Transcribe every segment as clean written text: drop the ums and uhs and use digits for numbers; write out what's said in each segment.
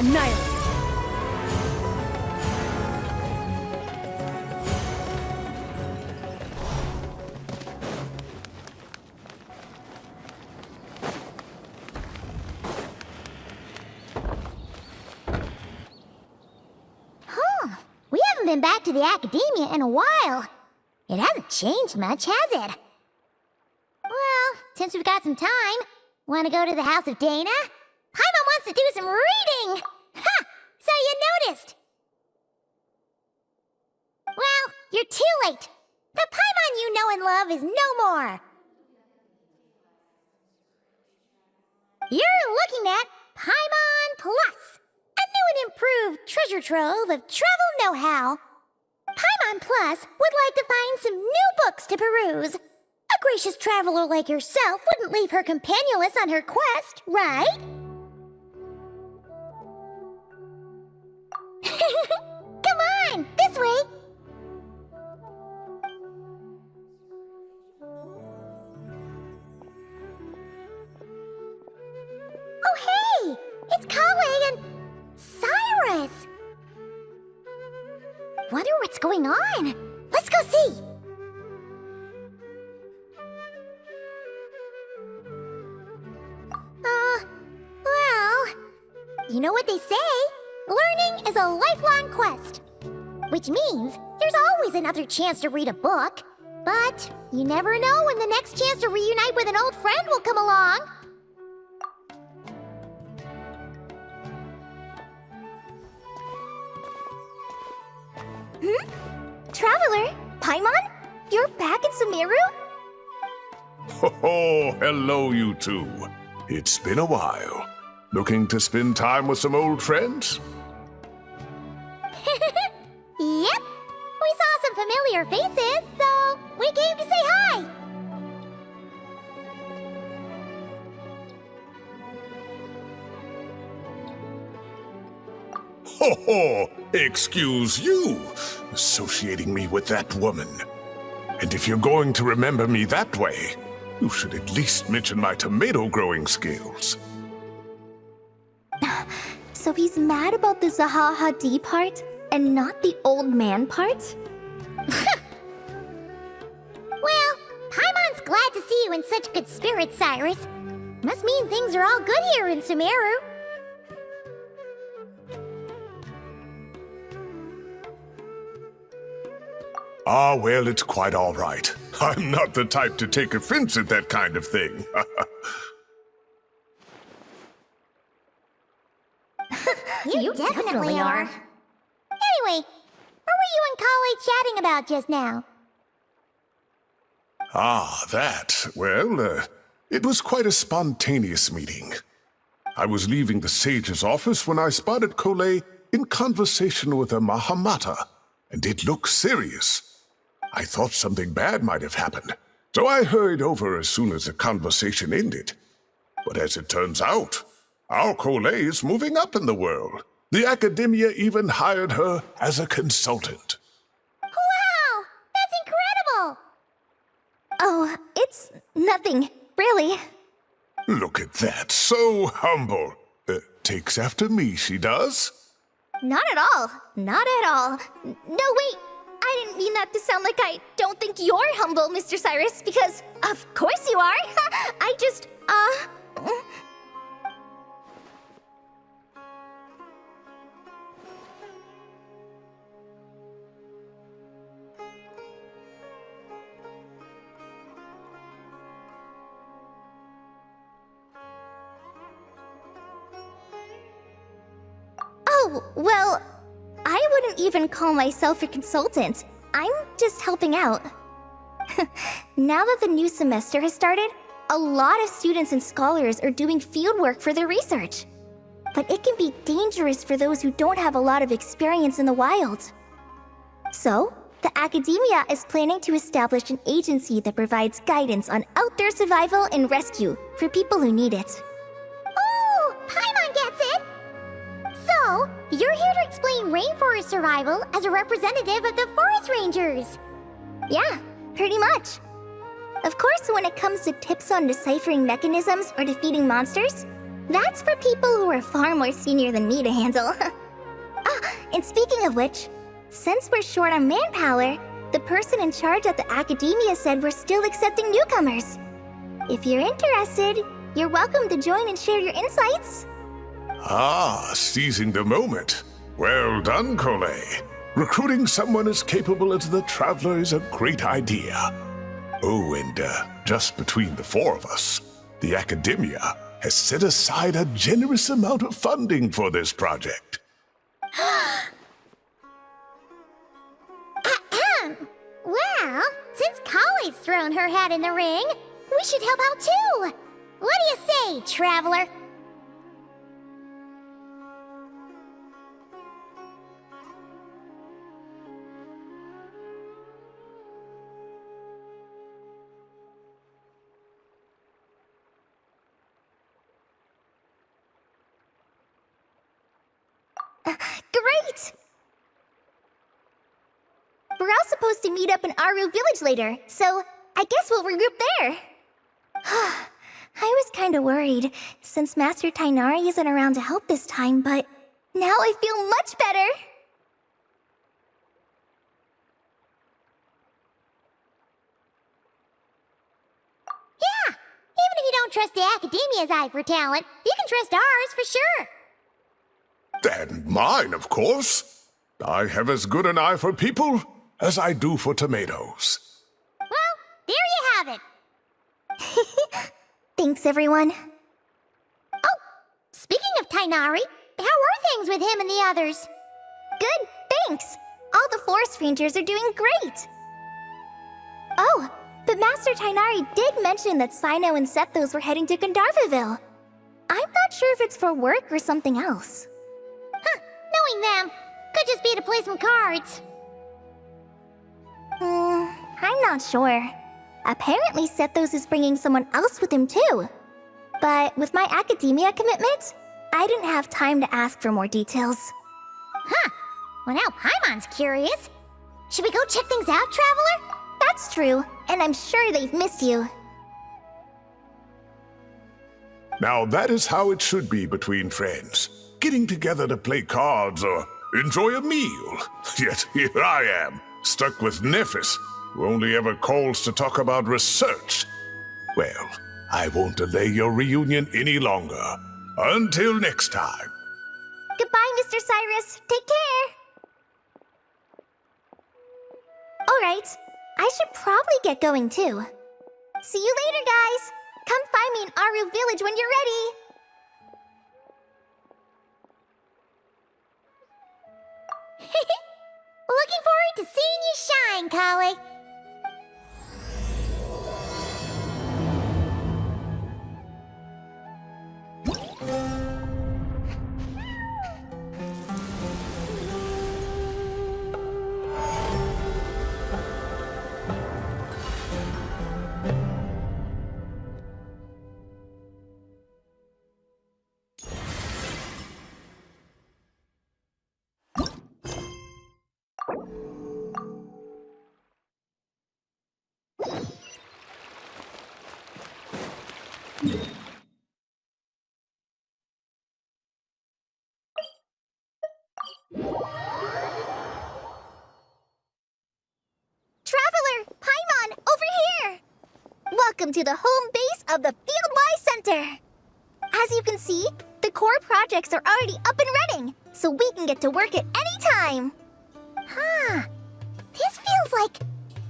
annihilate. We haven't been back to the academia in a while. It hasn't changed much, has it? Well, since we've got some time, want to go to the house of Dana? Paimon wants to do some reading! Ha! So you noticed! Well, you're too late. The Paimon you know and love is no more. You're looking at Paimon Plus, a new and improved treasure trove of travel know-how. Paimon Plus would like to find some new books to peruse. A gracious traveler like yourself wouldn't leave her companionless on her quest, right? Come on, this way. Oh, hey! It's Kale and Cyrus! Wonder what's going on. Let's go see! Well... You know what they say? Learning is a lifelong quest. Which means there's always another chance to read a book. But you never know when the next chance to reunite with an old friend will come along. Traveler? Paimon? You're back in Sumeru? Oh, hello, you two. It's been a while. Looking to spend time with some old friends? Yep. We saw some familiar faces, so we came to say hi. Ho ho! Excuse you, associating me with that woman. And if you're going to remember me that way, you should at least mention my tomato growing skills. So he's mad about the Zaha Hadid part, and not the old man part? Well, Paimon's glad to see you in such good spirits, Cyrus. Must mean things are all good here in Sumeru. Ah, well, it's quite all right. I'm not the type to take offense at that kind of thing. You definitely are. Anyway, what were you and Kale chatting about just now? Ah, that. Well, it was quite a spontaneous meeting. I was leaving the sage's office when I spotted Kale in conversation with a Mahamata, and it looked serious. I thought something bad might have happened, so I hurried over as soon as the conversation ended. But as it turns out, our Kale is moving up in the world. The academia even hired her as a consultant. Wow! That's incredible! Oh, it's nothing, really. Look at that, so humble. Takes after me, she does. Not at all. Not at all. No, wait. I didn't mean that to sound like I don't think you're humble, Mr. Cyrus, because of course you are. I just, Oh, well, I wouldn't even call myself a consultant. I'm just helping out. Now that the new semester has started, a lot of students and scholars are doing fieldwork for their research. But it can be dangerous for those who don't have a lot of experience in the wild. So, the academia is planning to establish an agency that provides guidance on outdoor survival and rescue for people who need it. Oh, Paimon gets it! So, you're here to explain rainforest survival as a representative of the forest rangers. Yeah, pretty much. Of course, when it comes to tips on deciphering mechanisms or defeating monsters, That's for people who are far more senior than me to handle. And speaking of which, since we're short on manpower, the person in charge at the academia said we're still accepting newcomers. If you're interested, you're welcome to join and share your insights. Ah, seizing the moment. Well done, Cole. Recruiting someone as capable as the Traveler is a great idea. Oh, and just between the four of us, the academia has set aside a generous amount of funding for this project. Well, since Kali's thrown her hat in the ring, we should help out too. What do you say, Traveler? Great! We're all supposed to meet up in Aru Village later, so I guess we'll regroup there. I was kinda worried, since Master Tainari isn't around to help this time, but now I feel much better! Yeah, even if you don't trust the academia's eye for talent, you can trust ours for sure. And mine, of course. I have as good an eye for people as I do for tomatoes. Well, there you have it. Thanks, everyone. Oh, speaking of Tainari, how are things with him and the others? Good, thanks. All the forest rangers are doing great. Oh, but Master Tainari did mention that Sino and Sethos were heading to Gandharvaville. I'm not sure if it's for work or something else. Huh, knowing them, could just be to play some cards. I'm not sure. Apparently Sethos is bringing someone else with him too. But with my academia commitment, I didn't have time to ask for more details. Huh, well now Paimon's curious. Should we go check things out, Traveler? That's true, and I'm sure they've missed you. Now that is how it should be between friends. Getting together to play cards or enjoy a meal. Yet here I am, stuck with Nephis, who only ever calls to talk about research. Well, I won't delay your reunion any longer. Until next time. Goodbye, Mr. Cyrus. Take care. Alright, I should probably get going too. See you later, guys. Come find me in Aru Village when you're ready. Looking forward to seeing you shine, Kali. Traveler, Paimon, over here! Welcome to the home base of the Field Y Center! As you can see, the core projects are already up and running, so we can get to work at any time! Huh. This feels like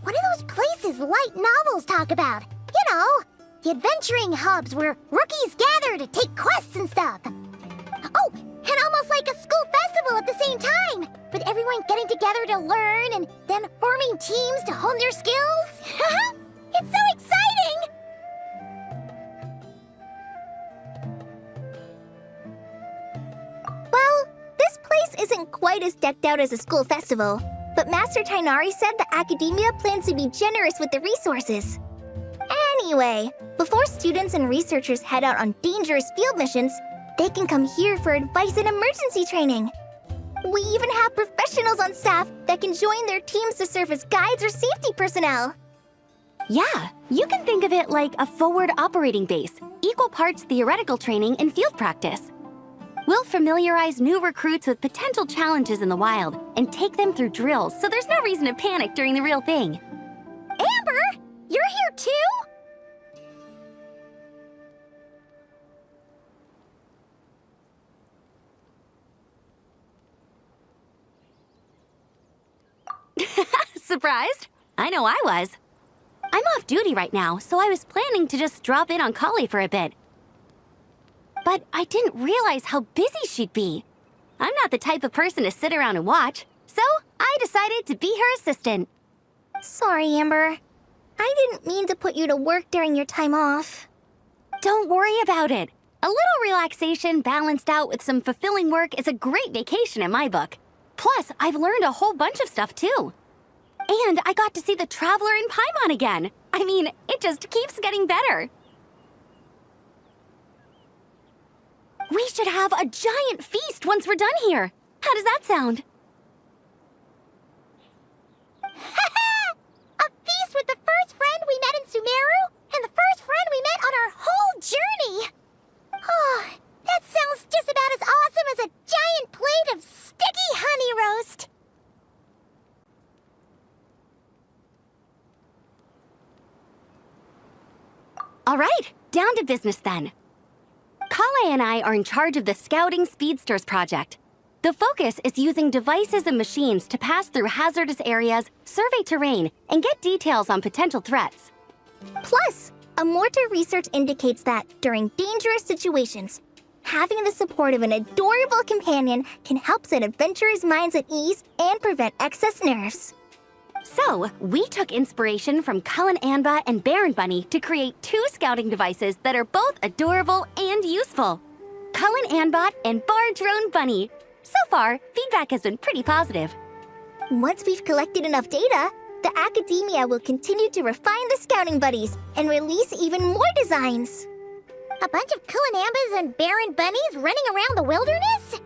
one of those places light novels talk about. You know, the adventuring hubs where rookies gather to take quests and stuff. Oh, and almost like a school festival at the same time, with everyone getting together to learn and then forming teams to hone their skills. It's so exciting! Well, this place isn't quite as decked out as a school festival, but Master Tainari said the academia plans to be generous with the resources. Anyway, before students and researchers head out on dangerous field missions, they can come here for advice and emergency training. We even have professionals on staff that can join their teams to serve as guides or safety personnel. Yeah, you can think of it like a forward operating base, equal parts theoretical training and field practice. We'll familiarize new recruits with potential challenges in the wild and take them through drills so there's no reason to panic during the real thing. Amber, you're here too? Surprised? I know I was. I'm off duty right now, so I was planning to just drop in on Kali for a bit. But I didn't realize how busy she'd be. I'm not the type of person to sit around and watch, so I decided to be her assistant. Sorry, Amber. I didn't mean to put you to work during your time off. Don't worry about it. A little relaxation balanced out with some fulfilling work is a great vacation in my book. Plus, I've learned a whole bunch of stuff too. And I got to see the Traveler in Paimon again. I mean, it just keeps getting better. We should have a giant feast once we're done here. How does that sound? A feast with the first friend we met in Sumeru and the first friend we met on our whole journey. Oh, that sounds just about as awesome as a giant plate of sticky honey roast. All right, down to business then. Kale and I are in charge of the Scouting Speedsters project. The focus is using devices and machines to pass through hazardous areas, survey terrain, and get details on potential threats. Plus, a mortar research indicates that during dangerous situations, having the support of an adorable companion can help set adventurers' minds at ease and prevent excess nerves. So, we took inspiration from Cullen Anba and Baron Bunny to create 2 scouting devices that are both adorable and useful. Cullen Anbot and Bar Drone Bunny. So far, feedback has been pretty positive. Once we've collected enough data, the academia will continue to refine the scouting buddies and release even more designs. A bunch of Kulanambas and Baron Bunnies running around the wilderness?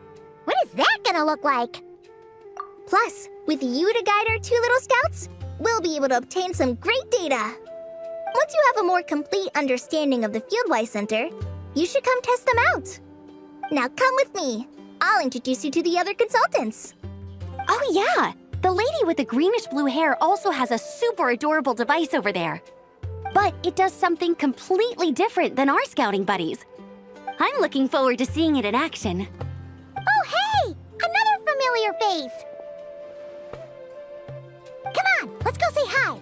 What is that gonna look like? Plus, with you to guide our 2 little scouts, we'll be able to obtain some great data. Once you have a more complete understanding of the Fieldwise Center, you should come test them out. Now come with me. I'll introduce you to the other consultants. Oh yeah, the lady with the greenish-blue hair also has a super adorable device over there. But it does something completely different than our scouting buddies. I'm looking forward to seeing it in action. Oh, hey! Another familiar face! Come on, let's go say hi!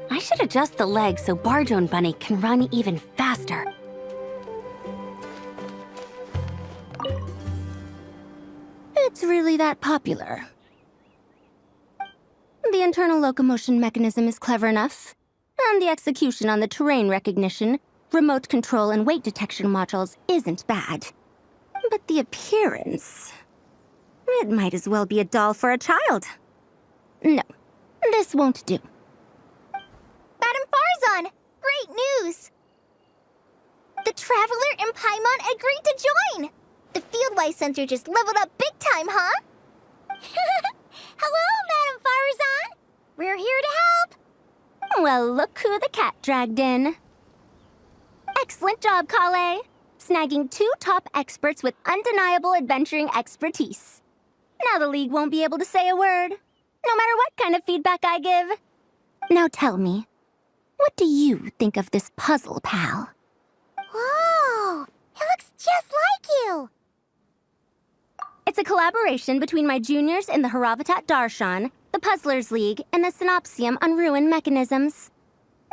I should adjust the legs so Bardrone Bunny can run even faster. It's really that popular. The internal locomotion mechanism is clever enough, and the execution on the terrain recognition, remote control, and weight detection modules isn't bad. But the appearance... it might as well be a doll for a child. No, this won't do. Madam Farzan, great news! The Traveler and Paimon agreed to join! The Fieldwise Center just leveled up big time, huh? Hello, Madam Farzan! We're here to help! Well, look who the cat dragged in. Excellent job, Kale. Snagging 2 top experts with undeniable adventuring expertise. Now the League won't be able to say a word, no matter what kind of feedback I give. Now tell me, what do you think of this puzzle, pal? Whoa! It looks just like you! It's a collaboration between my juniors in the Haravatat Darshan, the Puzzlers League, and the Synopsium on Ruin Mechanisms.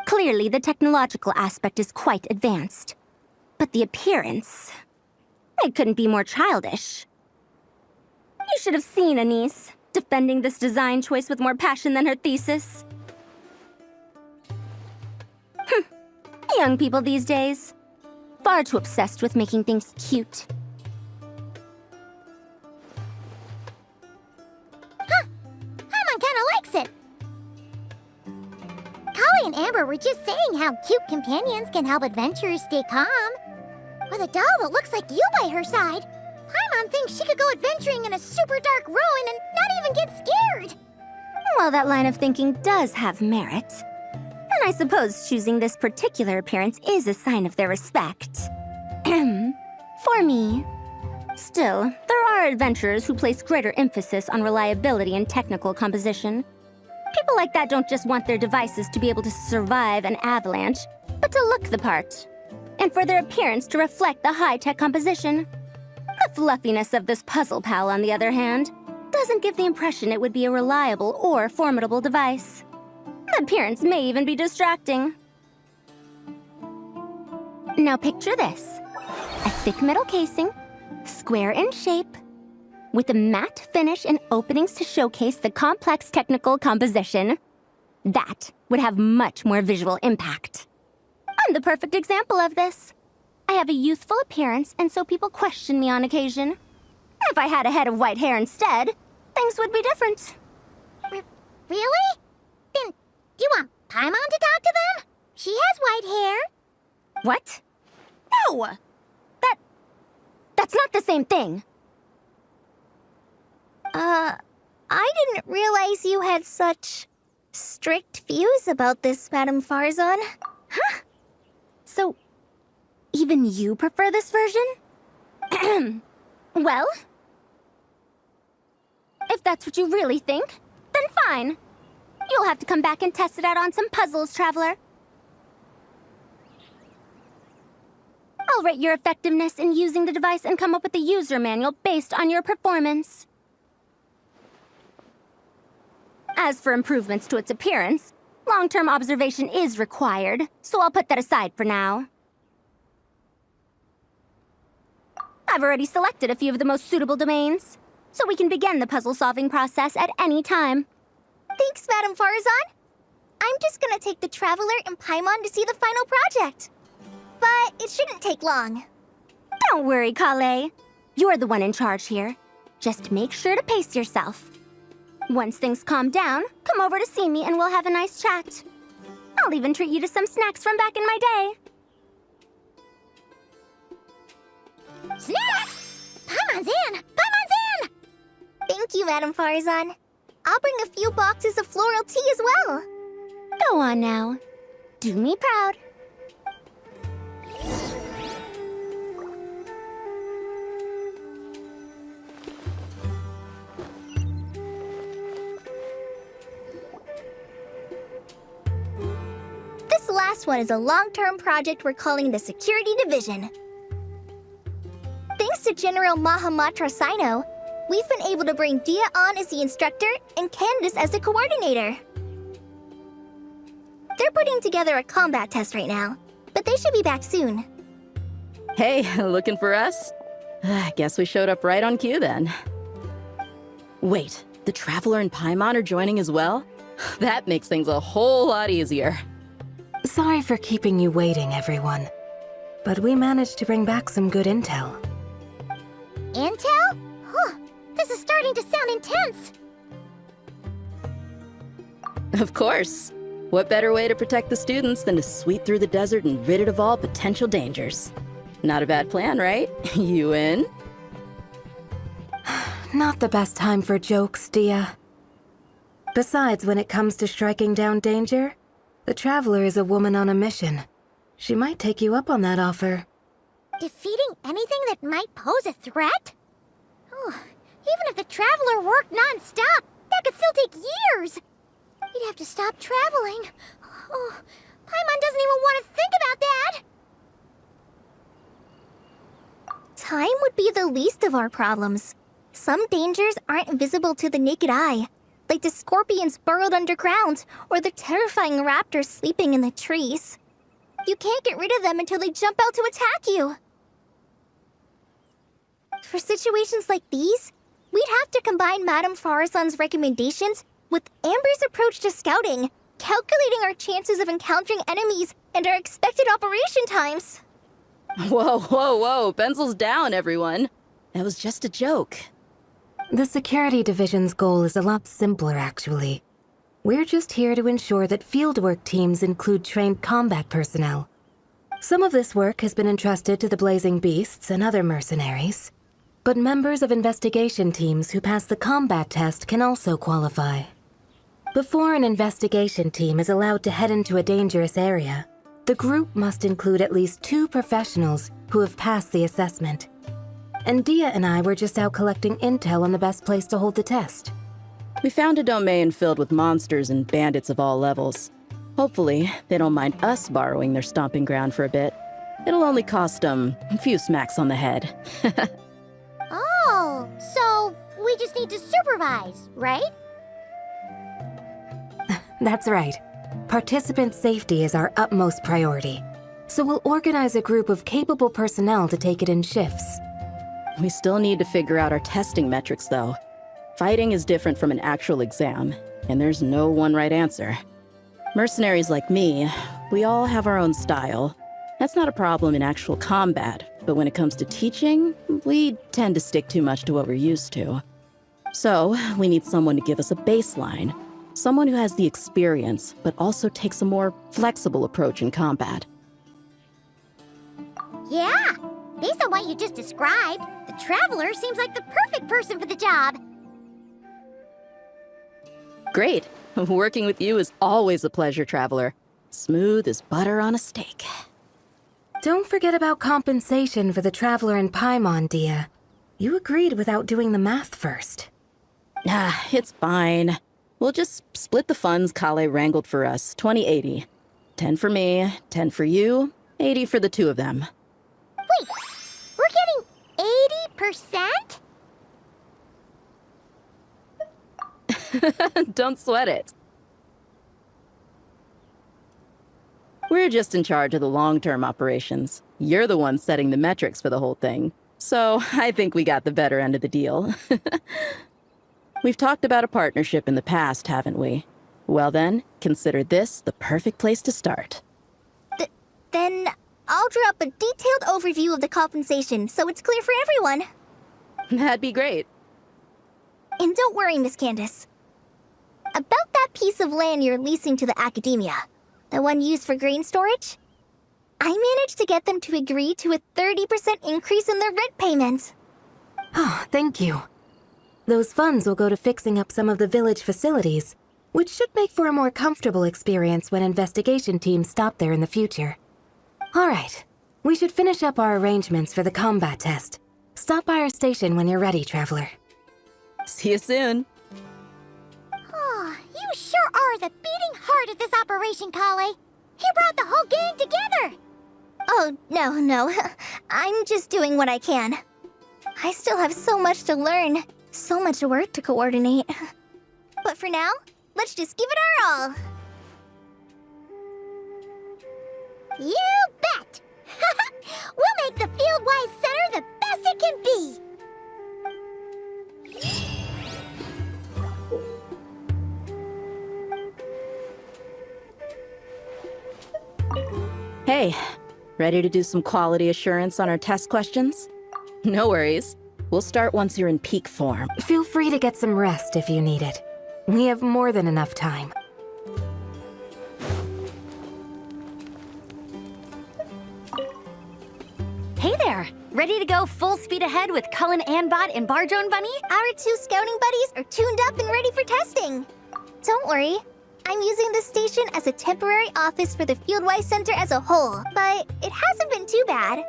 Clearly, the technological aspect is quite advanced. But the appearance... it couldn't be more childish. You should have seen Anise, defending this design choice with more passion than her thesis. Young people these days. Far too obsessed with making things cute. Paimon kinda likes it! Kali and Amber were just saying how cute companions can help adventurers stay calm. With a doll that looks like you by her side, Paimon thinks she could go adventuring in a super dark ruin and not even get scared. Well, that line of thinking does have merit. And I suppose choosing this particular appearance is a sign of their respect. For me. Still, there are adventurers who place greater emphasis on reliability and technical composition. People like that don't just want their devices to be able to survive an avalanche, but to look the part. And for their appearance to reflect the high-tech composition. The fluffiness of this puzzle pal, on the other hand, doesn't give the impression it would be a reliable or formidable device. The appearance may even be distracting. Now picture this. A thick metal casing, square in shape, with a matte finish and openings to showcase the complex technical composition. That would have much more visual impact. I'm the perfect example of this. I have a youthful appearance, and so people question me on occasion. If I had a head of white hair instead, things would be different. Really? Then, do you want Paimon to talk to them? She has white hair. What? No! That's not the same thing. I didn't realize you had such strict views about this, Madame Farzan. Huh? So, even you prefer this version? Well, if that's what you really think, then fine. You'll have to come back and test it out on some puzzles, Traveler. I'll rate your effectiveness in using the device and come up with a user manual based on your performance. As for improvements to its appearance, long-term observation is required, so I'll put that aside for now. I've already selected a few of the most suitable domains, so we can begin the puzzle-solving process at any time. Thanks, Madame Farzan. I'm just gonna take the Traveler and Paimon to see the final project. But it shouldn't take long. Don't worry, Kale. You're the one in charge here. Just make sure to pace yourself. Once things calm down, come over to see me and we'll have a nice chat. I'll even treat you to some snacks from back in my day. Snacks! Paimon's in! Paimon's in! Thank you, Madame Farzan. I'll bring a few boxes of floral tea as well. Go on now. Do me proud. This last one is a long-term project we're calling the Security Division. Thanks to General Mahamatra Sino, we've been able to bring Dia on as the instructor and Candace as the coordinator. They're putting together a combat test right now, but they should be back soon. Hey, looking for us? Guess we showed up right on cue then. Wait, the Traveler and Paimon are joining as well? That makes things a whole lot easier. Sorry for keeping you waiting, everyone. But we managed to bring back some good intel. Intel? Huh. This is starting to sound intense. Of course. What better way to protect the students than to sweep through the desert and rid it of all potential dangers? Not a bad plan, right? You in? Not the best time for jokes, Dia. Besides, when it comes to striking down danger, the Traveler is a woman on a mission. She might take you up on that offer. Defeating anything that might pose a threat? Oh, even if the Traveler worked non-stop, that could still take years. You'd have to stop traveling. Oh, Paimon doesn't even want to think about that. Time would be the least of our problems. Some dangers aren't visible to the naked eye, like the scorpions burrowed underground or the terrifying raptors sleeping in the trees. You can't get rid of them until they jump out to attack you. For situations like these, we'd have to combine Madame Farzan's recommendations with Amber's approach to scouting, calculating our chances of encountering enemies and our expected operation times. Whoa, whoa, whoa, pencils down, everyone. That was just a joke. The Security Division's goal is a lot simpler, actually. We're just here to ensure that fieldwork teams include trained combat personnel. Some of this work has been entrusted to the Blazing Beasts and other mercenaries, but members of investigation teams who pass the combat test can also qualify. Before an investigation team is allowed to head into a dangerous area, the group must include at least 2 professionals who have passed the assessment. And Dia and I were just out collecting intel on the best place to hold the test. We found a domain filled with monsters and bandits of all levels. Hopefully, they don't mind us borrowing their stomping ground for a bit. It'll only cost them a few smacks on the head. Oh, so we just need to supervise, right? That's right. Participant safety is our utmost priority. So we'll organize a group of capable personnel to take it in shifts. We still need to figure out our testing metrics, though. Fighting is different from an actual exam, and there's no one right answer. Mercenaries like me, we all have our own style. That's not a problem in actual combat, but when it comes to teaching, we tend to stick too much to what we're used to. So, we need someone to give us a baseline. Someone who has the experience, but also takes a more flexible approach in combat. Yeah, based on what you just described, the Traveler seems like the perfect person for the job. Great. Working with you is always a pleasure, Traveler. Smooth as butter on a steak. Don't forget about compensation for the Traveler in Paimon, Dia. You agreed without doing the math first. Ah, it's fine. We'll just split the funds Kale wrangled for us, 20-80. 10 for me, 10 for you, 80 for the 2 of them. Wait, we're getting 80%? Don't sweat it. We're just in charge of the long-term operations. You're the one setting the metrics for the whole thing. So I think we got the better end of the deal. We've talked about a partnership in the past, haven't we? Well then, consider this the perfect place to start. Then I'll draw up a detailed overview of the compensation so it's clear for everyone. That'd be great. And don't worry, Miss Candace. About that piece of land you're leasing to the academia, the one used for grain storage, I managed to get them to agree to a 30% increase in their rent payments. Oh, thank you. Those funds will go to fixing up some of the village facilities, which should make for a more comfortable experience when investigation teams stop there in the future. All right, we should finish up our arrangements for the combat test. Stop by our station when you're ready, Traveler. See you soon. Oh, you sure are the beating heart of this operation, Kale. He brought the whole gang together. Oh, no. I'm just doing what I can. I still have so much to learn, so much work to coordinate. But for now, let's just give it our all. You bet! We'll make the Fieldwise Center the best it can be! Hey, ready to do some quality assurance on our test questions? No worries. We'll start once you're in peak form. Feel free to get some rest if you need it. We have more than enough time. Hey there! Ready to go full speed ahead with Cullen Anbot and Barjone Bunny? Our 2 scouting buddies are tuned up and ready for testing. Don't worry, I'm using this station as a temporary office for the Fieldwise Center as a whole, but it hasn't been too bad.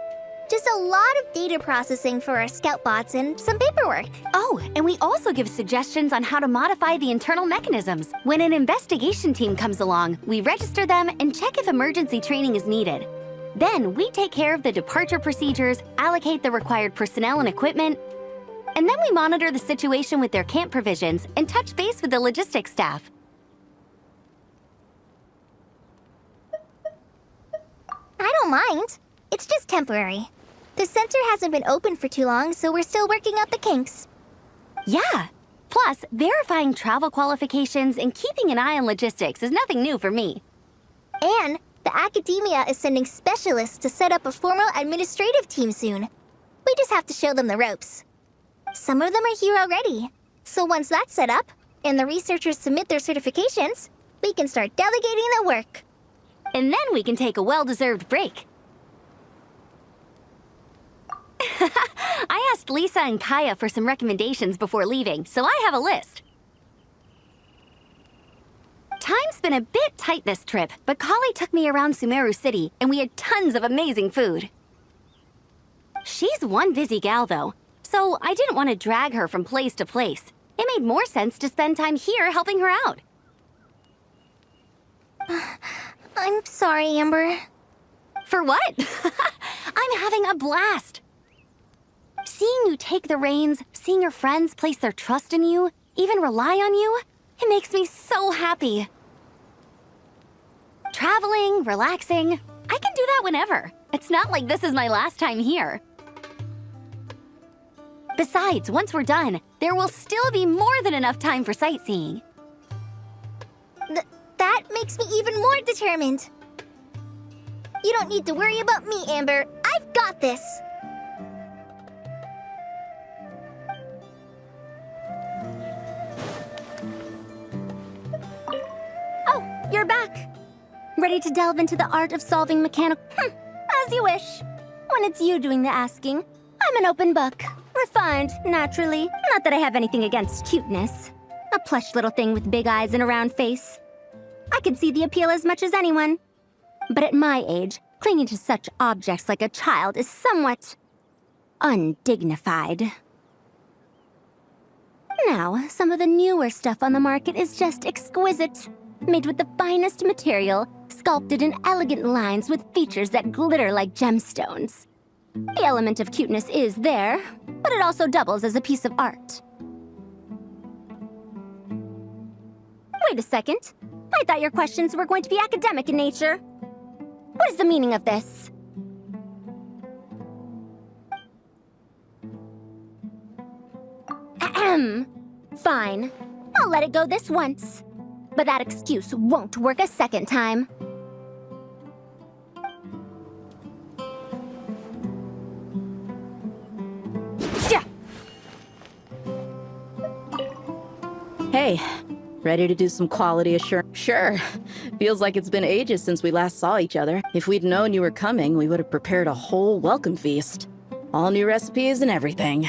Just a lot of data processing for our scout bots and some paperwork. Oh, and we also give suggestions on how to modify the internal mechanisms. When an investigation team comes along, we register them and check if emergency training is needed. Then we take care of the departure procedures, allocate the required personnel and equipment, and then we monitor the situation with their camp provisions and touch base with the logistics staff. I don't mind. It's just temporary. The center hasn't been open for too long, so we're still working out the kinks. Yeah. Plus, verifying travel qualifications and keeping an eye on logistics is nothing new for me. And the academia is sending specialists to set up a formal administrative team soon. We just have to show them the ropes. Some of them are here already. So once that's set up, and the researchers submit their certifications, we can start delegating the work. And then we can take a well-deserved break. I asked Lisa and Kaya for some recommendations before leaving, so I have a list. Time's been a bit tight this trip, but Kali took me around Sumeru City, and we had tons of amazing food. She's one busy gal, though, so I didn't want to drag her from place to place. It made more sense to spend time here helping her out. I'm sorry, Amber. For what? I'm having a blast. Seeing you take the reins, seeing your friends place their trust in you, even rely on you, it makes me so happy. Traveling, relaxing, I can do that whenever. It's not like this is my last time here. Besides, once we're done, there will still be more than enough time for sightseeing. That makes me even more determined. You don't need to worry about me, Amber. I've got this. Oh, you're back. Ready to delve into the art of solving mechanical... as you wish. When it's you doing the asking, I'm an open book. Refined, naturally. Not that I have anything against cuteness. A plush little thing with big eyes and a round face. I could see the appeal as much as anyone. But at my age, clinging to such objects like a child is somewhat... undignified. Now, some of the newer stuff on the market is just exquisite. Made with the finest material, sculpted in elegant lines with features that glitter like gemstones. The element of cuteness is there, but it also doubles as a piece of art. Wait a second. I thought your questions were going to be academic in nature. What is the meaning of this? Ahem. Fine. I'll let it go this once. But that excuse won't work a second time. Hey, ready to do some quality assurance? Sure. Feels like it's been ages since we last saw each other. If we'd known you were coming, we would have prepared a whole welcome feast. All new recipes and everything.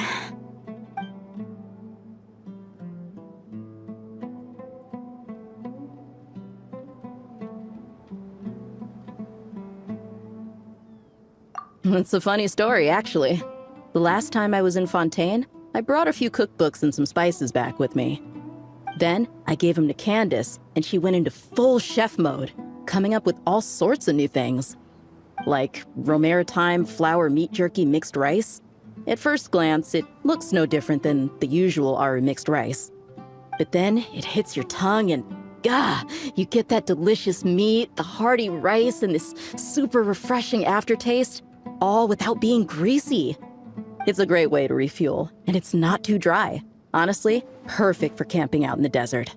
It's a funny story, actually. The last time I was in Fontaine, I brought a few cookbooks and some spices back with me. Then, I gave them to Candace, and she went into full chef mode, coming up with all sorts of new things. Like romaritime flour meat jerky mixed rice. At first glance, it looks no different than the usual Aru mixed rice. But then, it hits your tongue and, you get that delicious meat, the hearty rice, and this super refreshing aftertaste, all without being greasy. It's a great way to refuel, and it's not too dry. Honestly, perfect for camping out in the desert.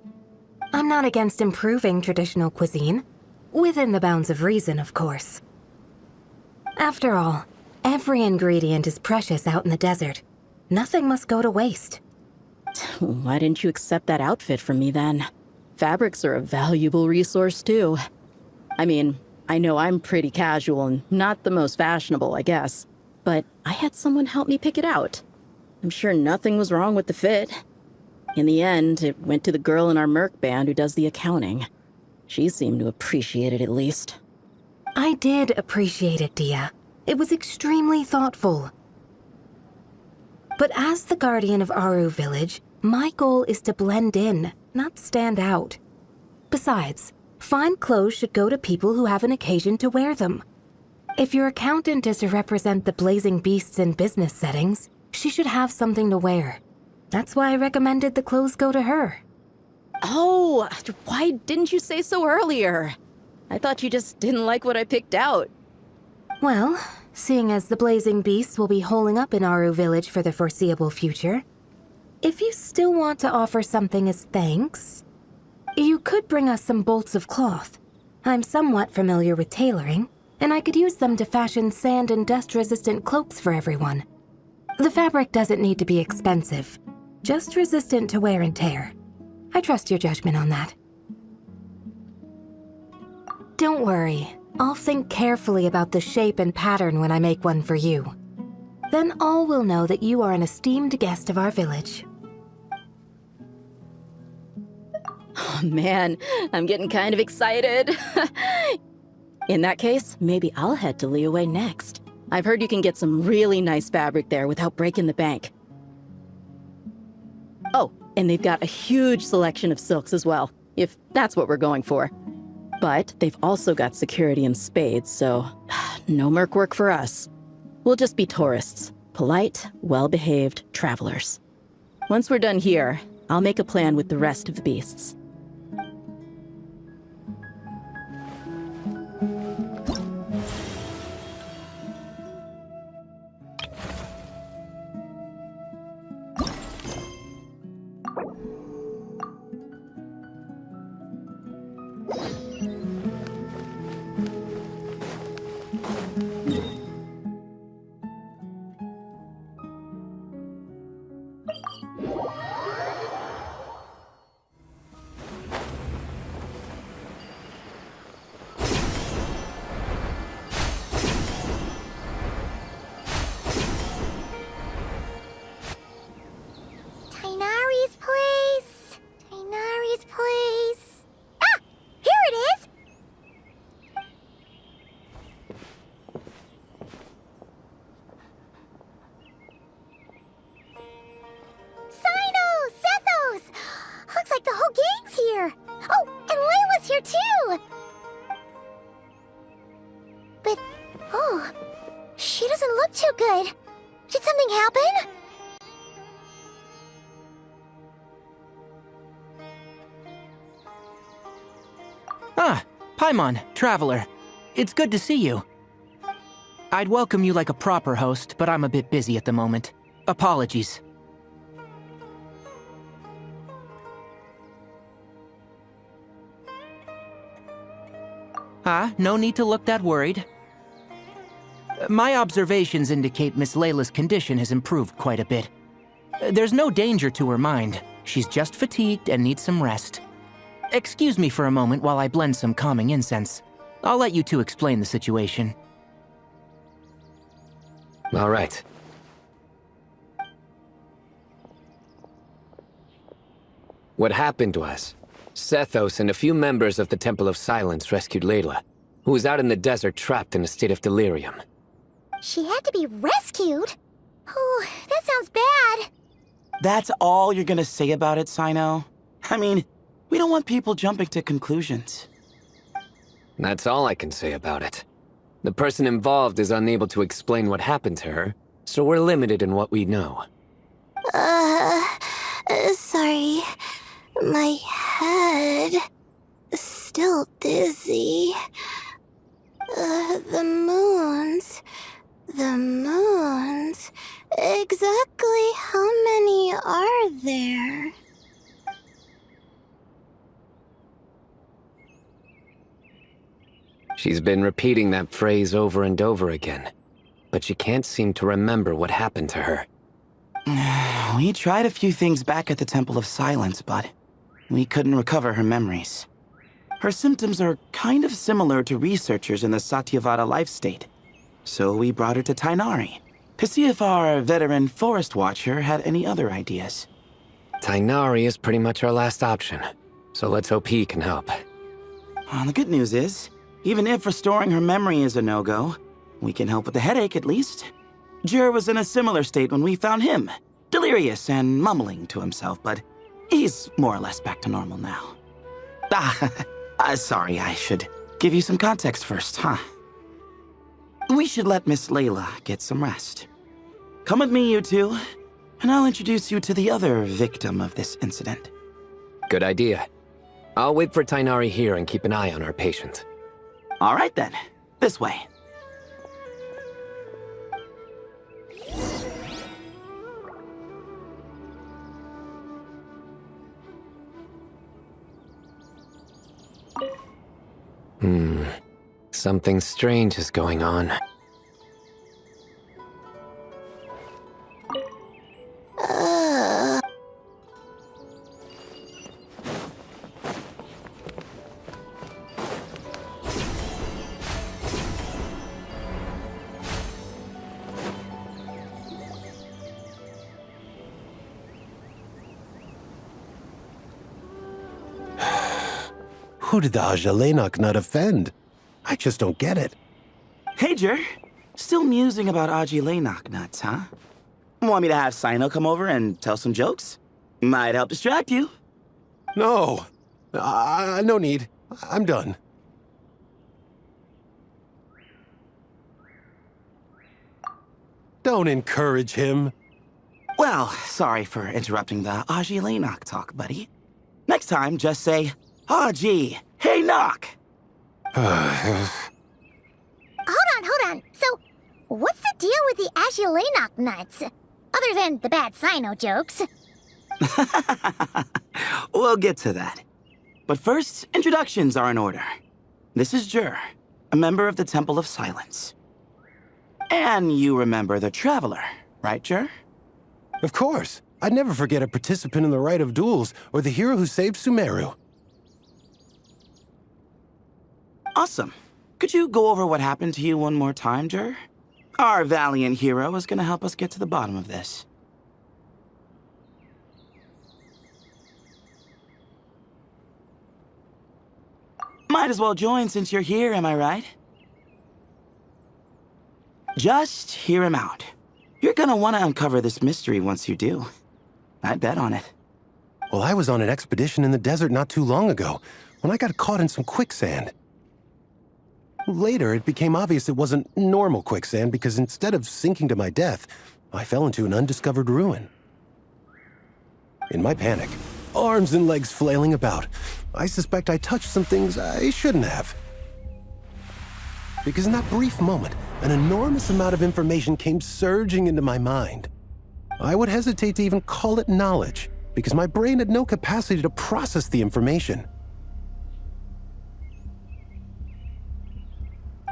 I'm not against improving traditional cuisine. Within the bounds of reason, of course. After all, every ingredient is precious out in the desert. Nothing must go to waste. Why didn't you accept that outfit from me then? Fabrics are a valuable resource too. I mean, I know I'm pretty casual and not the most fashionable, I guess. But I had someone help me pick it out. I'm sure nothing was wrong with the fit. In the end, it went to the girl in our Merc band who does the accounting. She seemed to appreciate it at least. I did appreciate it, Dia. It was extremely thoughtful. But as the guardian of Aru Village, my goal is to blend in, not stand out. Besides, fine clothes should go to people who have an occasion to wear them. If your accountant is to represent the blazing beasts in business settings, she should have something to wear. That's why I recommended the clothes go to her. Oh, why didn't you say so earlier? I thought you just didn't like what I picked out. Well, seeing as the blazing beasts will be holing up in Aru Village for the foreseeable future, if you still want to offer something as thanks, you could bring us some bolts of cloth. I'm somewhat familiar with tailoring, and I could use them to fashion sand and dust-resistant cloaks for everyone. The fabric doesn't need to be expensive, just resistant to wear and tear. I trust your judgment on that. Don't worry, I'll think carefully about the shape and pattern when I make one for you. Then all will know that you are an esteemed guest of our village. Oh man, I'm getting kind of excited. In that case, maybe I'll head to Liyue next. I've heard you can get some really nice fabric there without breaking the bank. Oh, and they've got a huge selection of silks as well, if that's what we're going for. But they've also got security in spades, so no merc work for us. We'll just be tourists, polite, well-behaved travelers. Once we're done here, I'll make a plan with the rest of the beasts. Tainari's place. Tainari's place. Ah! Here it is! Sino! Sethos! Looks like the whole gang's here. Oh, and Layla's here too! But, oh, she doesn't look too good. Did something happen? Ah, Paimon, Traveler. It's good to see you. I'd welcome you like a proper host, but I'm a bit busy at the moment. Apologies. No need to look that worried. My observations indicate Miss Layla's condition has improved quite a bit. There's no danger to her mind. She's just fatigued and needs some rest. Excuse me for a moment while I blend some calming incense. I'll let you two explain the situation. All right. What happened was, Sethos and a few members of the Temple of Silence rescued Layla, who was out in the desert trapped in a state of delirium. She had to be rescued? Oh, that sounds bad. That's all you're gonna say about it, Sino? I mean, we don't want people jumping to conclusions. That's all I can say about it. The person involved is unable to explain what happened to her, so we're limited in what we know. Sorry. My head. Still dizzy. The moons. Exactly how many are there? She's been repeating that phrase over and over again, but she can't seem to remember what happened to her. We tried a few things back at the Temple of Silence, but we couldn't recover her memories. Her symptoms are kind of similar to researchers in the Satyavada life state. So we brought her to Tainari to see if our veteran forest watcher had any other ideas. Tainari is pretty much our last option, so let's hope he can help. The good news is, even if restoring her memory is a no-go, we can help with the headache at least. Jur was in a similar state when we found him, delirious and mumbling to himself, but he's more or less back to normal now. Sorry, I should give you some context first, huh? We should let Miss Layla get some rest. Come with me, you two, and I'll introduce you to the other victim of this incident. Good idea. I'll wait for Tainari here and keep an eye on our patient. All right then, this way. Something strange is going on. Who did the Ajalenok nut offend? I just don't get it. Hey, Jer. Still musing about Aji nuts, huh? Want me to have Sino come over and tell some jokes? Might help distract you. No. No need. I'm done. Don't encourage him. Well, sorry for interrupting the Aji talk, buddy. Next time, just say, Aji, hey knock. Hold on. So, what's the deal with the Agilanok nuts? Other than the bad Sino jokes. We'll get to that. But first, introductions are in order. This is Jer, a member of the Temple of Silence. And you remember the Traveler, right, Jer? Of course. I'd never forget a participant in the Rite of Duels or the hero who saved Sumeru. Awesome. Could you go over what happened to you one more time, Jer? Our valiant hero is gonna help us get to the bottom of this. Might as well join since you're here, am I right? Just hear him out. You're gonna want to uncover this mystery once you do. I'd bet on it. Well, I was on an expedition in the desert not too long ago, when I got caught in some quicksand. Later, it became obvious it wasn't normal quicksand because instead of sinking to my death, I fell into an undiscovered ruin. In my panic, arms and legs flailing about, I suspect I touched some things I shouldn't have. Because in that brief moment, an enormous amount of information came surging into my mind. I would hesitate to even call it knowledge, because my brain had no capacity to process the information.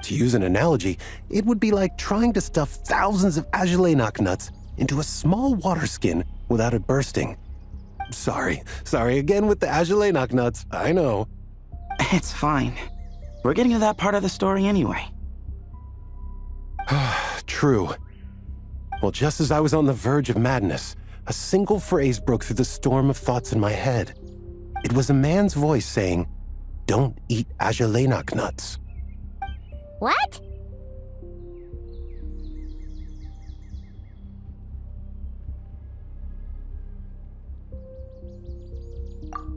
To use an analogy, it would be like trying to stuff thousands of Agilanok nuts into a small water skin without it bursting. Sorry again with the Agilanok nuts, I know. It's fine. We're getting to that part of the story anyway. True. Well, just as I was on the verge of madness, a single phrase broke through the storm of thoughts in my head. It was a man's voice saying, "Don't eat Agilanok nuts." What?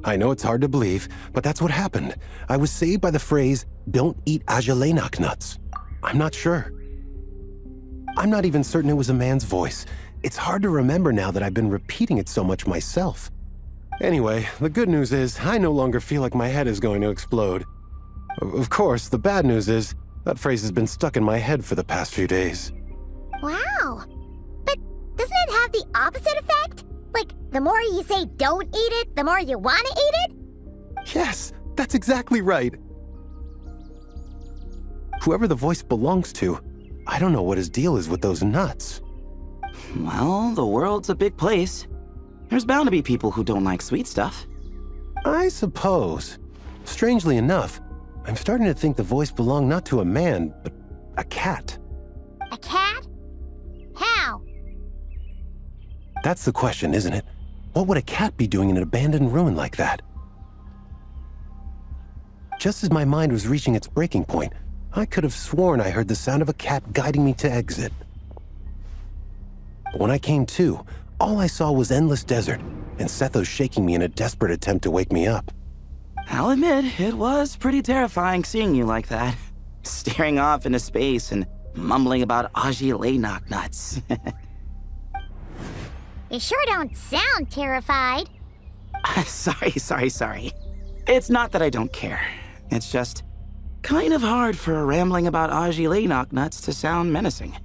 I know it's hard to believe, but that's what happened. I was saved by the phrase, "Don't eat Agilanok nuts." I'm not sure. I'm not even certain it was a man's voice. It's hard to remember now that I've been repeating it so much myself. Anyway, the good news is I no longer feel like my head is going to explode. Of course, the bad news is that phrase has been stuck in my head for the past few days. Wow. But doesn't it have the opposite effect? Like, the more you say don't eat it, the more you want to eat it? Yes, that's exactly right. Whoever the voice belongs to, I don't know what his deal is with those nuts. Well, the world's a big place. There's bound to be people who don't like sweet stuff. I suppose. Strangely enough, I'm starting to think the voice belonged not to a man, but a cat. A cat? How? That's the question, isn't it? What would a cat be doing in an abandoned ruin like that? Just as my mind was reaching its breaking point, I could have sworn I heard the sound of a cat guiding me to exit. But when I came to, all I saw was endless desert, and Sethos shaking me in a desperate attempt to wake me up. I'll admit, it was pretty terrifying seeing you like that. Staring off into space and mumbling about Agilanok nuts. You sure don't sound terrified. Sorry. It's not that I don't care. It's just kind of hard for rambling about Agilanok nuts to sound menacing.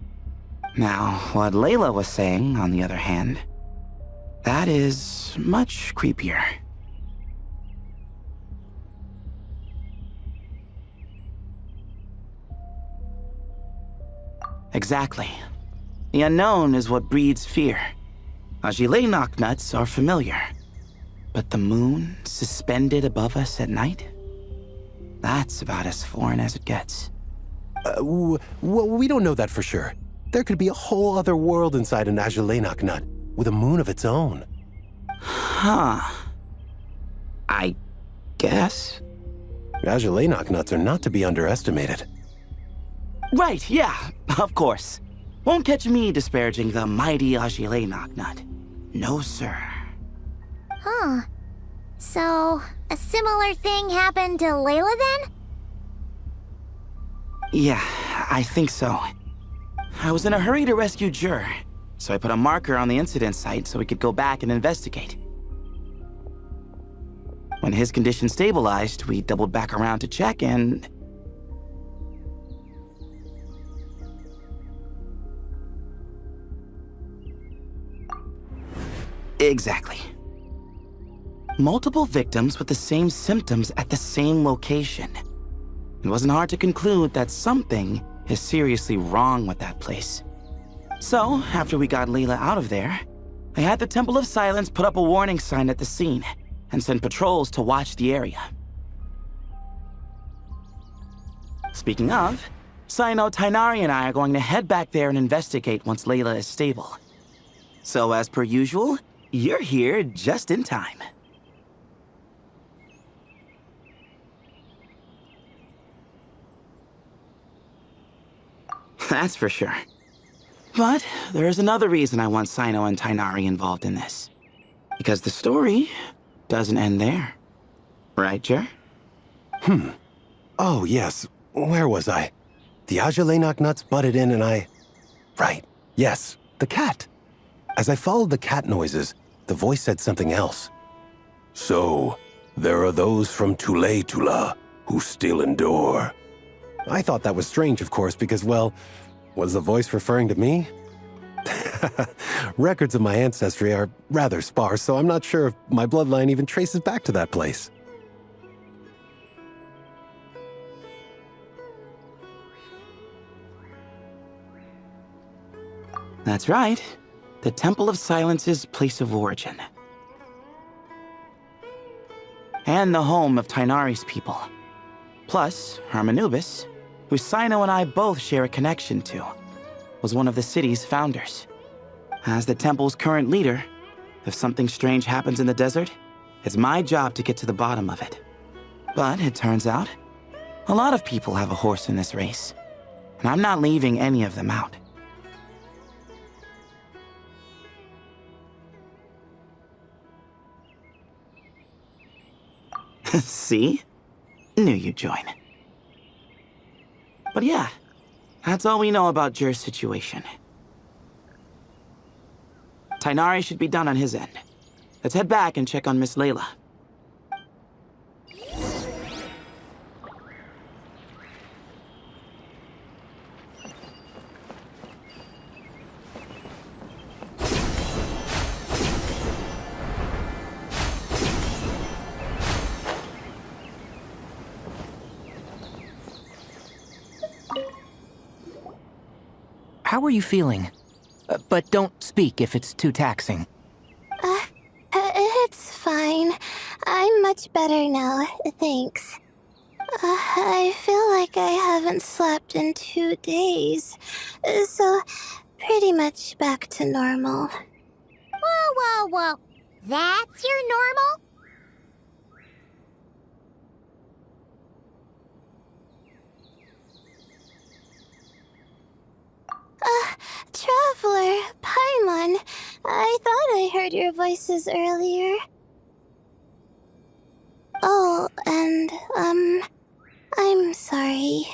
Now, what Layla was saying, on the other hand, that is much creepier. Exactly. The unknown is what breeds fear. Agilanok nuts are familiar. But the moon suspended above us at night? That's about as foreign as it gets. Well, we don't know that for sure. There could be a whole other world inside an Agilanok nut, with a moon of its own. Huh. I guess. Azulenok nuts are not to be underestimated. Right, yeah, of course. Won't catch me disparaging the mighty Azulenok nut. No, sir. Huh. So, a similar thing happened to Layla then? Yeah, I think so. I was in a hurry to rescue Jur, so I put a marker on the incident site so we could go back and investigate. When his condition stabilized, we doubled back around to check and... Exactly. Multiple victims with the same symptoms at the same location. It wasn't hard to conclude that something is seriously wrong with that place. So, after we got Layla out of there, I had the Temple of Silence put up a warning sign at the scene and send patrols to watch the area. Speaking of, Sino, Tainari, and I are going to head back there and investigate once Layla is stable. So, as per usual, you're here just in time. That's for sure. But there's another reason I want Sino and Tainari involved in this. Because the story doesn't end there. Right, Jer? Oh, yes. Where was I? The Azulenok nuts butted in and I... Right. Yes, the cat. As I followed the cat noises, the voice said something else. So, there are those from Tula who still endure. I thought that was strange, of course, because, well, was the voice referring to me? Records of my ancestry are rather sparse, so I'm not sure if my bloodline even traces back to that place. That's right. The Temple of Silence's place of origin. And the home of Tainari's people. Plus, Hermanubis, who Sino and I both share a connection to, was one of the city's founders. As the temple's current leader, if something strange happens in the desert, it's my job to get to the bottom of it. But it turns out, a lot of people have a horse in this race, and I'm not leaving any of them out. See? Knew you'd join. But yeah, that's all we know about Jer's situation. Tainari should be done on his end. Let's head back and check on Miss Layla. How are you feeling? But don't speak if it's too taxing. It's fine. I'm much better now, thanks. I feel like I haven't slept in 2 days, so pretty much back to normal. Whoa. That's your normal? Traveler, Paimon, I thought I heard your voices earlier. Oh, and, I'm sorry.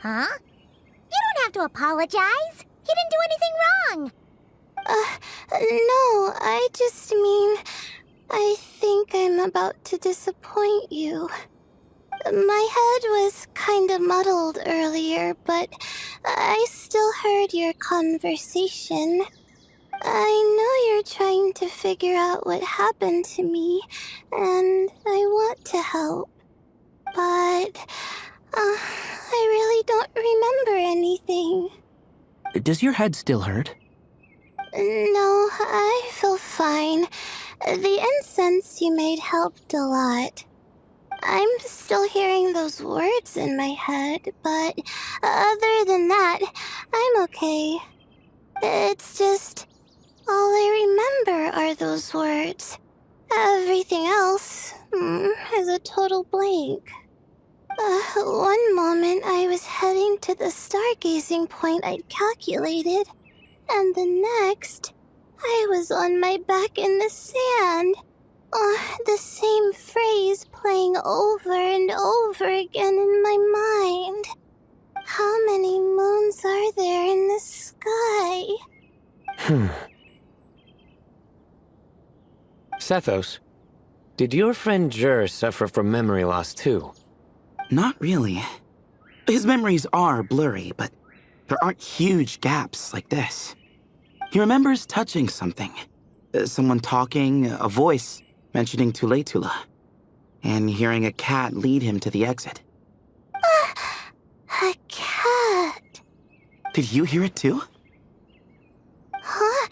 Huh? You don't have to apologize. You didn't do anything wrong. No, I just mean, I think I'm about to disappoint you. My head was kinda muddled earlier, but I still heard your conversation. I know you're trying to figure out what happened to me, and I want to help. But, I really don't remember anything. Does your head still hurt? No, I feel fine. The incense you made helped a lot. I'm still hearing those words in my head, but other than that, I'm okay. It's just, all I remember are those words. Everything else is a total blank. One moment I was heading to the stargazing point I'd calculated, and the next, I was on my back in the sand. The same phrase playing over and over again in my mind. How many moons are there in the sky? Sethos, did your friend Jur suffer from memory loss too? Not really. His memories are blurry, but there aren't huge gaps like this. He remembers touching something. Someone talking, a voice mentioning Tuletula, and hearing a cat lead him to the exit. A cat. Did you hear it too? Huh?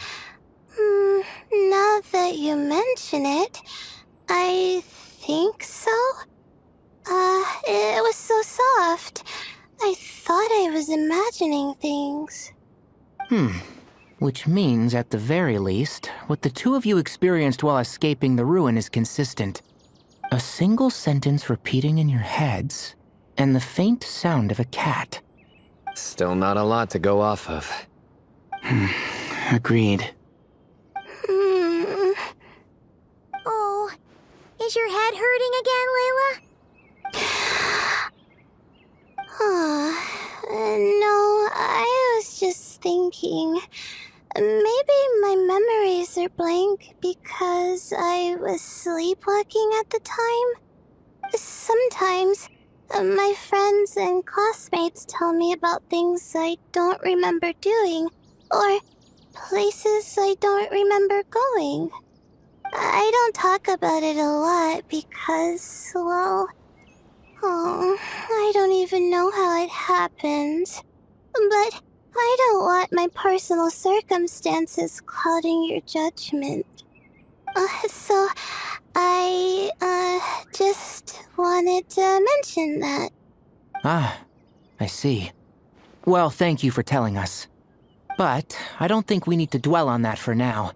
Now that you mention it, I think so. It was so soft. I thought I was imagining things. Which means, at the very least, what the two of you experienced while escaping the ruin is consistent. A single sentence repeating in your heads, and the faint sound of a cat. Still not a lot to go off of. Agreed. Oh, is your head hurting again, Layla? No, I was just thinking. Maybe my memories are blank because I was sleepwalking at the time. Sometimes, my friends and classmates tell me about things I don't remember doing, or places I don't remember going. I don't talk about it a lot because, well, I don't even know how it happened. But I don't want my personal circumstances clouding your judgment. So I, just wanted to mention that. Ah, I see. Well, thank you for telling us. But I don't think we need to dwell on that for now.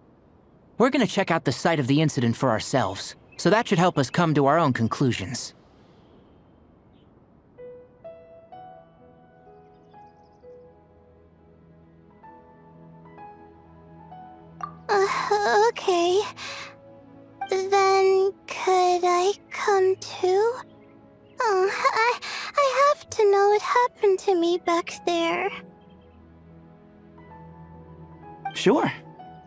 We're gonna check out the site of the incident for ourselves, so that should help us come to our own conclusions. Okay. Then could I come too? I have to know what happened to me back there. Sure,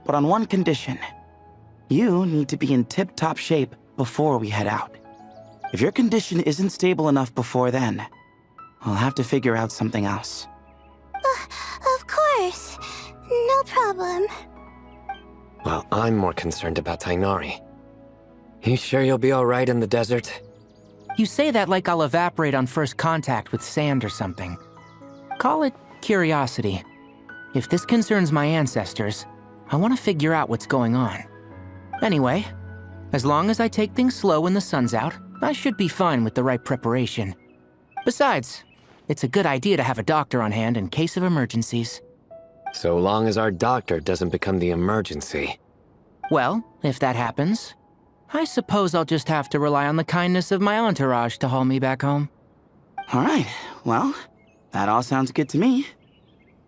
but on one condition. You need to be in tip-top shape before we head out. If your condition isn't stable enough before then, I'll have to figure out something else. Of course. No problem. Well, I'm more concerned about Tainari. You sure you'll be alright in the desert? You say that like I'll evaporate on first contact with sand or something. Call it curiosity. If this concerns my ancestors, I want to figure out what's going on. Anyway, as long as I take things slow when the sun's out, I should be fine with the right preparation. Besides, it's a good idea to have a doctor on hand in case of emergencies. So long as our doctor doesn't become the emergency. Well, if that happens, I suppose I'll just have to rely on the kindness of my entourage to haul me back home. Alright, well, that all sounds good to me.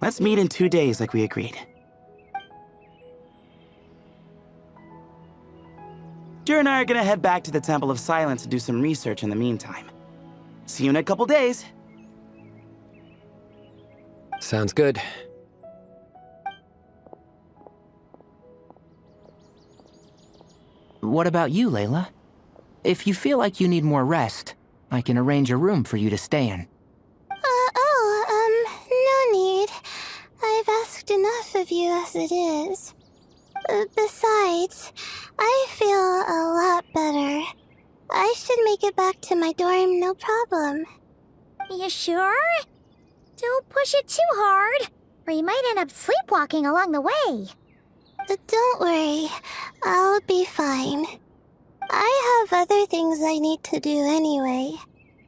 Let's meet in 2 days like we agreed. Jur and I are gonna head back to the Temple of Silence to do some research in the meantime. See you in a couple days. Sounds good. What about you, Layla? If you feel like you need more rest, I can arrange a room for you to stay in. No need. I've asked enough of you as it is. Besides, I feel a lot better. I should make it back to my dorm, no problem. You sure? Don't push it too hard, or you might end up sleepwalking along the way. Don't worry, I'll be fine. I have other things I need to do anyway.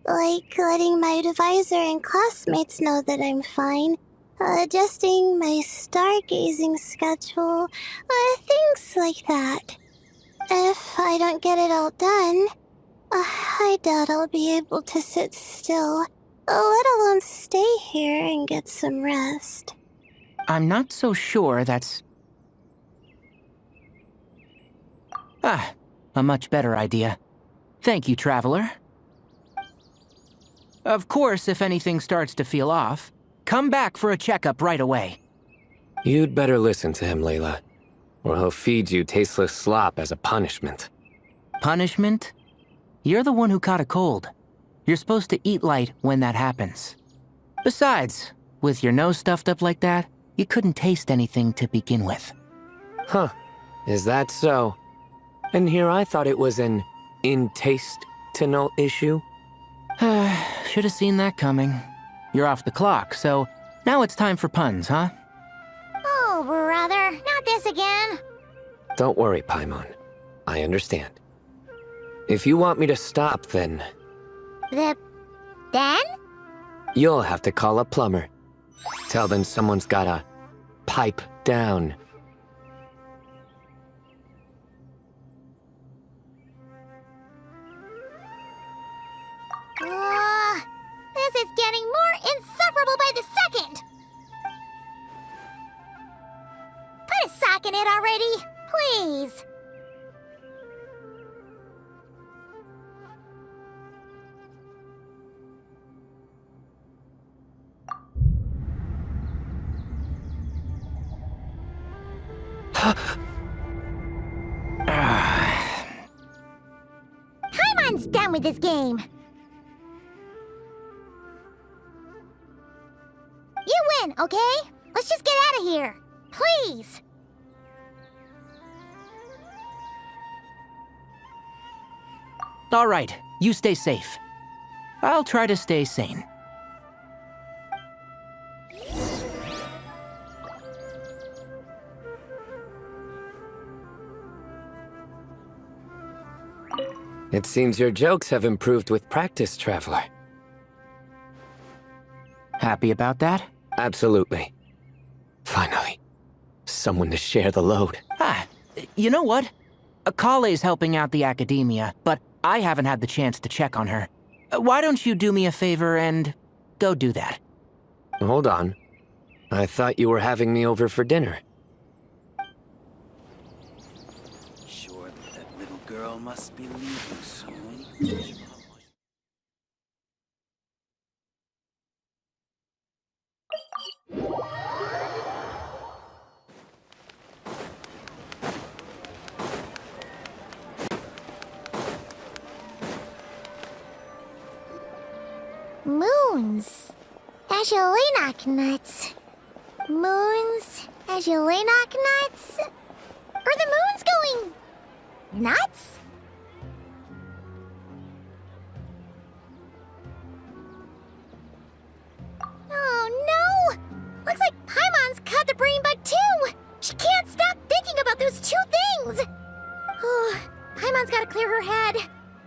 Like letting my advisor and classmates know that I'm fine, adjusting my stargazing schedule, things like that. If I don't get it all done, I doubt I'll be able to sit still, let alone stay here and get some rest. I'm not so sure that's... a much better idea. Thank you, Traveler. Of course, if anything starts to feel off, come back for a checkup right away. You'd better listen to him, Layla, or he'll feed you tasteless slop as a punishment. Punishment? You're the one who caught a cold. You're supposed to eat light when that happens. Besides, with your nose stuffed up like that, you couldn't taste anything to begin with. Huh. Is that so? And here I thought it was an intestinal issue. Should have seen that coming. You're off the clock, so now it's time for puns, huh? Oh, brother, not this again. Don't worry, Paimon. I understand. If you want me to stop, then Then? you'll have to call a plumber. Tell them someone's gotta pipe down. This is getting more insufferable by the second. Put a sock in it already, please. Paimon's done with this game. You win, okay? Let's just get out of here. Please. All right, you stay safe. I'll try to stay sane. It seems your jokes have improved with practice, Traveler. Happy about that? Absolutely. Finally. Someone to share the load. You know what? Kale's helping out the academia, but I haven't had the chance to check on her. Why don't you do me a favor and go do that? Hold on. I thought you were having me over for dinner. Sure that little girl must be leaving soon. Moons. Azulenak nuts. Moons. Azulenak nuts. Are the moons going nuts? Oh no! Looks like Paimon's caught the brain bug too! She can't stop thinking about those two things! Oh, Paimon's gotta clear her head.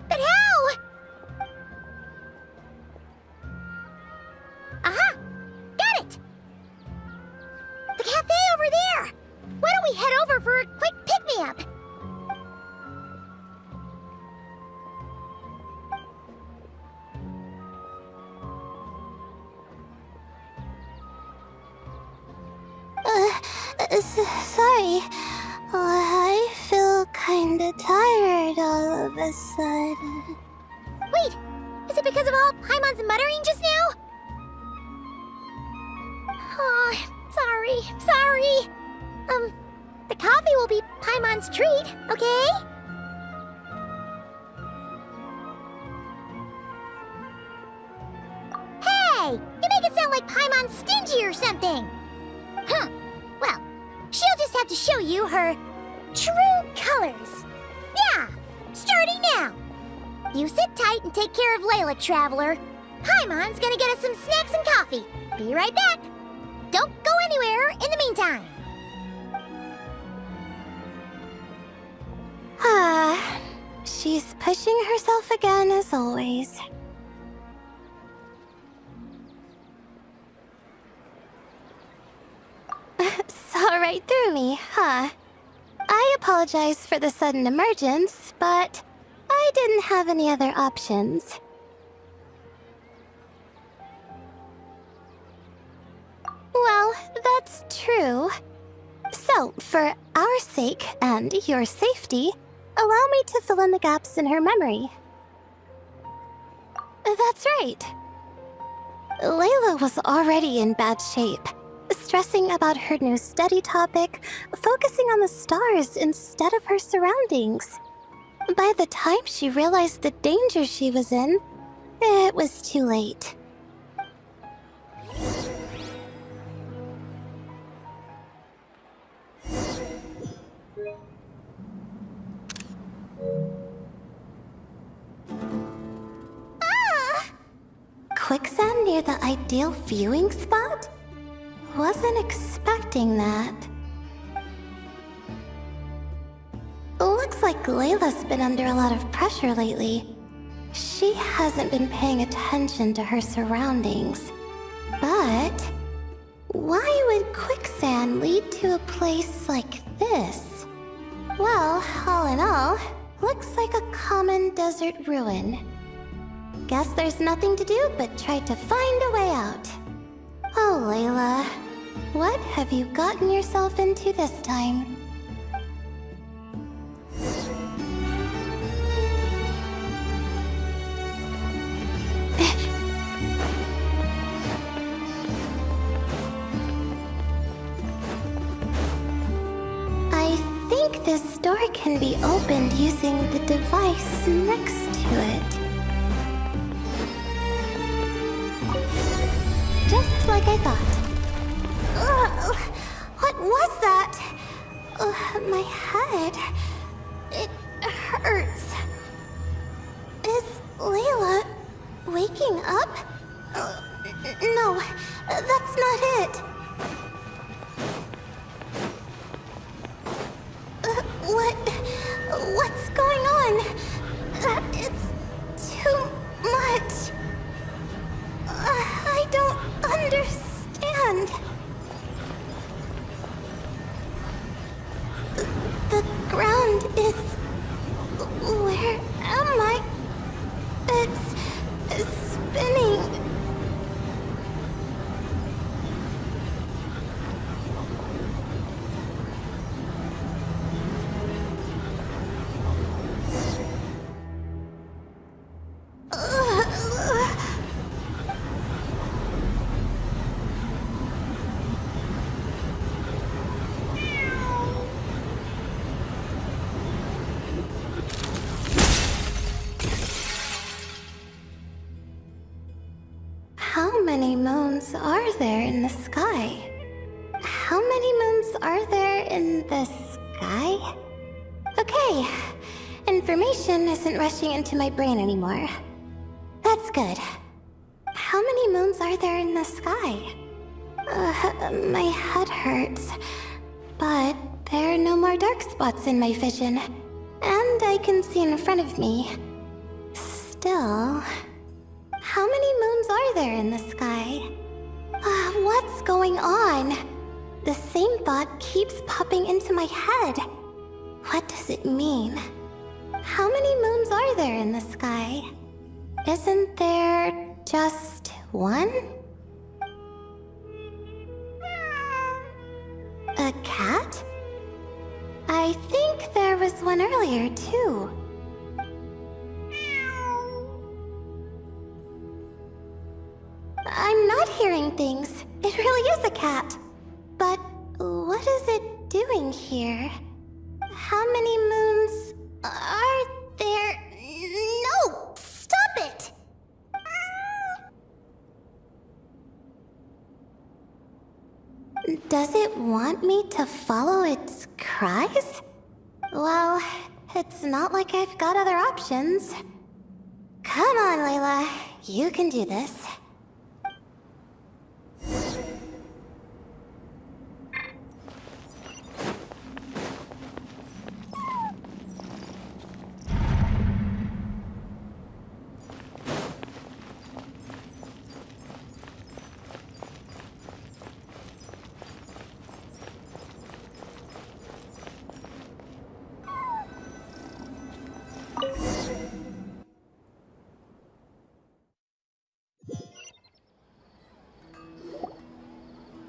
But how? Aha! Got it! The cafe over there! Why don't we head over for a quick pick-me-up? Sorry. I feel kinda tired all of a sudden. Wait! Is it because of all Paimon's muttering just now? Oh, sorry. The coffee will be Paimon's treat, okay? Hey! You make it sound like Paimon's stingy or something! Huh. Well, she'll just have to show you her true colors. Yeah! Starting now! You sit tight and take care of Layla, Traveler. Paimon's gonna get us some snacks and coffee. Be right back. Don't go anywhere in the meantime. She's pushing herself again as always. Saw right through me, huh? I apologize for the sudden emergence, but I I didn't have any other options. Well, that's true. So, for our sake and your safety, allow me to fill in the gaps in her memory. That's right. Layla was already in bad shape, stressing about her new study topic, focusing on the stars instead of her surroundings. By the time she realized the danger she was in, it was too late. Quicksand near the ideal viewing spot? Wasn't expecting that. Looks like Layla's been under a lot of pressure lately. She hasn't been paying attention to her surroundings. But why would quicksand lead to a place like this? Well, all in all, looks like a common desert ruin. Guess there's nothing to do but try to find a way out. Oh, Layla, what have you gotten yourself into this time? I think this door can be opened using the device next to it. Just like I thought. Ugh, what was that? My head. It hurts. Is Layla waking up? No, that's not it. What's going on? It's too much. I don't understand. The ground is... Where am I? It's spinning. How many moons are there in the sky? How many moons are there in the sky? Okay, information isn't rushing into my brain anymore. That's good. How many moons are there in the sky? My head hurts, but there are no more dark spots in my vision, and I can see in front of me. Still... How many moons are there in the sky? What's going on? The same thought keeps popping into my head. What does it mean? How many moons are there in the sky? Isn't there just one? A cat? I think there was one earlier, too. I'm not hearing things. It really is a cat. But what is it doing here? How many moons are there? No! Stop it! Does it want me to follow its cries? Well, it's not like I've got other options. Come on, Layla. You can do this.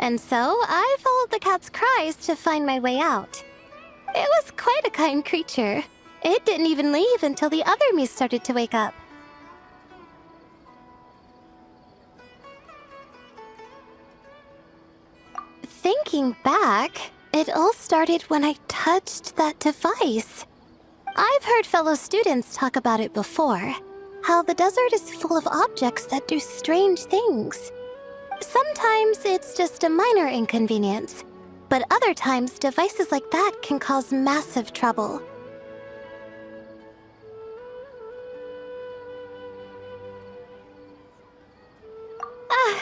And so I followed the cat's cries to find my way out. It was quite a kind creature. It didn't even leave until the other me started to wake up. Thinking back, it all started when I touched that device. I've heard fellow students talk about it before, how the desert is full of objects that do strange things. Sometimes it's just a minor inconvenience, but other times devices like that can cause massive trouble.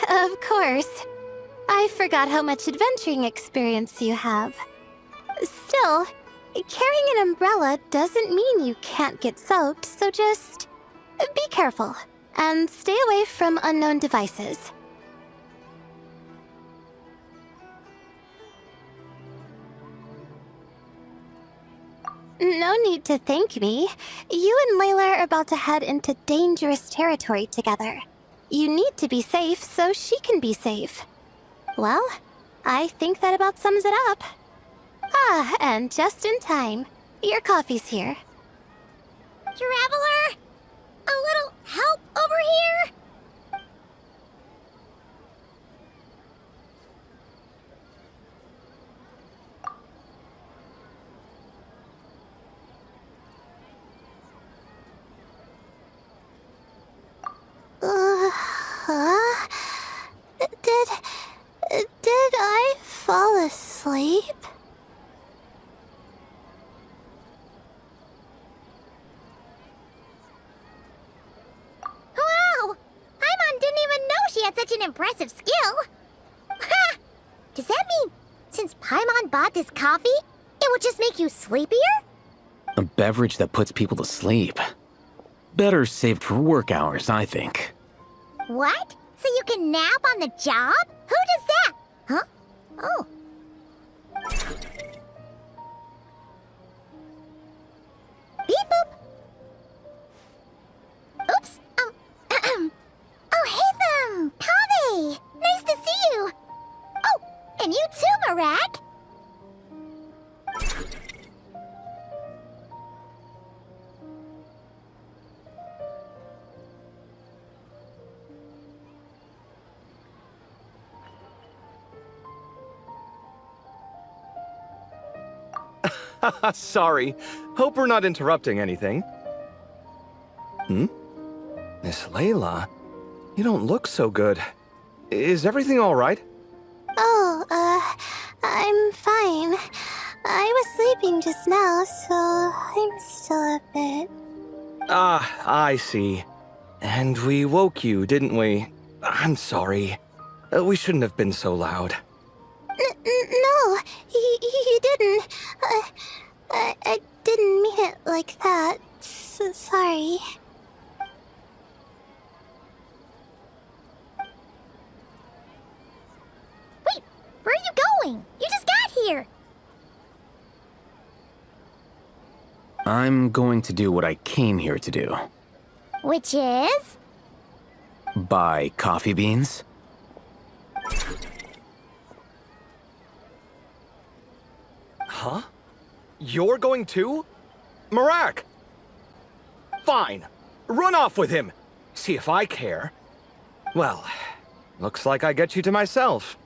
Of course. I forgot how much adventuring experience you have. Still, carrying an umbrella doesn't mean you can't get soaked, so just be careful and stay away from unknown devices. No need to thank me. You and Layla are about to head into dangerous territory together. You need to be safe so she can be safe. Well, I think that about sums it up. Ah, and just in time. Your coffee's here. Traveler! A little help over here? Did I fall asleep? Wow! Paimon didn't even know she had such an impressive skill. Ha! Does that mean since Paimon bought this coffee, it would just make you sleepier? A beverage that puts people to sleep. Better saved for work hours, I think. What? So you can nap on the job? Who does that? Huh? Oh. Beep boop. Oops. Oh, hey, Kaveh! Nice to see you. Oh, and you too, Marak. Sorry. Hope we're not interrupting anything. Miss Layla, you don't look so good. Is everything all right? Oh, I'm fine. I was sleeping just now, so I'm still a bit... Ah, I see. And we woke you, didn't we? I'm sorry. We shouldn't have been so loud. No, you didn't. I didn't mean it like that. Sorry. Wait, where are you going? You just got here. I'm going to do what I came here to do. Which is? Buy coffee beans. Huh? You're going too? Marak! Fine. Run off with him. See if I care. Well, looks like I get you to myself.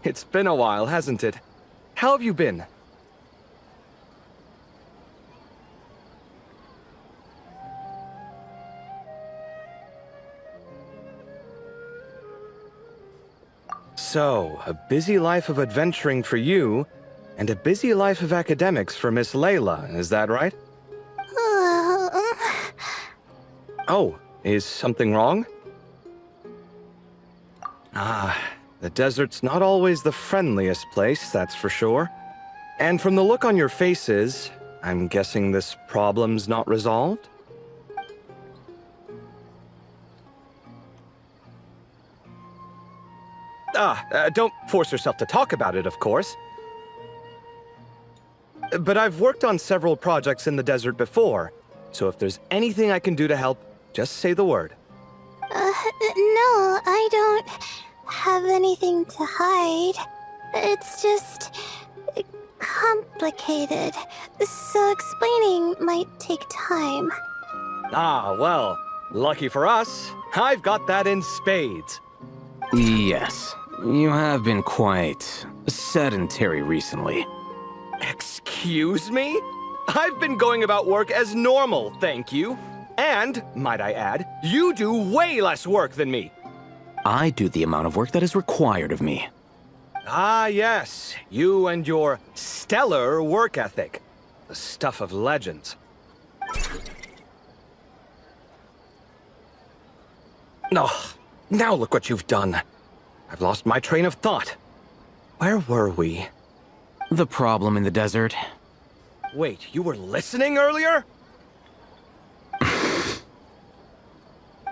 It's been a while, hasn't it? How have you been? So, a busy life of adventuring for you, and a busy life of academics for Miss Layla, is that right? Oh, is something wrong? Ah, the desert's not always the friendliest place, that's for sure. And from the look on your faces, I'm guessing this problem's not resolved? Don't force yourself to talk about it, of course. But I've worked on several projects in the desert before, so if there's anything I can do to help, just say the word. No, I don't have anything to hide. It's just complicated, so explaining might take time. Ah, well, lucky for us, I've got that in spades. Yes, you have been quite sedentary recently. Excuse me? I've been going about work as normal, thank you. And, might I add, you do way less work than me. I do the amount of work that is required of me. Ah, yes, you and your stellar work ethic. The stuff of legends. Oh, now look what you've done. I've lost my train of thought. Where were we? The problem in the desert. Wait, you were listening earlier?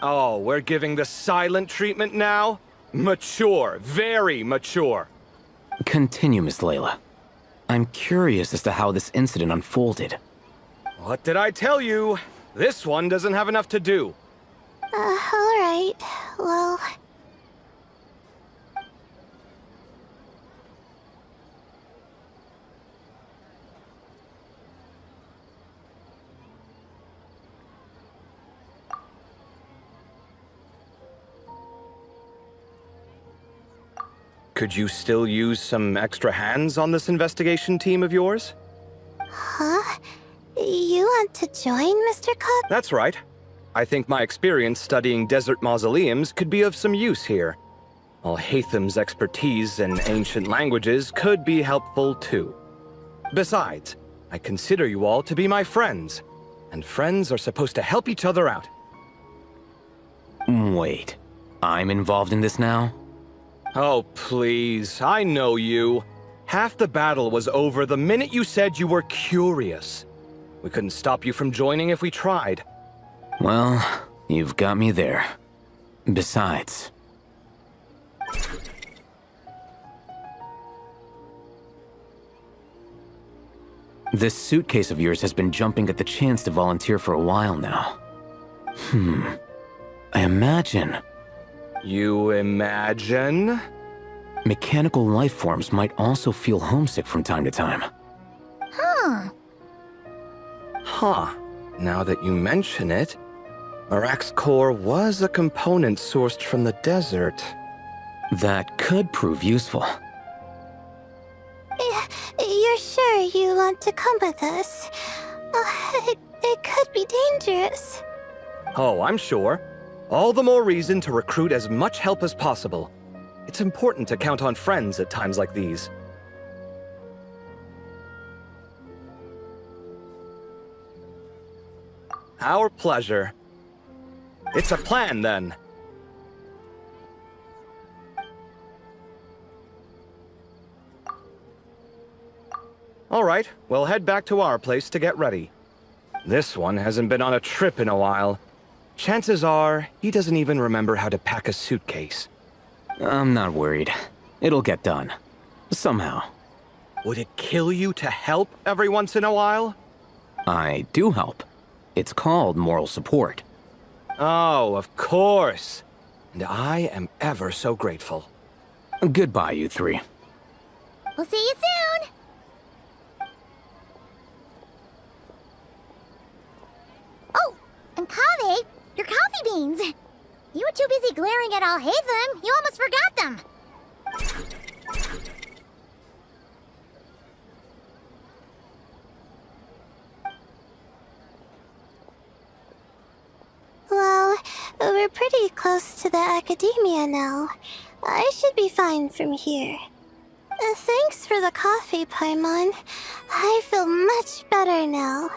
Oh, we're giving the silent treatment now? Mature, very mature. Continue, Miss Layla. I'm curious as to how this incident unfolded. What did I tell you? This one doesn't have enough to do. Alright. Well... Could you still use some extra hands on this investigation team of yours? Huh? You want to join, Mr. Cook? That's right. I think my experience studying desert mausoleums could be of some use here. Al-Haytham's expertise in ancient languages could be helpful too. Besides, I consider you all to be my friends, and friends are supposed to help each other out. Wait, I'm involved in this now? Oh, please, I know you. Half the battle was over the minute you said you were curious. We couldn't stop you from joining if we tried. Well, you've got me there. Besides... This suitcase of yours has been jumping at the chance to volunteer for a while now. I imagine... You imagine? Mechanical life forms might also feel homesick from time to time. Huh. Huh. Now that you mention it, Marak's core was a component sourced from the desert. That could prove useful. You're sure you want to come with us? It could be dangerous. Oh, I'm sure. All the more reason to recruit as much help as possible. It's important to count on friends at times like these. Our pleasure. It's a plan, then. All right, we'll head back to our place to get ready. This one hasn't been on a trip in a while. Chances are, he doesn't even remember how to pack a suitcase. I'm not worried. It'll get done. Somehow. Would it kill you to help every once in a while? I do help. It's called moral support. Oh, of course. And I am ever so grateful. Goodbye, you three. We'll see you soon! Oh, and Kaveh, your coffee beans! You were too busy glaring at Al-Haytham, you almost forgot them! Well, we're pretty close to the academia now. I should be fine from here. Thanks for the coffee, Paimon. I feel much better now.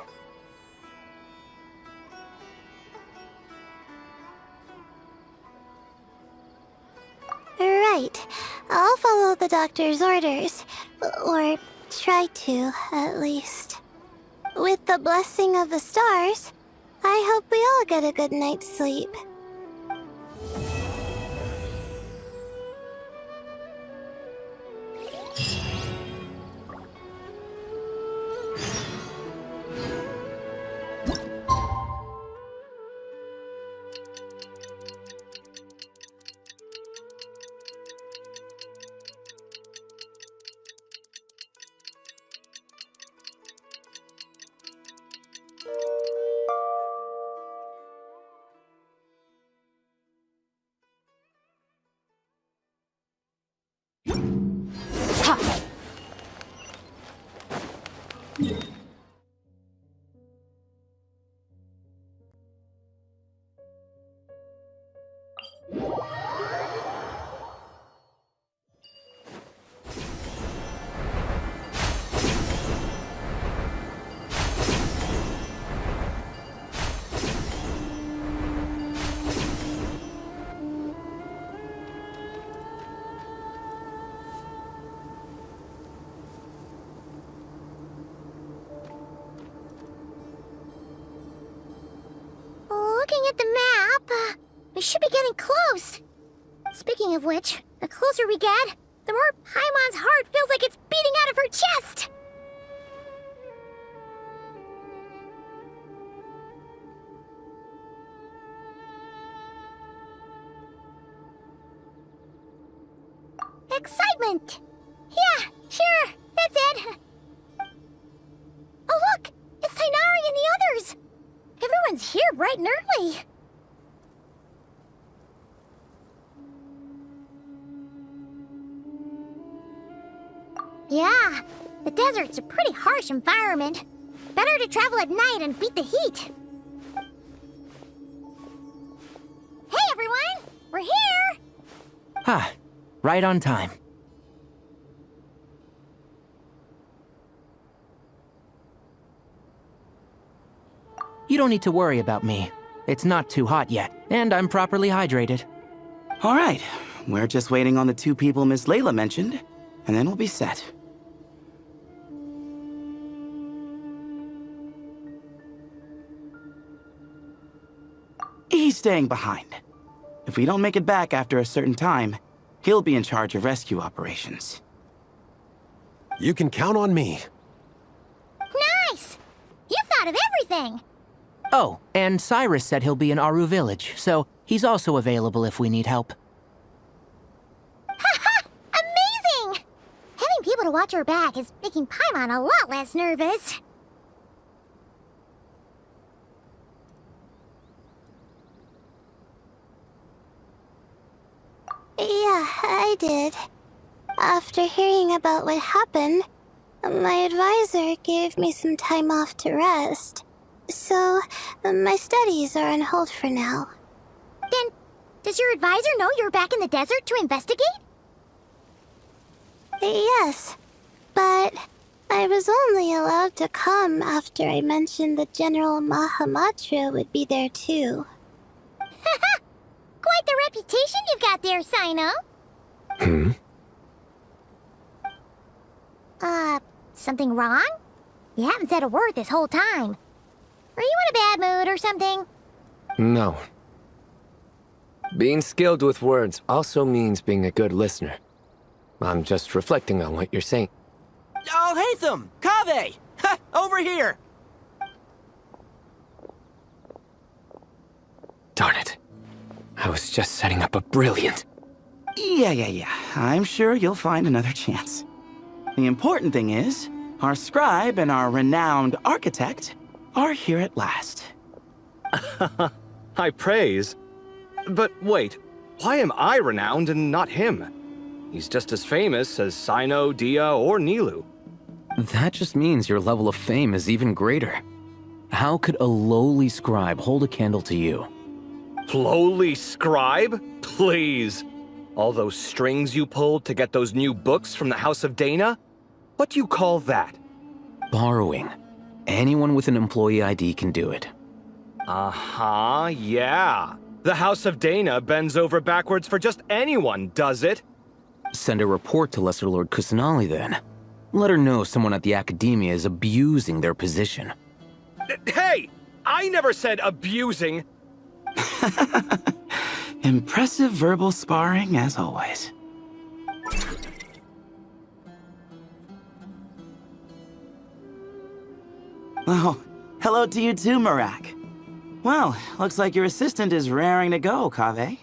Right. I'll follow the doctor's orders. Or try to, at least. With the blessing of the stars, I hope we all get a good night's sleep. We should be getting close. Speaking of which, the closer we get, the more Paimon's heart feels like it's beating out of her chest. Excitement! Yeah, sure, that's it. Oh look, it's Tainari and the others. Everyone's here bright and early. Yeah, the desert's a pretty harsh environment. Better to travel at night and beat the heat. Hey everyone, we're here! Ah, right on time. You don't need to worry about me. It's not too hot yet, and I'm properly hydrated. All right, we're just waiting on the 2 people Miss Layla mentioned, and then we'll be set. He's staying behind. If we don't make it back after a certain time, he'll be in charge of rescue operations. You can count on me. Nice! You thought of everything! Oh, and Cyrus said he'll be in Aru Village, so he's also available if we need help. Haha! Amazing! Having people to watch her back is making Paimon a lot less nervous. Yeah, I did. After hearing about what happened, my advisor gave me some time off to rest. So, my studies are on hold for now. Then, does your advisor know you're back in the desert to investigate? Yes, but I was only allowed to come after I mentioned that General Mahamatra would be there too. Haha! Quite the reputation you've got there, Sino. Something wrong? You haven't said a word this whole time. Are you in a bad mood or something? No. Being skilled with words also means being a good listener. I'm just reflecting on what you're saying. Oh, Hatham! Kaveh! Ha! Over here! Darn it. I was just setting up a brilliant... Yeah. I'm sure you'll find another chance. The important thing is, our scribe and our renowned architect are here at last. High praise. But wait, why am I renowned and not him? He's just as famous as Sino, Dia, or Nilu. That just means your level of fame is even greater. How could a lowly scribe hold a candle to you? Lowly scribe? Please. All those strings you pulled to get those new books from the House of Dana? What do you call that? Borrowing. Anyone with an employee ID can do it. Uh-huh, yeah. The House of Dana bends over backwards for just anyone, does it? Send a report to Lesser Lord Kusanali then. Let her know someone at the Academia is abusing their position. Hey! I never said abusing! Impressive verbal sparring, as always. Oh, hello to you too, Marak. Well, looks like your assistant is raring to go, Kaveh.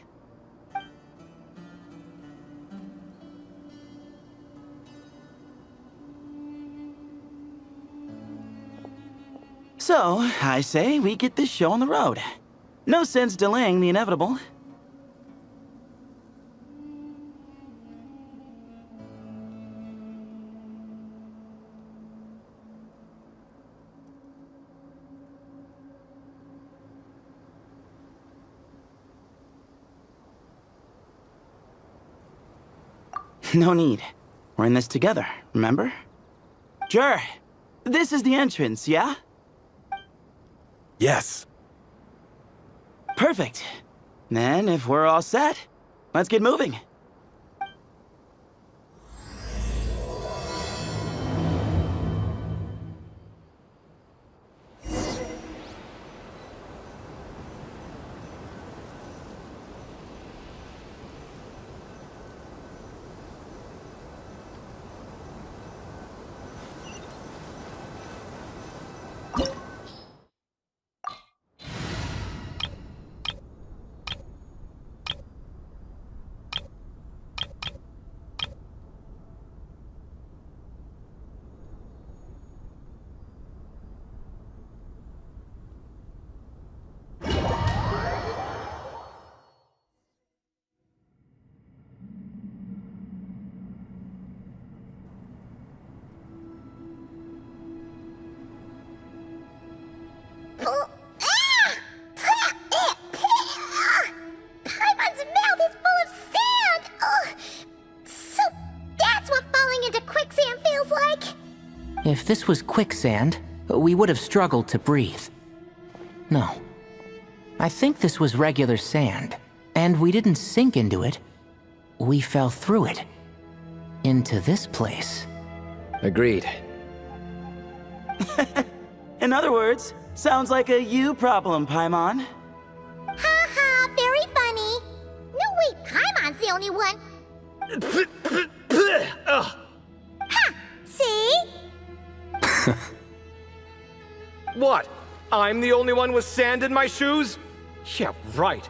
So, I say we get this show on the road. No sense delaying the inevitable. No need. We're in this together, remember? Sure. This is the entrance, yeah? Yes. Perfect. Then, if we're all set, let's get moving. quicksand feels like. If this was quicksand, we would have struggled to breathe. No. I think this was regular sand, and we didn't sink into it. We fell through it. Into this place. Agreed. In other words, sounds like a you problem, Paimon. Ha ha, very funny. No, wait, Paimon's the only one. Ha! See? What? I'm the only one with sand in my shoes? Yeah, right.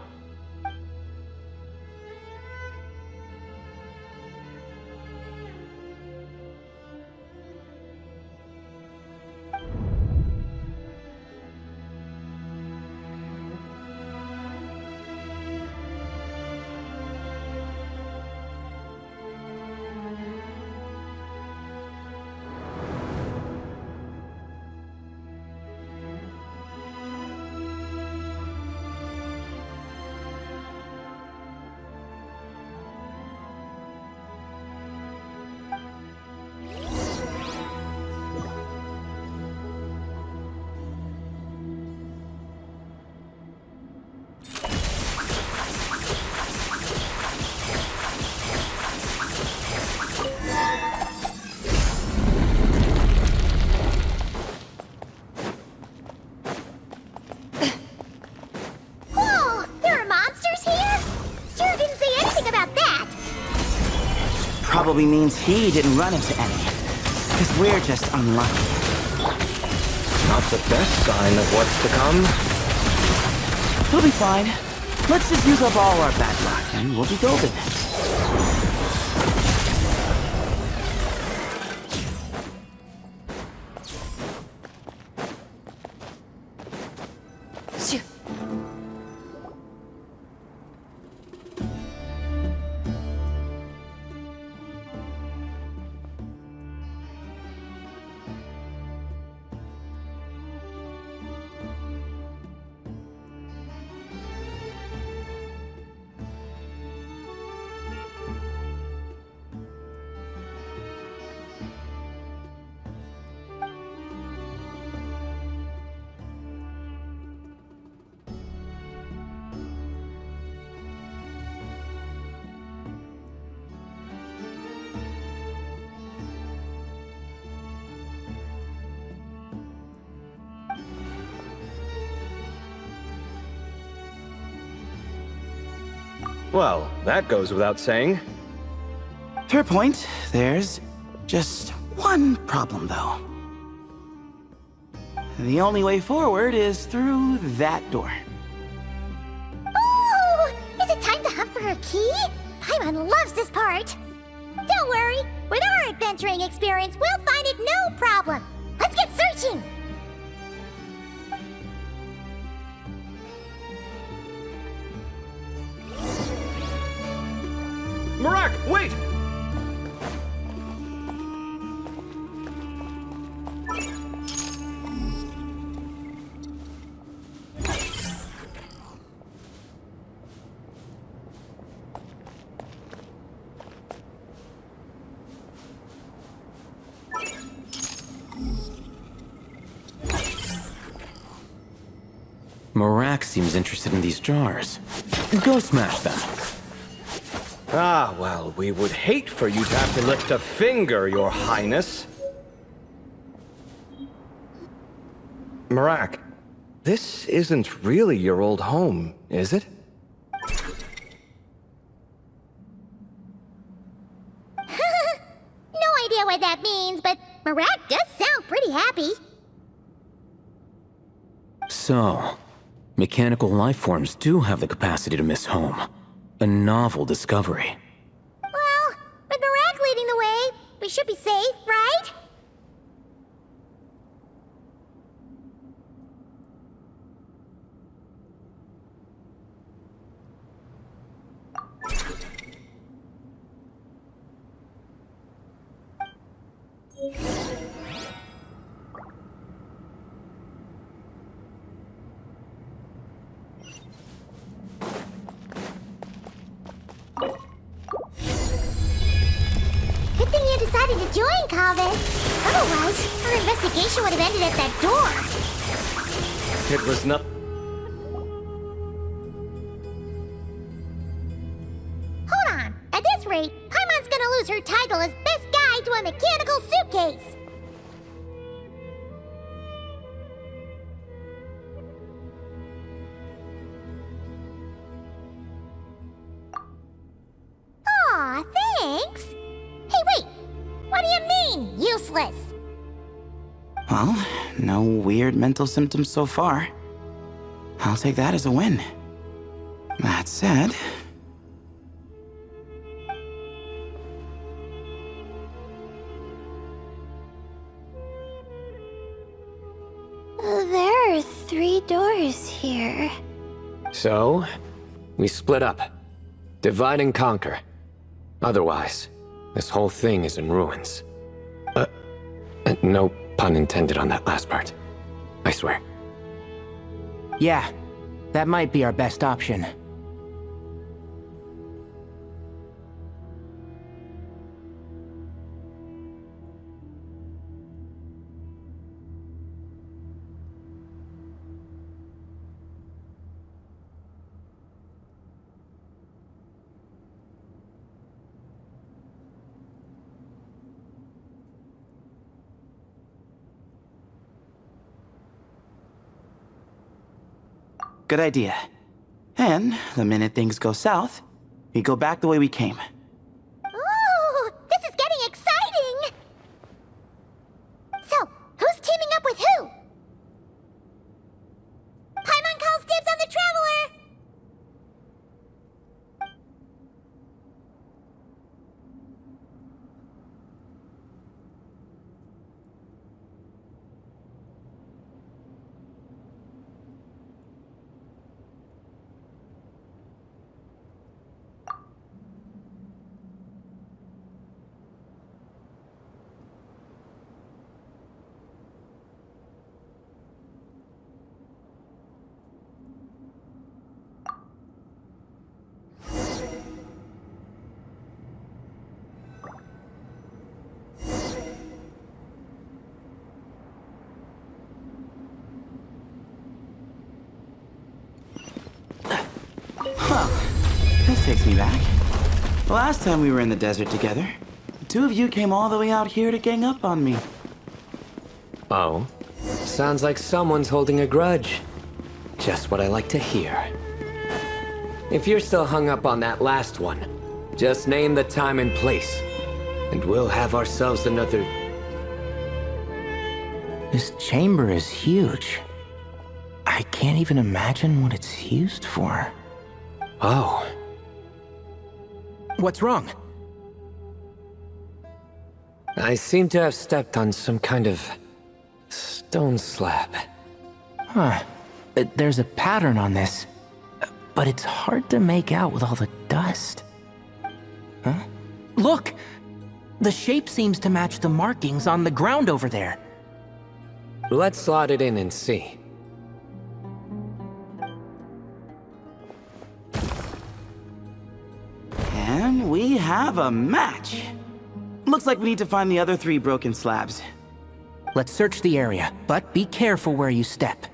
Whoa, there are monsters here? Sure didn't say anything about that. Probably means he didn't run into any. Because we're just unlucky. Not the best sign of what's to come. We'll be fine. Let's just use up all our bad luck, and we'll be golden. Well, that goes without saying. Fair point. There's just one problem, though. The only way forward is through that door. Ooh! Is it time to hunt for a key? Paimon loves this part. Don't worry. With our adventuring experience, we'll find it no problem. Let's get searching! Marak, wait! Marak seems interested in these jars. Go smash them. Ah, well, we would hate for you to have to lift a finger, Your Highness. Marak, this isn't really your old home, is it? No idea what that means, but Marak does sound pretty happy. So, mechanical life forms do have the capacity to miss home. A novel discovery. Well, with Marak leading the way, we should be safe, right? Good thing you decided to join, Calvin. Otherwise, our investigation would have ended at that door. It was not. Hold on. At this rate, Paimon's gonna lose her title as best guide to a mechanical suitcase. Aw, thanks. Hey, wait. What do you mean, useless? Well, no weird mental symptoms so far. I'll take that as a win. That said... There are 3 doors here. So, we split up. Divide and conquer. Otherwise, this whole thing is in ruins. No pun intended on that last part. I swear. Yeah, that might be our best option. Good idea. And the minute things go south, we go back the way we came. Ooh, this is getting exciting! So, who's teaming up with who? Paimon calls dibs on the Traveler! Well, this takes me back. The last time we were in the desert together, the 2 of you came all the way out here to gang up on me. Oh? Sounds like someone's holding a grudge. Just what I like to hear. If you're still hung up on that last one, just name the time and place, and we'll have ourselves another... This chamber is huge. I can't even imagine what it's used for. Oh. What's wrong? I seem to have stepped on some kind of stone slab. Huh. There's a pattern on this, but it's hard to make out with all the dust. Huh? Look! The shape seems to match the markings on the ground over there. Let's slot it in and see. And we have a match. Looks like we need to find the other 3 broken slabs. Let's search the area, but be careful where you step.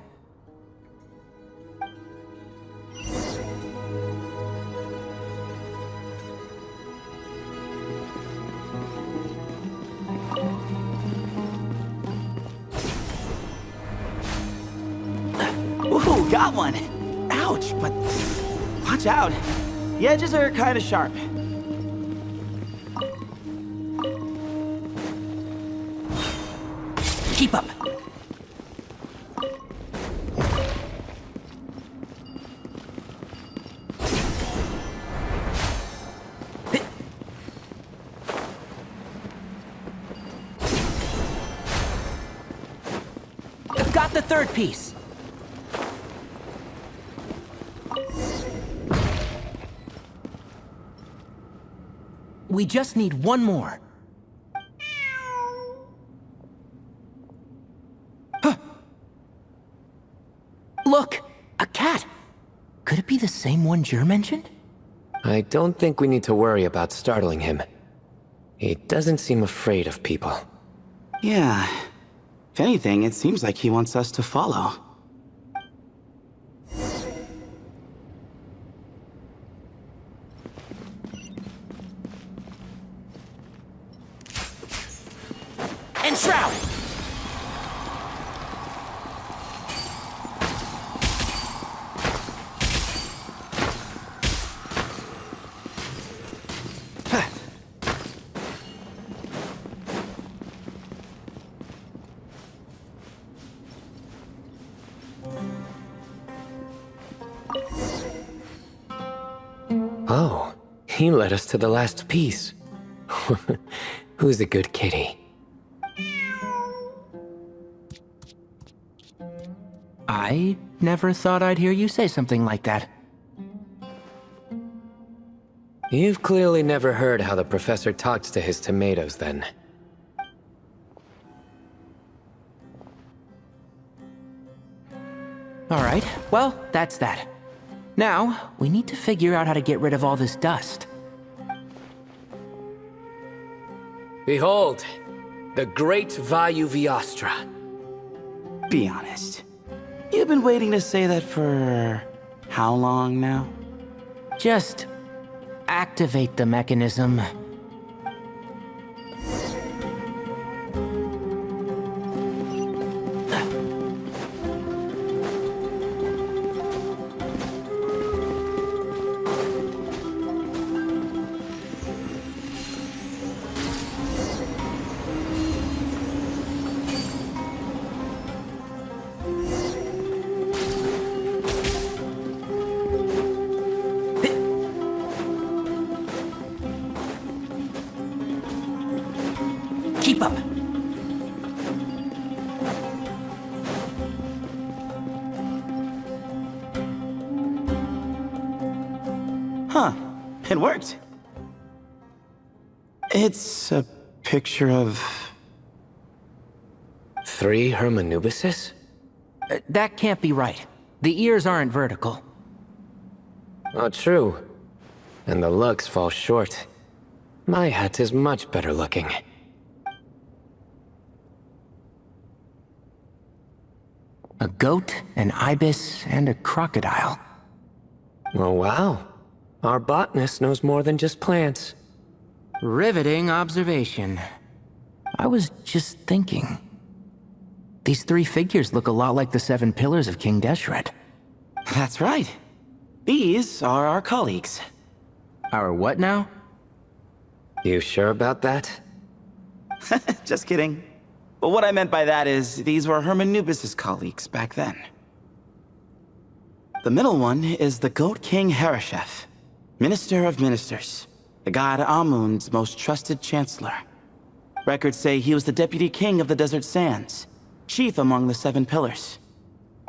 Ooh, got one! Ouch, but watch out. The edges are kind of sharp. Keep up! Got the 3rd piece! We just need one more. Huh. Look! A cat! Could it be the same one Jer mentioned? I don't think we need to worry about startling him. He doesn't seem afraid of people. Yeah. If anything, it seems like he wants us to follow. Enshroud! Oh, he led us to the last piece. Who's a good kitty? I never thought I'd hear you say something like that. You've clearly never heard how the professor talks to his tomatoes, then. Alright, well, that's that. Now, we need to figure out how to get rid of all this dust. Behold, the great Vayu Viastra. Be honest. You've been waiting to say that for... how long now? Just activate the mechanism. Keep up. Huh. It worked. It's a picture of... 3 Hermanubises? That can't be right. The ears aren't vertical. Oh, true. And the looks fall short. My hat is much better looking. A goat, an ibis, and a crocodile. Oh, wow. Our botanist knows more than just plants. Riveting observation. I was just thinking. These 3 figures look a lot like the 7 pillars of King Deshret. That's right. These are our colleagues. Our what now? You sure about that? Just kidding. But what I meant by that is, these were Hermanubis' colleagues back then. The middle one is the Goat King Hereshef, Minister of Ministers, the god Amun's most trusted chancellor. Records say he was the deputy king of the Desert Sands, chief among the 7 pillars.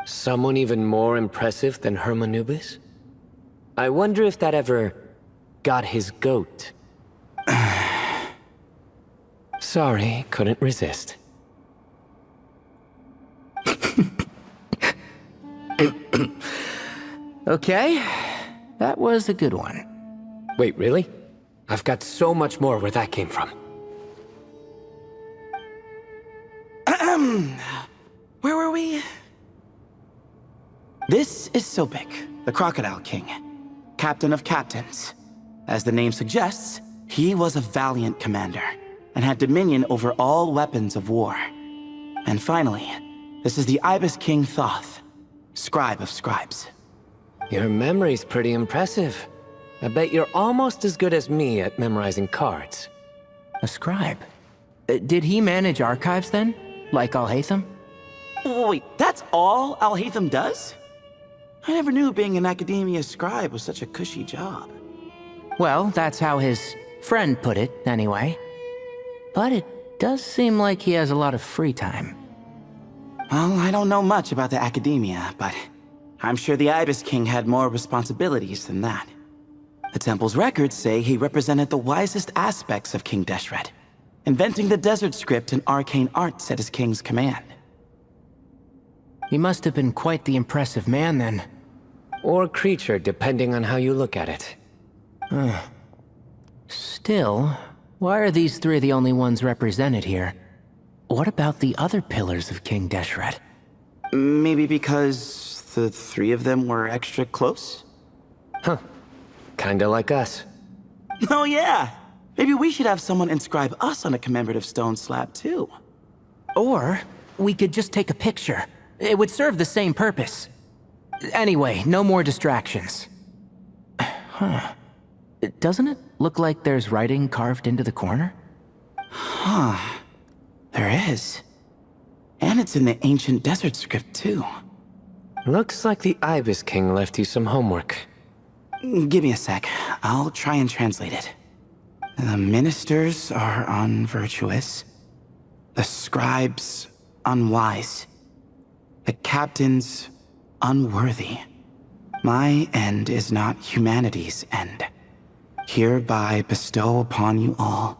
Someone even more impressive than Hermanubis? I wonder if that ever got his goat. Sorry, couldn't resist. Okay, that was a good one. Wait, really? I've got so much more where that came from. Where were we? This is Sobek, the Crocodile King, captain of captains. As the name suggests, he was a valiant commander and had dominion over all weapons of war. And finally, this is the Ibis King Thoth, scribe of scribes. Your memory's pretty impressive. I bet you're almost as good as me at memorizing cards. A scribe? Did he manage archives then? Like Alhaitham? Wait, that's all Alhaitham does? I never knew being an academia scribe was such a cushy job. Well, that's how his friend put it, anyway. But it does seem like he has a lot of free time. Well, I don't know much about the academia, but I'm sure the Ibis King had more responsibilities than that. The temple's records say he represented the wisest aspects of King Deshret, inventing the desert script and arcane arts at his king's command. He must have been quite the impressive man, then. Or creature, depending on how you look at it. Still, Why are these three the only ones represented here? What about the other pillars of King Deshret? Maybe because the three of them were extra close? Huh. Kinda like us. Oh yeah! Maybe we should have someone inscribe us on a commemorative stone slab too. Or we could just take a picture. It would serve the same purpose. Anyway, no more distractions. Huh. Doesn't it look like there's writing carved into the corner? Huh. There is. And it's in the ancient desert script too. Looks like the Ibis King left you some homework. Give me a sec. I'll try and translate it. The ministers are unvirtuous. The scribes unwise. The captains unworthy. My end is not humanity's end. Hereby bestow upon you all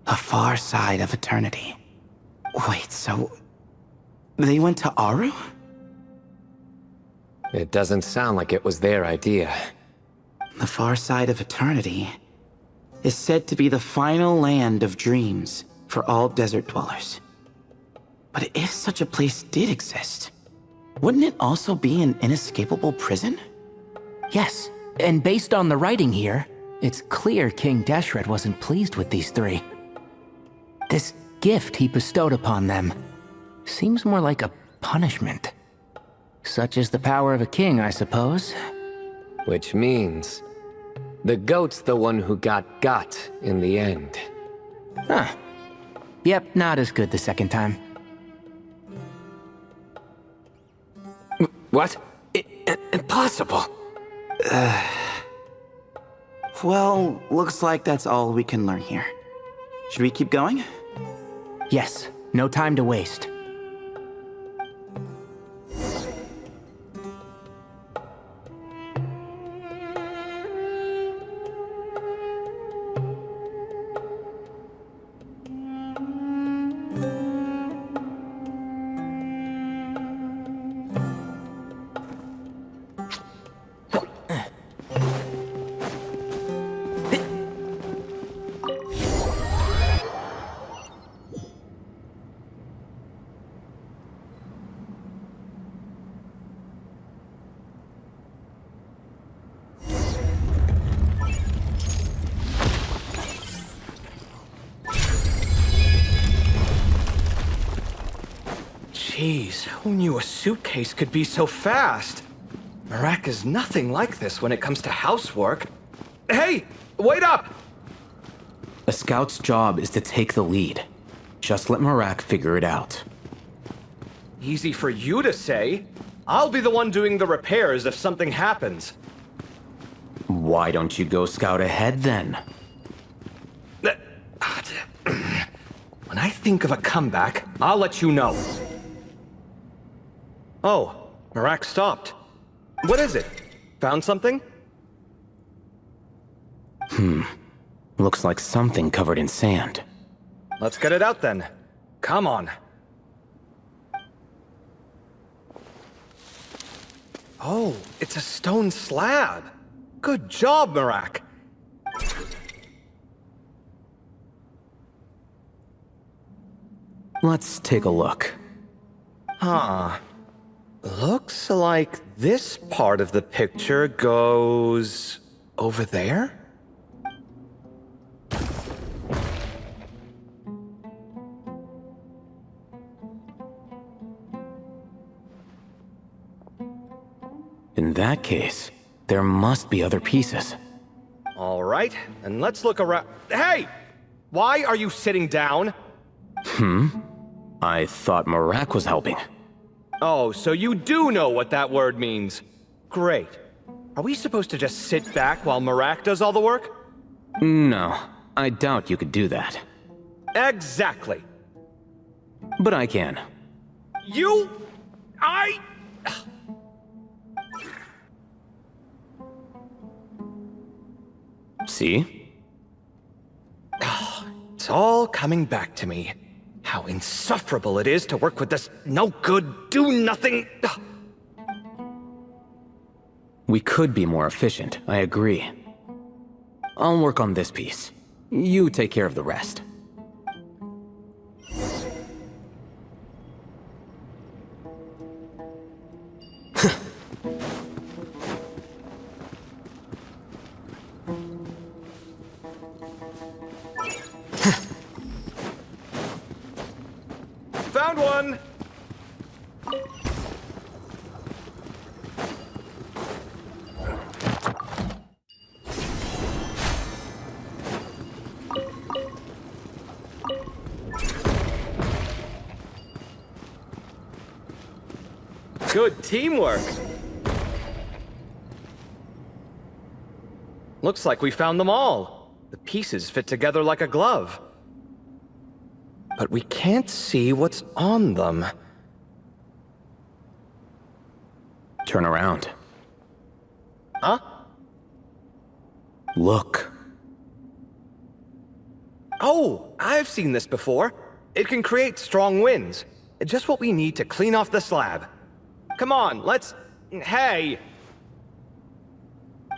the far side of eternity. Wait, so they went to Aru? It doesn't sound like it was their idea. The far side of eternity is said to be the final land of dreams for all desert dwellers. But if such a place did exist, wouldn't it also be an inescapable prison? Yes, and based on the writing here, it's clear King Deshret wasn't pleased with these three. This gift he bestowed upon them seems more like a punishment. Such is the power of a king, I suppose. Which means the goat's the one who got in the end. Huh. Yep, not as good the second time. What? Impossible. Well, looks like that's all we can learn here. Should we keep going? Yes, no time to waste. Jeez, who knew a suitcase could be so fast? Marak is nothing like this when it comes to housework. Hey, wait up! A scout's job is to take the lead. Just let Marak figure it out. Easy for you to say. I'll be the one doing the repairs if something happens. Why don't you go scout ahead then? When I think of a comeback, I'll let you know. Oh, Marak stopped. What is it? Found something? Looks like something covered in sand. Let's get it out then. Come on. Oh, it's a stone slab. Good job, Marak. Let's take a look. Huh. Looks like this part of the picture goes over there? In that case, there must be other pieces. All right, and let's look around. Hey! Why are you sitting down? I thought Marak was helping. Oh, so you do know what that word means. Great. Are we supposed to just sit back while Marak does all the work? No, I doubt you could do that. Exactly. But I can. See? It's all coming back to me. How insufferable it is to work with this no-good, do-nothing... We could be more efficient, I agree. I'll work on this piece. You take care of the rest. Found one! Good teamwork! Looks like we found them all. The pieces fit together like a glove. But we can't see what's on them. Turn around. Huh? Look. Oh, I've seen this before. It can create strong winds. Just what we need to clean off the slab. Come on, let's... Hey!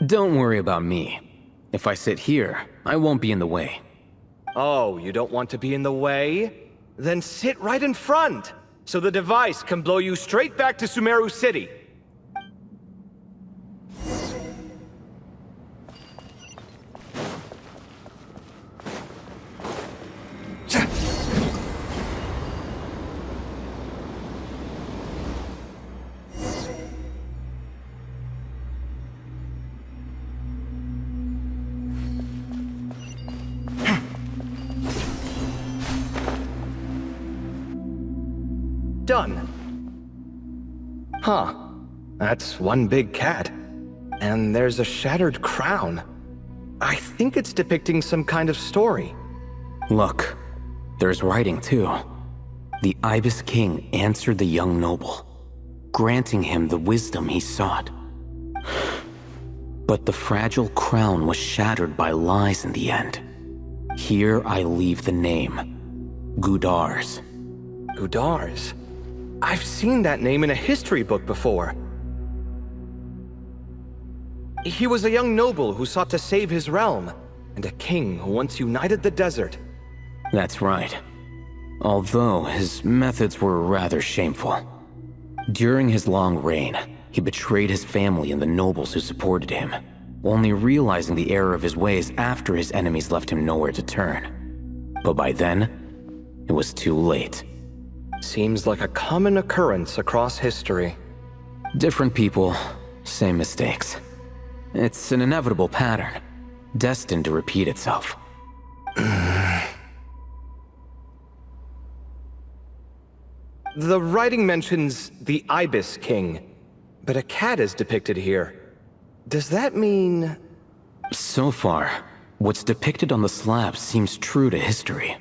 Don't worry about me. If I sit here, I won't be in the way. Oh, you don't want to be in the way? Then sit right in front, so the device can blow you straight back to Sumeru City. Done. Huh. That's one big cat. And there's a shattered crown. I think it's depicting some kind of story. Look, there's writing too. The Ibis King answered the young noble, granting him the wisdom he sought. But the fragile crown was shattered by lies in the end. Here I leave the name, Gudars. Gudars? I've seen that name in a history book before. He was a young noble who sought to save his realm, and a king who once united the desert. That's right. Although his methods were rather shameful. During his long reign, he betrayed his family and the nobles who supported him, only realizing the error of his ways after his enemies left him nowhere to turn. But by then, it was too late. Seems like a common occurrence across history. Different people, same mistakes. It's an inevitable pattern, destined to repeat itself. The writing mentions the Ibis King, but a cat is depicted here. Does that mean... So far, what's depicted on the slab seems true to history.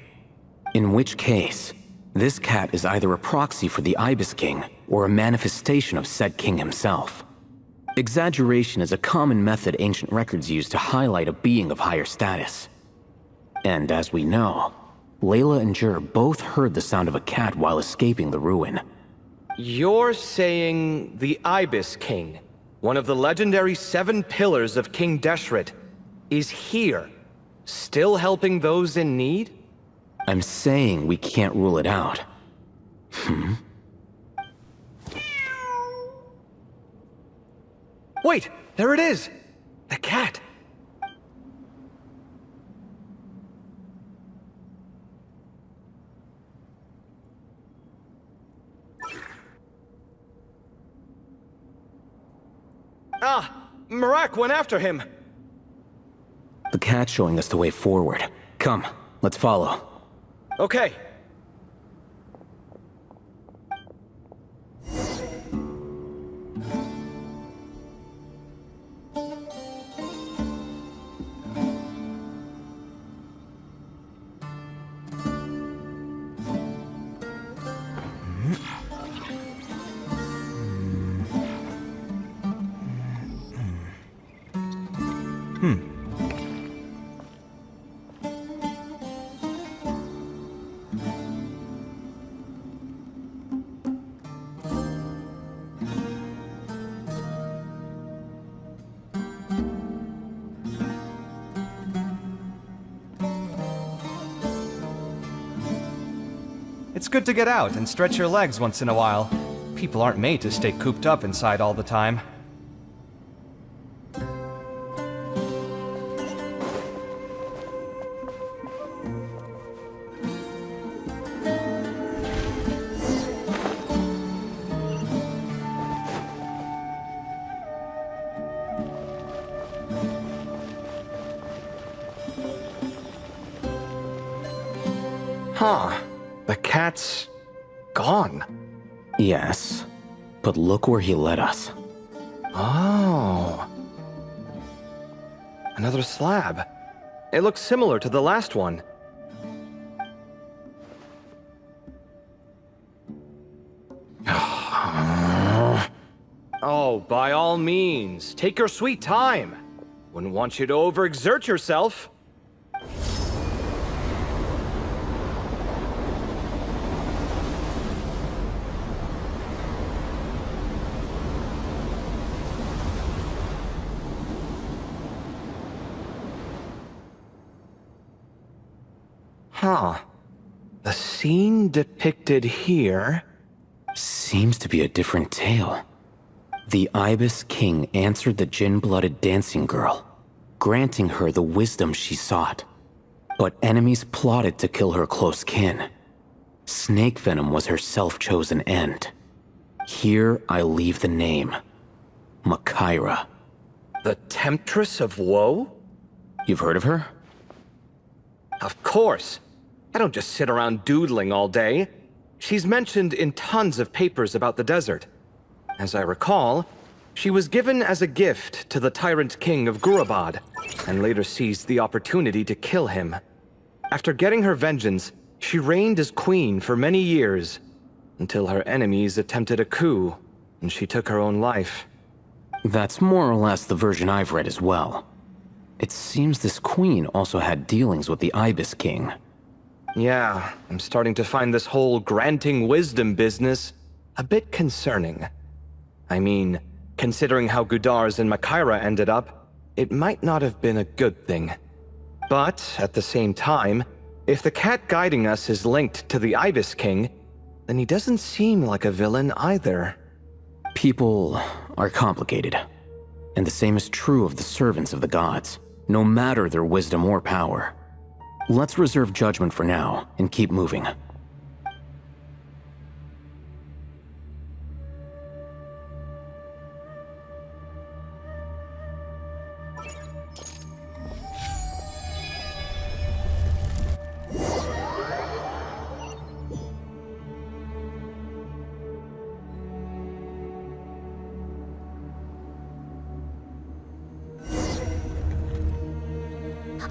In which case, this cat is either a proxy for the Ibis King or a manifestation of said king himself. Exaggeration is a common method ancient records use to highlight a being of higher status. And as we know, Layla and Jur both heard the sound of a cat while escaping the ruin. You're saying the Ibis King, one of the legendary 7 pillars of King Deshret, is here, still helping those in need? I'm saying we can't rule it out. Wait, there it is! The cat! Ah! Marak went after him! The cat's showing us the way forward. Come, let's follow. Okay. It's good to get out and stretch your legs once in a while. People aren't made to stay cooped up inside all the time. Huh. The cat's gone. Yes, but look where he led us. Oh. Another slab. It looks similar to the last one. Oh, by all means, take your sweet time. Wouldn't want you to overexert yourself. Huh. The scene depicted here seems to be a different tale. The Ibis King answered the Jinn-blooded dancing girl, granting her the wisdom she sought. But enemies plotted to kill her close kin. Snake venom was her self-chosen end. Here I leave the name. Makaira. The Temptress of Woe? You've heard of her? Of course. I don't just sit around doodling all day. She's mentioned in tons of papers about the desert. As I recall, she was given as a gift to the tyrant king of Gurabad, and later seized the opportunity to kill him. After getting her vengeance, she reigned as queen for many years, until her enemies attempted a coup, and she took her own life. That's more or less the version I've read as well. It seems this queen also had dealings with the Ibis King. Yeah, I'm starting to find this whole granting wisdom business a bit concerning. I mean, considering how Gudars and Makaira ended up, it might not have been a good thing. But, at the same time, if the cat guiding us is linked to the Ibis King, then he doesn't seem like a villain either. People are complicated, and the same is true of the servants of the gods, no matter their wisdom or power. Let's reserve judgment for now and keep moving.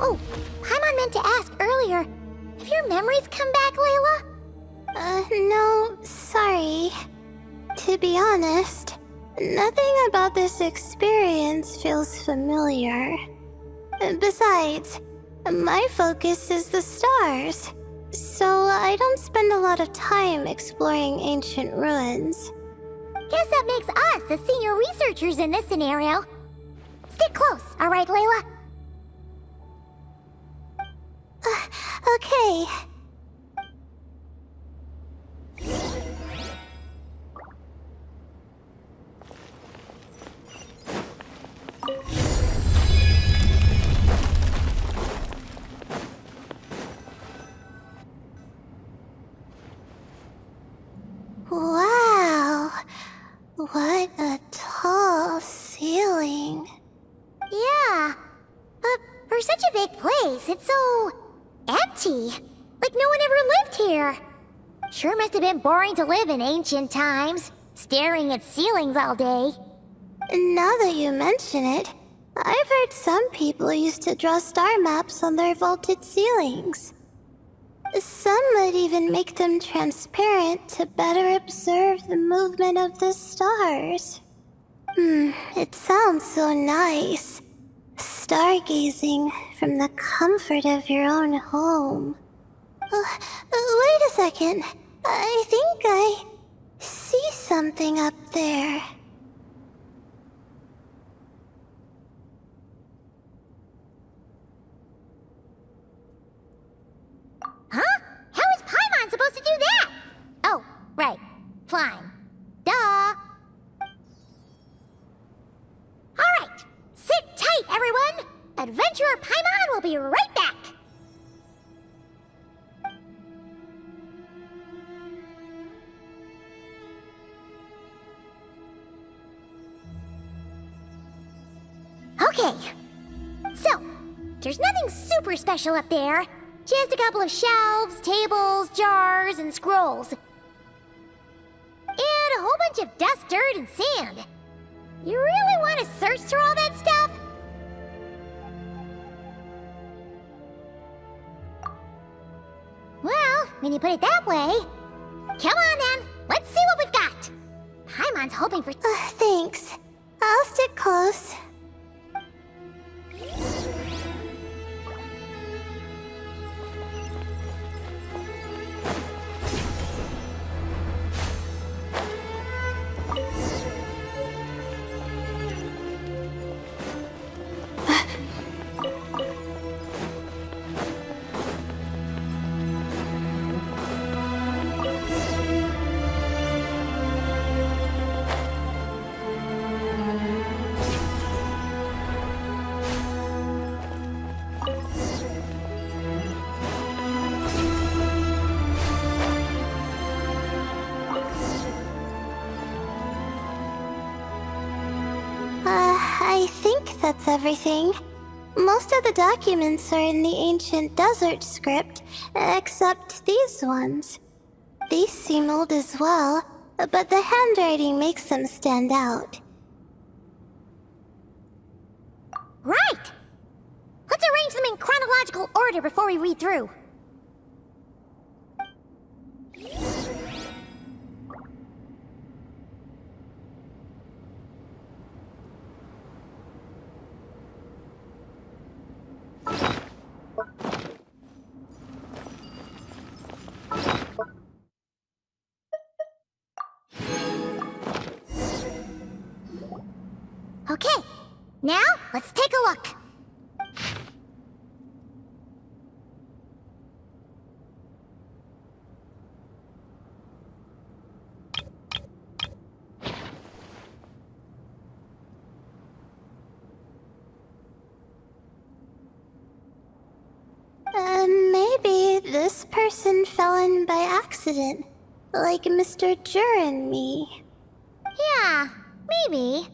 Oh, Paimon meant to ask earlier. Have your memories come back, Layla? No, sorry. To be honest, nothing about this experience feels familiar. Besides, my focus is the stars, so I don't spend a lot of time exploring ancient ruins. Guess that makes us the senior researchers in this scenario. Stick close, alright, Layla? Okay. Wow. What a tall ceiling. Yeah. For such a big place, it's so empty. Like no one ever lived here. Sure must have been boring to live in ancient times, staring at ceilings all day. Now that you mention it, I've heard some people used to draw star maps on their vaulted ceilings. Some might even make them transparent to better observe the movement of the stars. It sounds so nice. Stargazing from the comfort of your own home. Wait a second. I think I see something up there. Huh? How is Paimon supposed to do that? right. Flying. Duh. Alright, sit tight, everyone! Adventurer Paimon will be right back! Okay, so, there's nothing super special up there. Just a couple of shelves, tables, jars, and scrolls. And a whole bunch of dust, dirt, and sand. You really want to search through all that stuff? Well, when you put it that way... Come on then, let's see what we've got! Paimon's hoping for... Thanks. I'll stick close. I think that's everything. Most of the documents are in the ancient desert script, except these ones. These seem old as well, but the handwriting makes them stand out. Right! Let's arrange them in chronological order before we read through. Okay, now let's take a look. Maybe this person fell in by accident, like Mr. Jur and me. Yeah, maybe.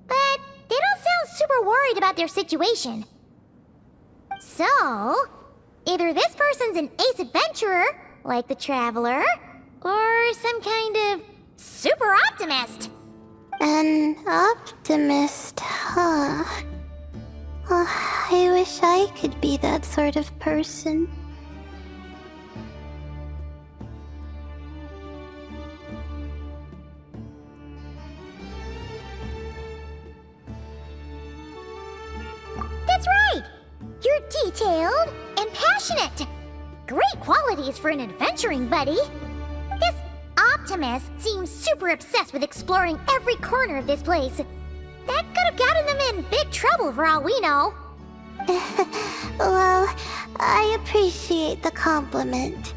But they don't sound super worried about their situation. So, either this person's an ace adventurer, like the Traveler, or some kind of super optimist. An optimist, huh? Oh, I wish I could be that sort of person. That's right! You're detailed and passionate. Great qualities for an adventuring buddy. This optimist seems super obsessed with exploring every corner of this place. That could have gotten them in big trouble for all we know. Well, I appreciate the compliment.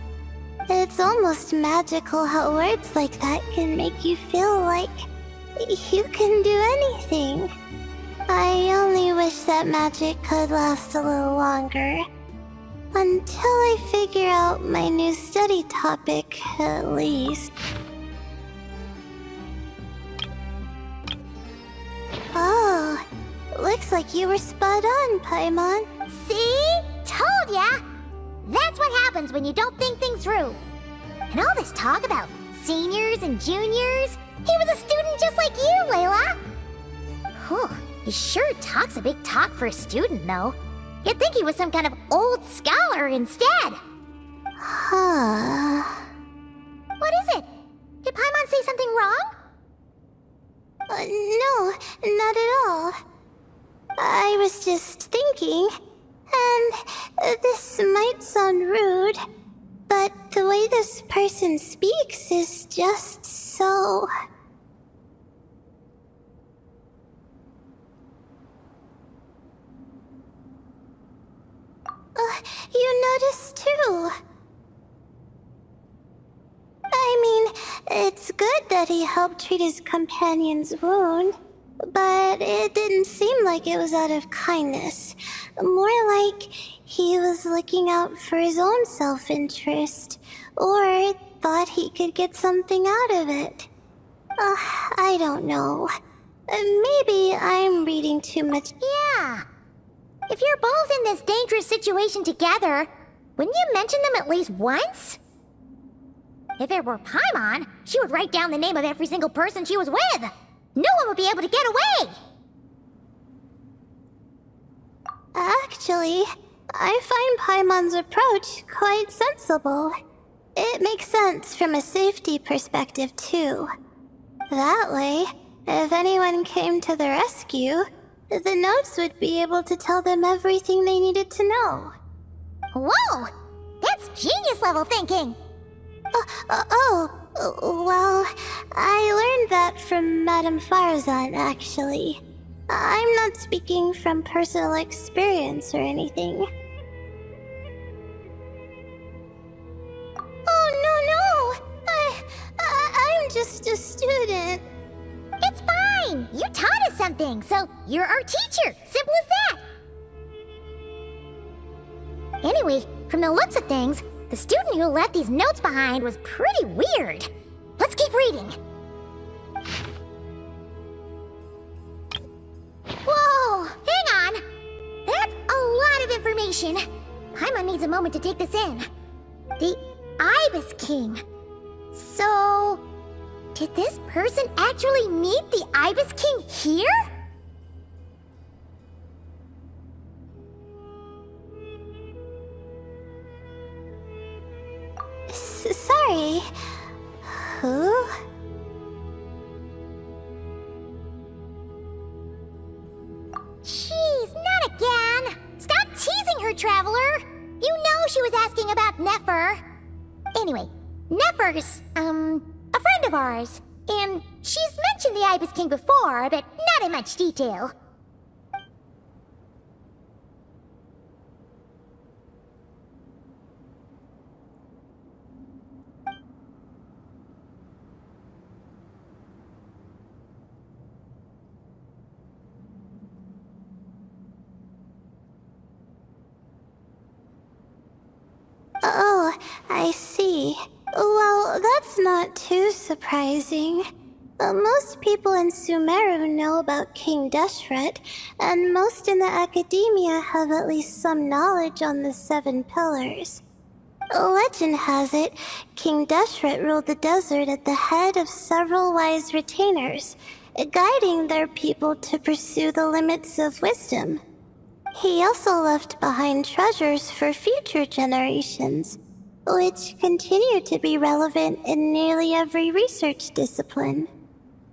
It's almost magical how words like that can make you feel like you can do anything. I only wish that magic could last a little longer. Until I figure out my new study topic, at least. Oh, looks like you were spot on, Paimon. See? Told ya! That's what happens when you don't think things through. And all this talk about seniors and juniors, he was a student just like you, Layla. Whew, he sure talks a big talk for a student, though. You'd think he was some kind of old scholar instead. Huh. What is it? Did Paimon say something wrong? No, not at all. I was just thinking, and this might sound rude, but the way this person speaks is just so... you noticed too. I mean, It's good that he helped treat his companion's wound, but it didn't seem like it was out of kindness. More like he was looking out for his own self-interest, or thought he could get something out of it. I don't know. Maybe I'm reading too much. Yeah. If you're both in this dangerous situation together, wouldn't you mention them at least once? If it were Paimon, she would write down the name of every single person she was with. No one would be able to get away. Actually, I find Paimon's approach quite sensible. It makes sense from a safety perspective, too. That way, if anyone came to the rescue, the notes would be able to tell them everything they needed to know. Whoa! That's genius-level thinking! Well, I learned that from Madame Farazan, actually. I'm not speaking from personal experience or anything. Oh, no! I'm just a student. It's fine! You taught us something, so you're our teacher! Simple as that! Anyway, from the looks of things, the student who left these notes behind was pretty weird. Let's keep reading. Whoa! Hang on! That's a lot of information. Paimon needs a moment to take this in. The Ibis King. So, did this person actually meet the Ibis King here? Sorry. Who? Jeez, not again! Stop teasing her, Traveler! You know she was asking about Nefer. Anyway, Nefer's, a friend of ours. And she's mentioned the Ibis King before, but not in much detail. Oh, I see. Well, that's not too surprising. Most people in Sumeru know about King Deshret, and most in the academia have at least some knowledge on the 7 pillars. Legend has it, King Deshret ruled the desert at the head of several wise retainers, guiding their people to pursue the limits of wisdom. He also left behind treasures for future generations, which continue to be relevant in nearly every research discipline.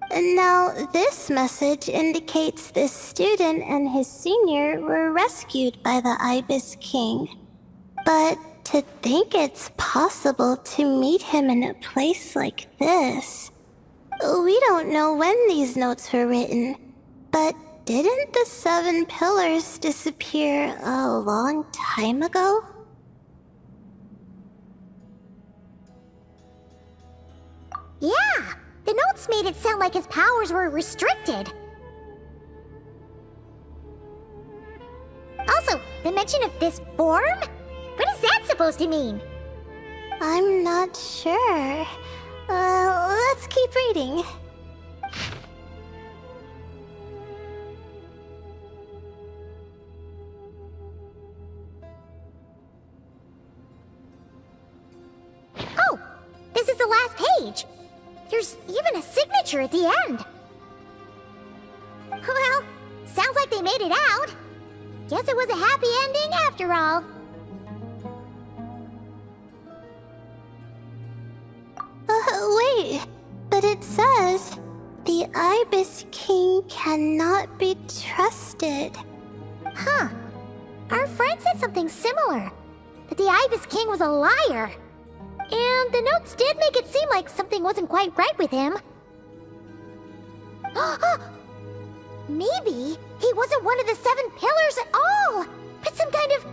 Now, this message indicates this student and his senior were rescued by the Ibis King. But to think it's possible to meet him in a place like this... We don't know when these notes were written, but didn't the 7 pillars disappear a long time ago? Yeah! The notes made it sound like his powers were restricted. Also, the mention of this form? What is that supposed to mean? I'm not sure. Let's keep reading. Oh! This is the last page! There's even a signature at the end. Well, sounds like they made it out. Guess it was a happy ending after all. Wait, but it says, the Ibis King cannot be trusted. Huh. Our friend said something similar. That the Ibis King was a liar. And the notes did make it seem like something wasn't quite right with him. Maybe he wasn't one of the 7 pillars at all, but some kind of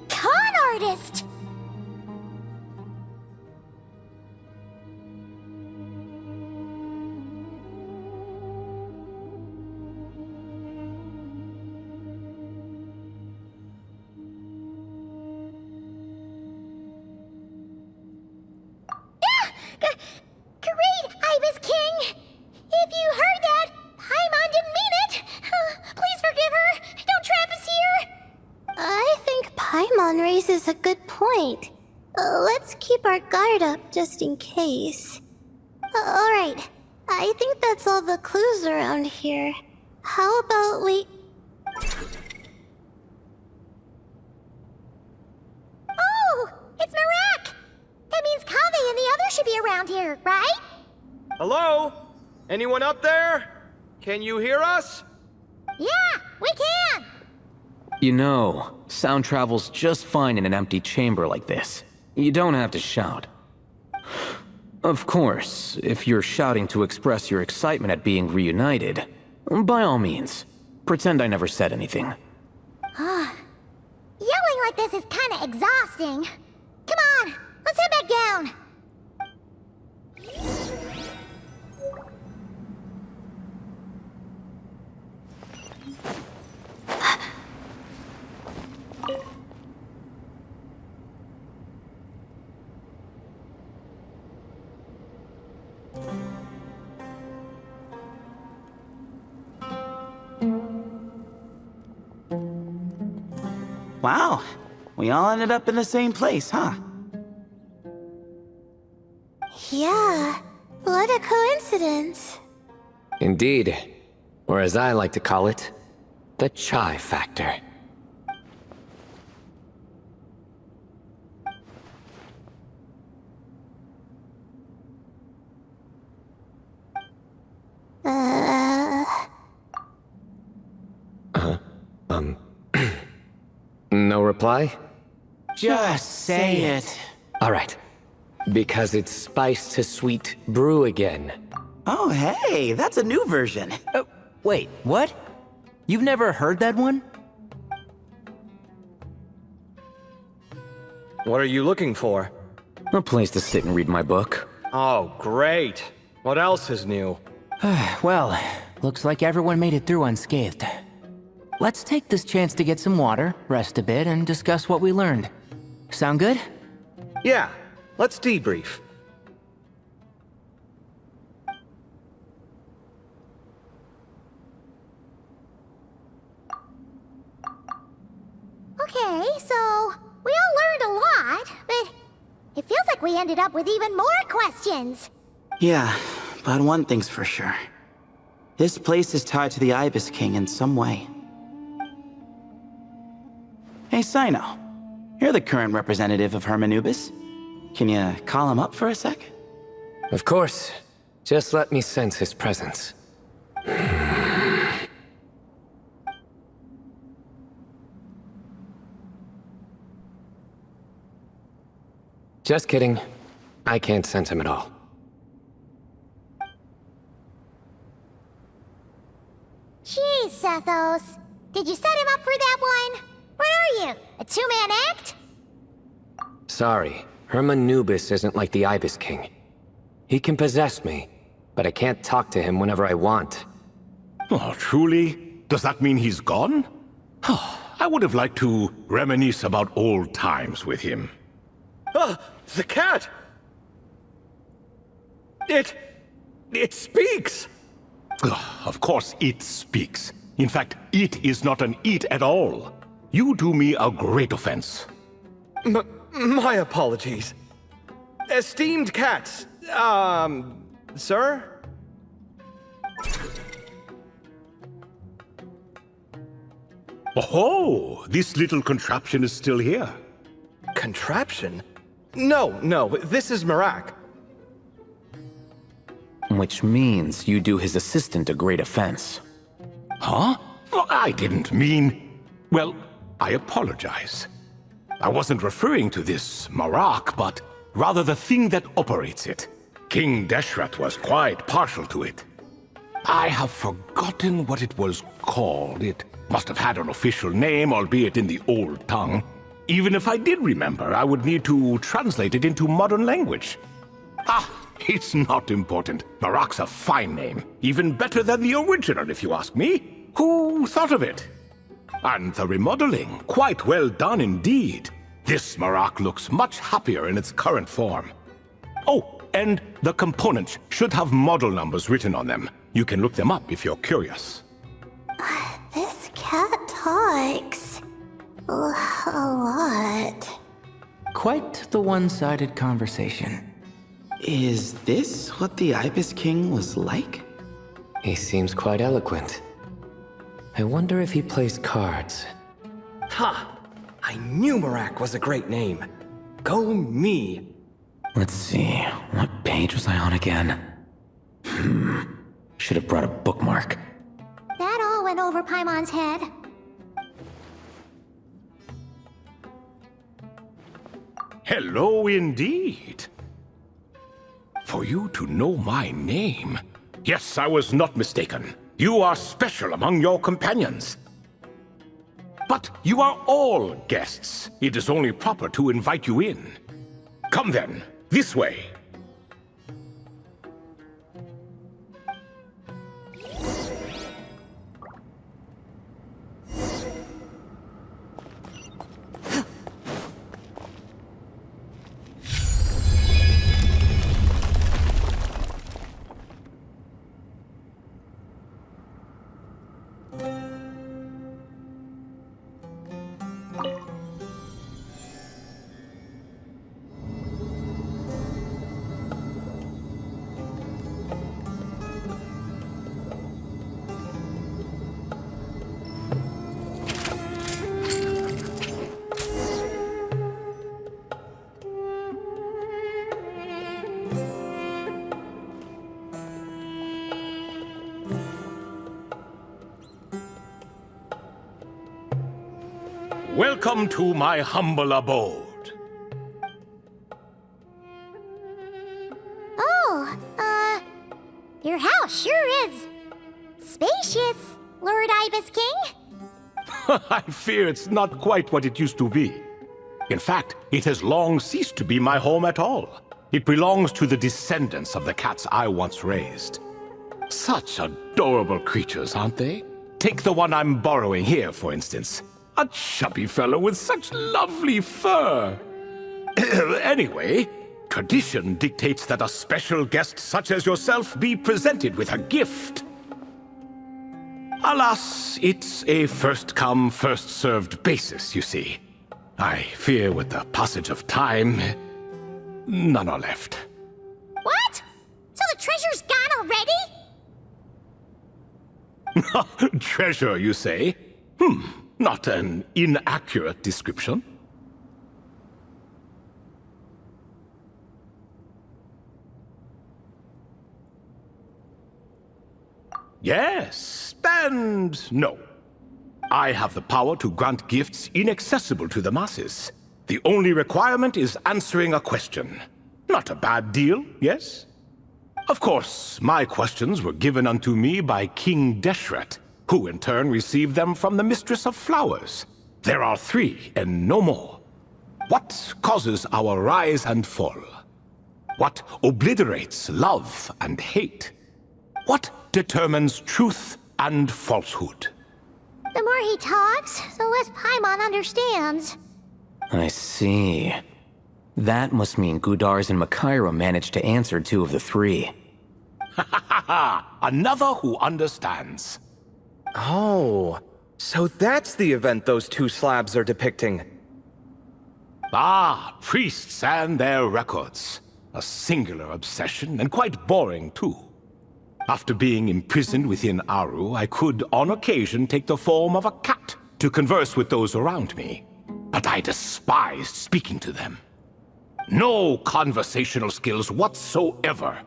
con artist. is a good point. Let's keep our guard up just in case. Alright, I think that's all the clues around here. How about we... Oh, it's Marak! That means Kaveh and the others should be around here, right? Hello? Anyone up there? Can you hear us? Yeah, we can! You know, sound travels just fine in an empty chamber like this. You don't have to shout. Of course, if you're shouting to express your excitement at being reunited, by all means, pretend I never said anything. Yelling like this is kinda exhausting. Come on, let's head back down. Wow, we all ended up in the same place, huh? Yeah, what a coincidence. Indeed. Or as I like to call it, the chai factor. No reply? Just say it. Alright. Because it's spiced to sweet brew again. Oh, hey, that's a new version. Wait, what? You've never heard that one? What are you looking for? A place to sit and read my book. Oh, great. What else is new? Well, looks like everyone made it through unscathed. Let's take this chance to get some water, rest a bit, and discuss what we learned. Sound good? Yeah, let's debrief. Okay, so we all learned a lot, but it feels like we ended up with even more questions. Yeah, but one thing's for sure. This place is tied to the Ibis King in some way. Hey, Sino. You're the current representative of Hermanubis. Can you call him up for a sec? Of course. Just let me sense his presence. Just kidding. I can't sense him at all. Jeez, Sethos. Did you set him up for that one? What are you, a two-man act? Sorry, Hermanubis isn't like the Ibis King. He can possess me, but I can't talk to him whenever I want. Oh, truly? Does that mean he's gone? Oh, I would have liked to reminisce about old times with him. Ah, the cat! It speaks! Of course it speaks. In fact, it is not an it at all. You do me a great offense. My apologies. Esteemed cats, sir? Oh, this little contraption is still here. Contraption? No, this is Marak. Which means you do his assistant a great offense. Huh? Well, I didn't mean... Well, I apologize. I wasn't referring to this Marak, but rather the thing that operates it. King Deshret was quite partial to it. I have forgotten what it was called. It must have had an official name, albeit in the old tongue. Even if I did remember, I would need to translate it into modern language. Ah, it's not important. Marak's a fine name. Even better than the original, if you ask me. Who thought of it? And the remodeling, quite well done indeed. This Marak looks much happier in its current form. Oh, and the components should have model numbers written on them. You can look them up if you're curious. This cat talks. A lot. quite the one-sided conversation. Is this what the Ibis King was like? He seems quite eloquent. I wonder if he plays cards. Ha! I knew Marak was a great name. Go me! Let's see, what page was I on again? Should have brought a bookmark. That all went over Paimon's head. Hello indeed. For you to know my name. Yes, I was not mistaken. You are special among your companions. But you are all guests. It is only proper to invite you in. Come then, this way. Welcome to my humble abode. Oh, your house sure is spacious, Lord Ibis King. I fear it's not quite what it used to be. In fact, it has long ceased to be my home at all. It belongs to the descendants of the cats I once raised. Such adorable creatures, aren't they? Take the one I'm borrowing here, for instance. A chubby fellow with such lovely fur. Anyway, tradition dictates that a special guest such as yourself be presented with a gift. Alas, it's a first-come, first-served basis, you see. I fear with the passage of time, none are left. What? So the treasure's gone already? Treasure, you say? Not an inaccurate description. Yes, and no. I have the power to grant gifts inaccessible to the masses. The only requirement is answering a question. Not a bad deal, yes? Of course, my questions were given unto me by King Deshret, who in turn received them from the Mistress of Flowers. There are 3, and no more. What causes our rise and fall? What obliterates love and hate? What determines truth and falsehood? The more he talks, the less Paimon understands. I see. That must mean Gudars and Makaira managed to answer 2 of the 3. Another who understands. Oh, so that's the event those 2 slabs are depicting. Ah, priests and their records. A singular obsession, and quite boring too. After being imprisoned within Aru, I could, on occasion, take the form of a cat to converse with those around me. But I despised speaking to them. No conversational skills whatsoever.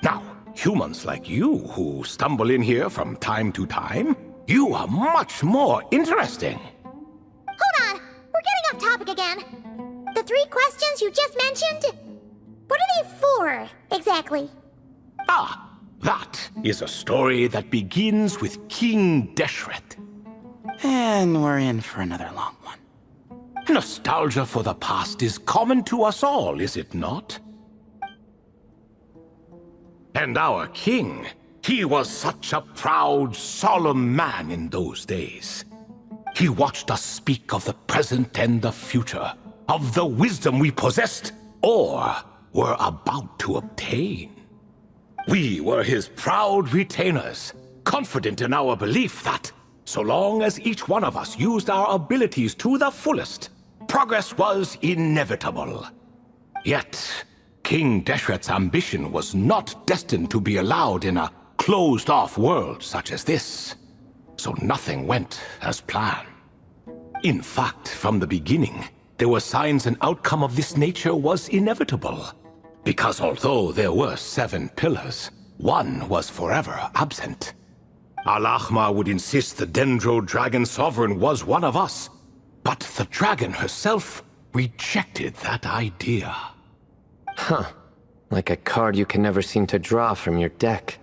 Now, humans like you who stumble in here from time to time, you are much more interesting. Hold on, we're getting off topic again. The 3 questions you just mentioned? What are they for, exactly? Ah, that is a story that begins with King Deshret. And we're in for another long one. Nostalgia for the past is common to us all, is it not? And our king, he was such a proud, solemn man in those days. He watched us speak of the present and the future, of the wisdom we possessed or were about to obtain. We were his proud retainers, confident in our belief that, so long as each one of us used our abilities to the fullest, progress was inevitable. Yet, King Deshret's ambition was not destined to be allowed in a closed-off world such as this. So nothing went as planned. In fact, from the beginning, there were signs an outcome of this nature was inevitable. Because although there were 7 pillars, one was forever absent. Al-Ahmar would insist the Dendro Dragon Sovereign was one of us, but the dragon herself rejected that idea. Huh. Like a card you can never seem to draw from your deck.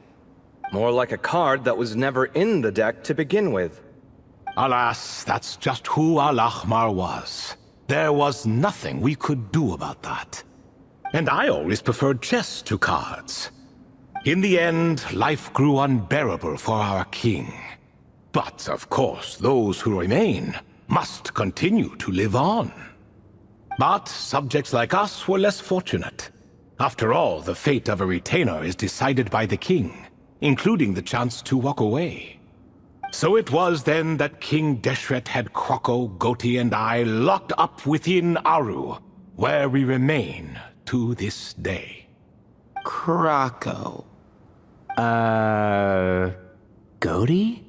More like a card that was never in the deck to begin with. Alas, that's just who Al-Ahmar was. There was nothing we could do about that. And I always preferred chess to cards. In the end, life grew unbearable for our king. But, of course, those who remain must continue to live on. But subjects like us were less fortunate. After all, the fate of a retainer is decided by the king, including the chance to walk away. So it was then that King Deshret had Kroko, Goti, and I locked up within Aru, where we remain to this day. Kroko. Goti?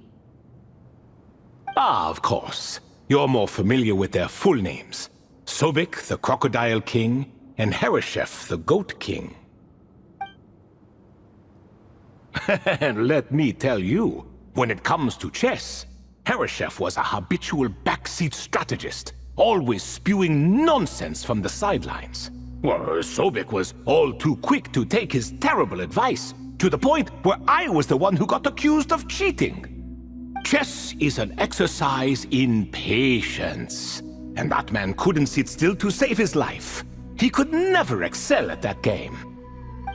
Ah, of course. You're more familiar with their full names. Sobek, the Crocodile King, and Hereshef, the Goat King. And let me tell you, when it comes to chess, Hereshef was a habitual backseat strategist, always spewing nonsense from the sidelines. Well, Sobek was all too quick to take his terrible advice, to the point where I was the one who got accused of cheating. Chess is an exercise in patience, and that man couldn't sit still to save his life. He could never excel at that game.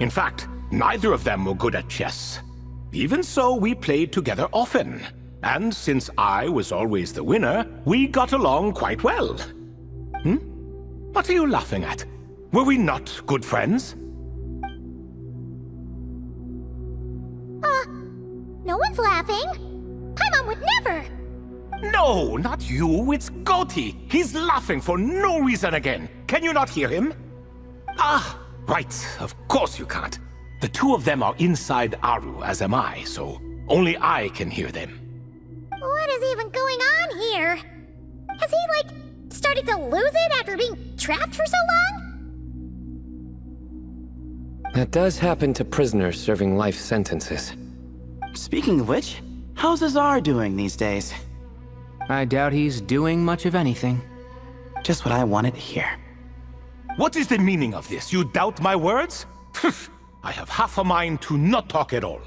In fact, neither of them were good at chess. Even so, we played together often, and since I was always the winner, we got along quite well. What are you laughing at? Were we not good friends? No one's laughing. Paimon would never. No, not you, it's Goti. He's laughing for no reason again. Can you not hear him? Ah, right, of course you can't. The two of them are inside Aru, as am I, so only I can hear them. What is even going on here? Has he, started to lose it after being trapped for so long? That does happen to prisoners serving life sentences. Speaking of which, how's Azar doing these days? I doubt he's doing much of anything. Just what I wanted to hear. What is the meaning of this? You doubt my words? I have half a mind to not talk at all.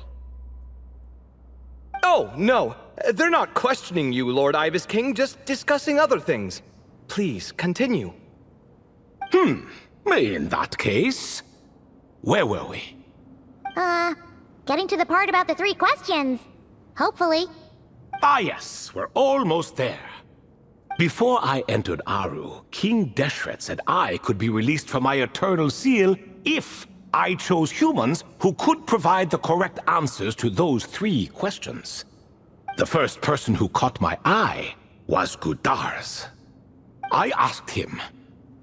Oh, no. They're not questioning you, Lord Ibis King, just discussing other things. Please, continue. In that case, where were we? Getting to the part about the 3 questions. Hopefully. Ah yes, we're almost there. Before I entered Aru, King Deshret said I could be released from my eternal seal if I chose humans who could provide the correct answers to those 3 questions. The first person who caught my eye was Gudars. I asked him,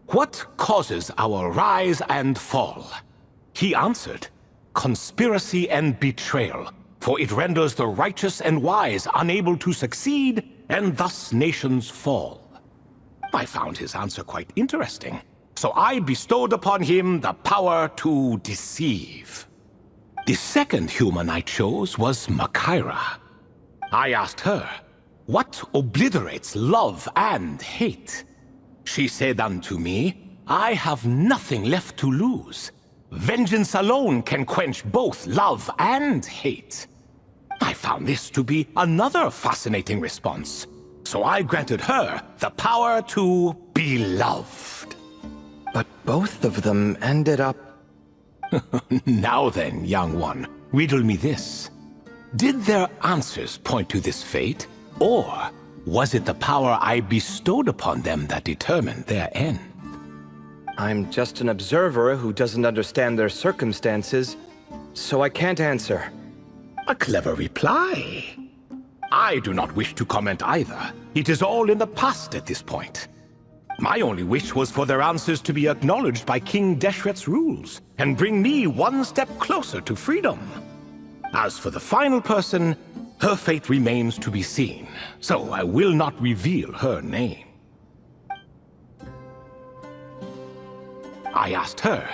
what causes our rise and fall? He answered, conspiracy and betrayal, for it renders the righteous and wise unable to succeed, and thus nations fall. I found his answer quite interesting, so I bestowed upon him the power to deceive. The second human I chose was Makaira. I asked her, what obliterates love and hate? She said unto me, I have nothing left to lose. Vengeance alone can quench both love and hate. I found this to be another fascinating response, so I granted her the power to be loved. But both of them ended up... Now then, young one, riddle me this. Did their answers point to this fate, or was it the power I bestowed upon them that determined their end? I'm just an observer who doesn't understand their circumstances, so I can't answer. A clever reply. I do not wish to comment either. It is all in the past at this point. My only wish was for their answers to be acknowledged by King Deshret's rules, and bring me one step closer to freedom. As for the final person, her fate remains to be seen, so I will not reveal her name. I asked her,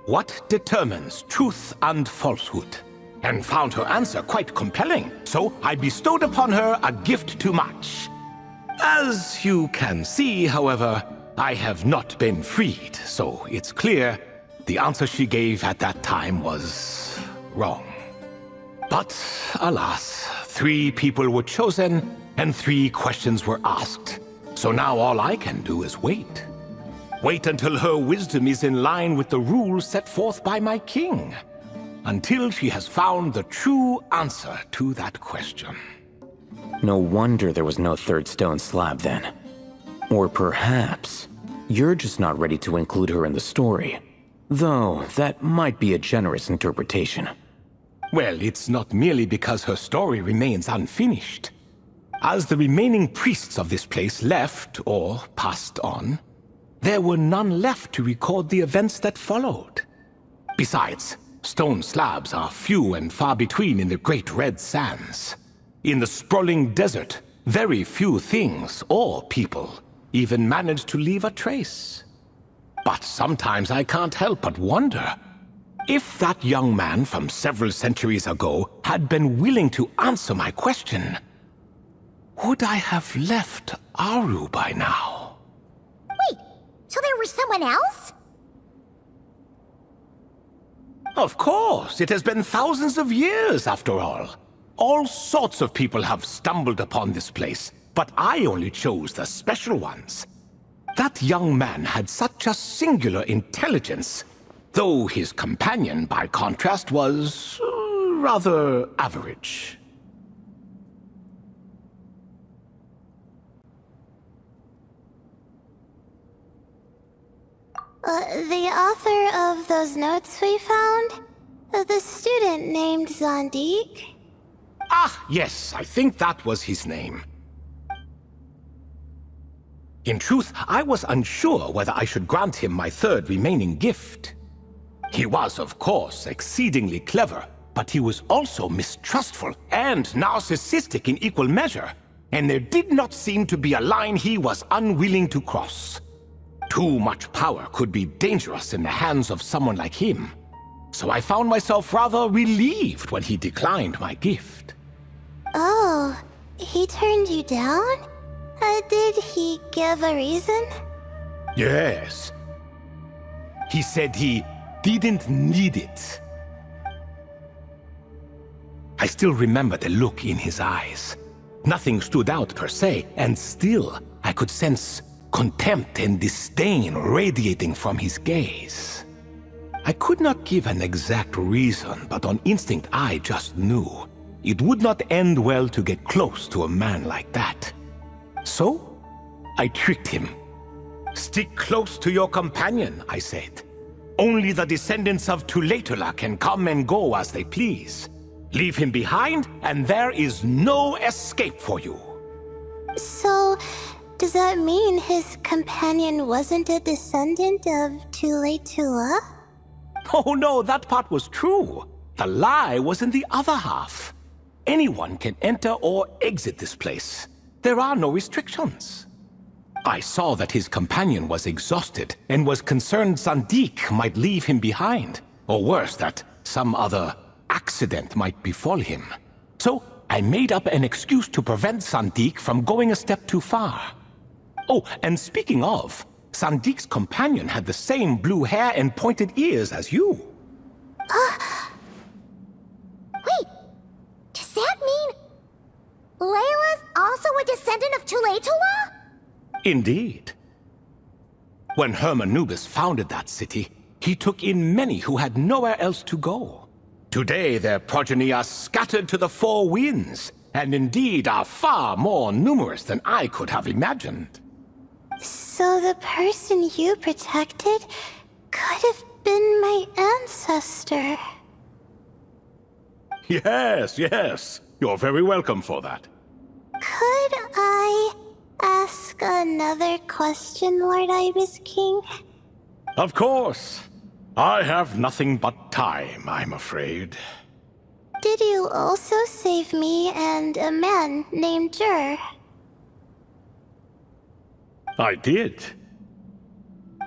what determines truth and falsehood? And found her answer quite compelling, so I bestowed upon her a gift to match. As you can see, however, I have not been freed, so it's clear the answer she gave at that time was wrong. But alas, 3 people were chosen and 3 questions were asked. So now all I can do is wait. Wait until her wisdom is in line with the rules set forth by my king. Until she has found the true answer to that question. No wonder there was no third stone slab then. Or perhaps you're just not ready to include her in the story. Though that might be a generous interpretation. Well, it's not merely because her story remains unfinished. As the remaining priests of this place left or passed on, there were none left to record the events that followed. Besides, stone slabs are few and far between in the Great Red Sands. In the sprawling desert, very few things or people even manage to leave a trace. But sometimes I can't help but wonder, if that young man from several centuries ago had been willing to answer my question, would I have left Aru by now? Wait, so there was someone else? Of course, it has been thousands of years after all. All sorts of people have stumbled upon this place, but I only chose the special ones. That young man had such a singular intelligence, though his companion, by contrast, was rather average. The author of those notes we found? The student named Zandik? Ah, yes, I think that was his name. In truth, I was unsure whether I should grant him my third remaining gift. He was, of course, exceedingly clever, but he was also mistrustful and narcissistic in equal measure, and there did not seem to be a line he was unwilling to cross. Too much power could be dangerous in the hands of someone like him, so I found myself rather relieved when he declined my gift. Oh, he turned you down? Did he give a reason? Yes. He said he didn't need it. I still remember the look in his eyes. Nothing stood out per se, and still I could sense contempt and disdain radiating from his gaze. I could not give an exact reason, but on instinct I just knew it would not end well to get close to a man like that. So, I tricked him. Stick close to your companion, I said. Only the descendants of Tulatula can come and go as they please. Leave him behind, and there is no escape for you. So, does that mean his companion wasn't a descendant of Tulatula? Oh no, that part was true. The lie was in the other half. Anyone can enter or exit this place. There are no restrictions. I saw that his companion was exhausted and was concerned Zandik might leave him behind, or worse, that some other accident might befall him. So I made up an excuse to prevent Zandik from going a step too far. Oh, and speaking of, Sandik's companion had the same blue hair and pointed ears as you. Wait, does that mean Layla's also a descendant of Tulatula? Indeed. When Hermanubis founded that city, he took in many who had nowhere else to go. Today their progeny are scattered to the 4 winds, and indeed are far more numerous than I could have imagined. So the person you protected could have been my ancestor. Yes, yes. You're very welcome for that. Could I ask another question, Lord Ibis King? Of course. I have nothing but time, I'm afraid. Did you also save me and a man named Jur? I did.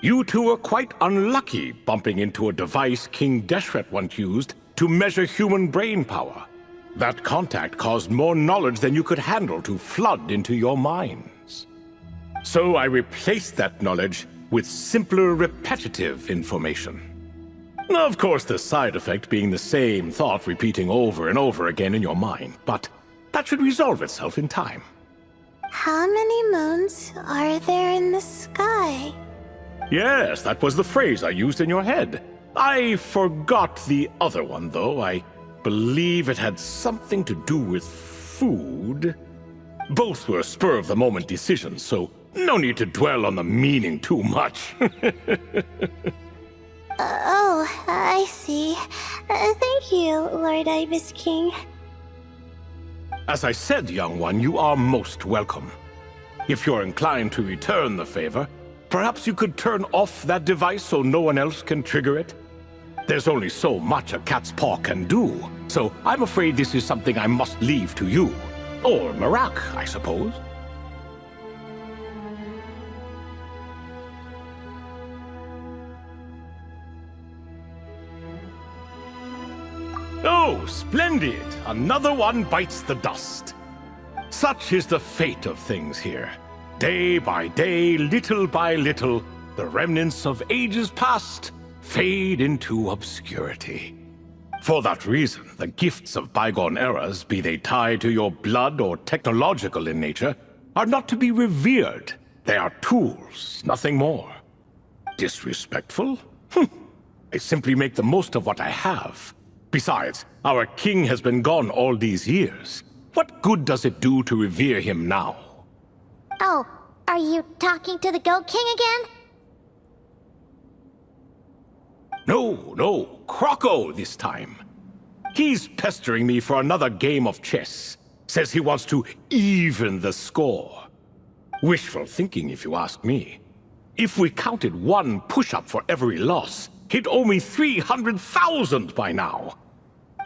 You two were quite unlucky bumping into a device King Deshret once used to measure human brain power. That contact caused more knowledge than you could handle to flood into your minds. So I replaced that knowledge with simpler, repetitive information. Of course, the side effect being the same thought repeating over and over again in your mind, but that should resolve itself in time. How many moons are there in the sky? Yes, that was the phrase I used in your head. I forgot the other one, though. I believe it had something to do with food. Both were spur-of-the-moment decisions, so no need to dwell on the meaning too much. Oh, I see. Thank you, Lord Ibis King. As I said, young one, you are most welcome. If you're inclined to return the favor, perhaps you could turn off that device so no one else can trigger it? There's only so much a cat's paw can do, so I'm afraid this is something I must leave to you. Or Marak, I suppose. Oh, splendid! Another one bites the dust. Such is the fate of things here. Day by day, little by little, the remnants of ages past fade into obscurity. For that reason, the gifts of bygone eras, be they tied to your blood or technological in nature, are not to be revered. They are tools, nothing more. Disrespectful? I simply make the most of what I have. Besides, our king has been gone all these years. What good does it do to revere him now? Oh, are you talking to the Goat King again? No, Croco this time. He's pestering me for another game of chess. Says he wants to even the score. Wishful thinking, if you ask me. If we counted one push-up for every loss, he'd owe me 300,000 by now.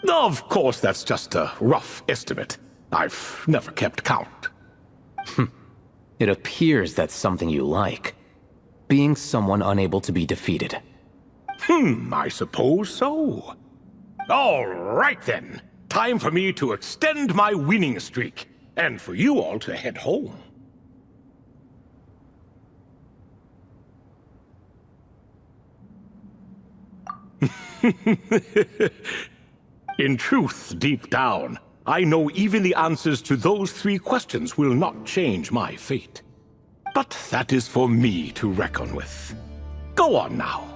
Of course, that's just a rough estimate. I've never kept count. It appears that's something you like. Being someone unable to be defeated. I suppose so. All right then. Time for me to extend my winning streak, and for you all to head home. In truth, deep down, I know even the answers to those 3 questions will not change my fate. But that is for me to reckon with. Go on now.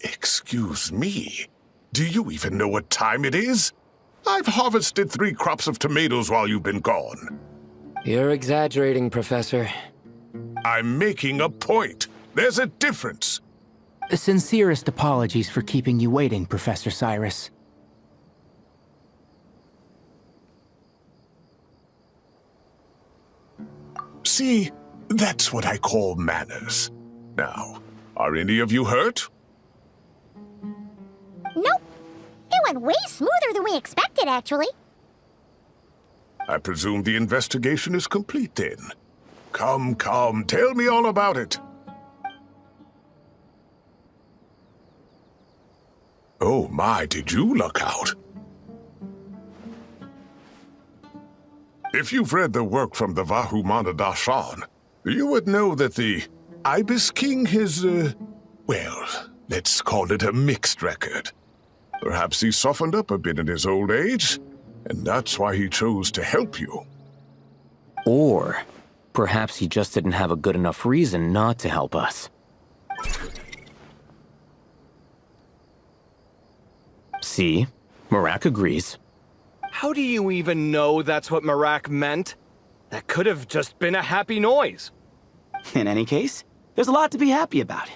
Excuse me. Do you even know what time it is? I've harvested 3 crops of tomatoes while you've been gone. You're exaggerating, Professor. I'm making a point. There's a difference. Sincerest apologies for keeping you waiting, Professor Cyrus. See, that's what I call manners. Now, are any of you hurt? Nope. It went way smoother than we expected, actually. I presume the investigation is complete then. Come, tell me all about it. Oh my, did you luck out? If you've read the work from the Vahumana Darshan, you would know that the Ibis King has, well, let's call it a mixed record. Perhaps he softened up a bit in his old age, and that's why he chose to help you. Or perhaps he just didn't have a good enough reason not to help us. See? Marak agrees. How do you even know that's what Marak meant? That could have just been a happy noise. In any case, there's a lot to be happy about.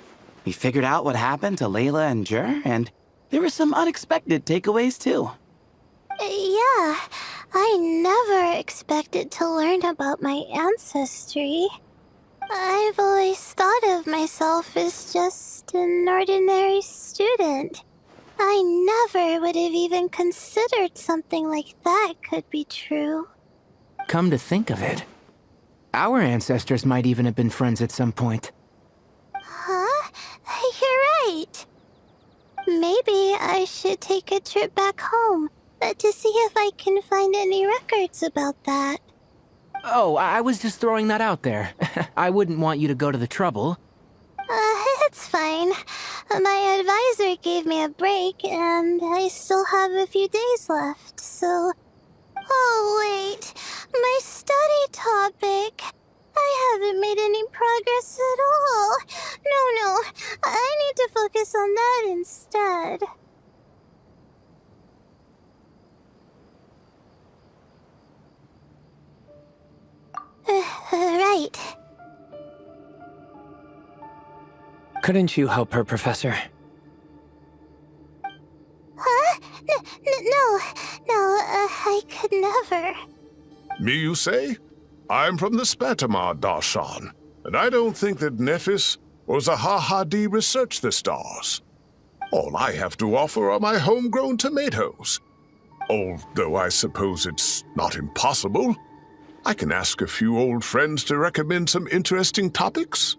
We figured out what happened to Layla and Jur, and there were some unexpected takeaways too. Yeah, I never expected to learn about my ancestry. I've always thought of myself as just an ordinary student. I never would have even considered something like that could be true. Come to think of it, our ancestors might even have been friends at some point. Huh? You're right. Maybe I should take a trip back home to see if I can find any records about that. Oh, I was just throwing that out there. I wouldn't want you to go to the trouble. It's fine. My advisor gave me a break, and I still have a few days left, so... Oh, wait. My study topic. I haven't made any progress at all. No. I need to focus on that instead. Right. Couldn't you help her, Professor? Huh? No, I could never. Me, you say? I'm from the Spatamar Darshan, and I don't think that Nephis or Zahahadi researched the stars. All I have to offer are my homegrown tomatoes. Although I suppose it's not impossible. I can ask a few old friends to recommend some interesting topics.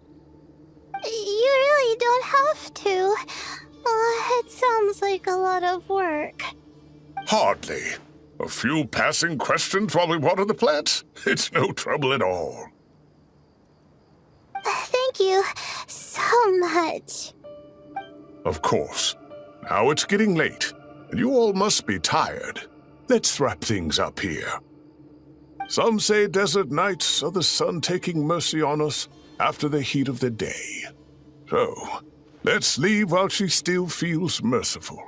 You really don't have to. It sounds like a lot of work. Hardly. A few passing questions while we water the plants? It's no trouble at all. Thank you so much. Of course. Now it's getting late, and you all must be tired. Let's wrap things up here. Some say desert nights are the sun taking mercy on us after the heat of the day. So, let's leave while she still feels merciful.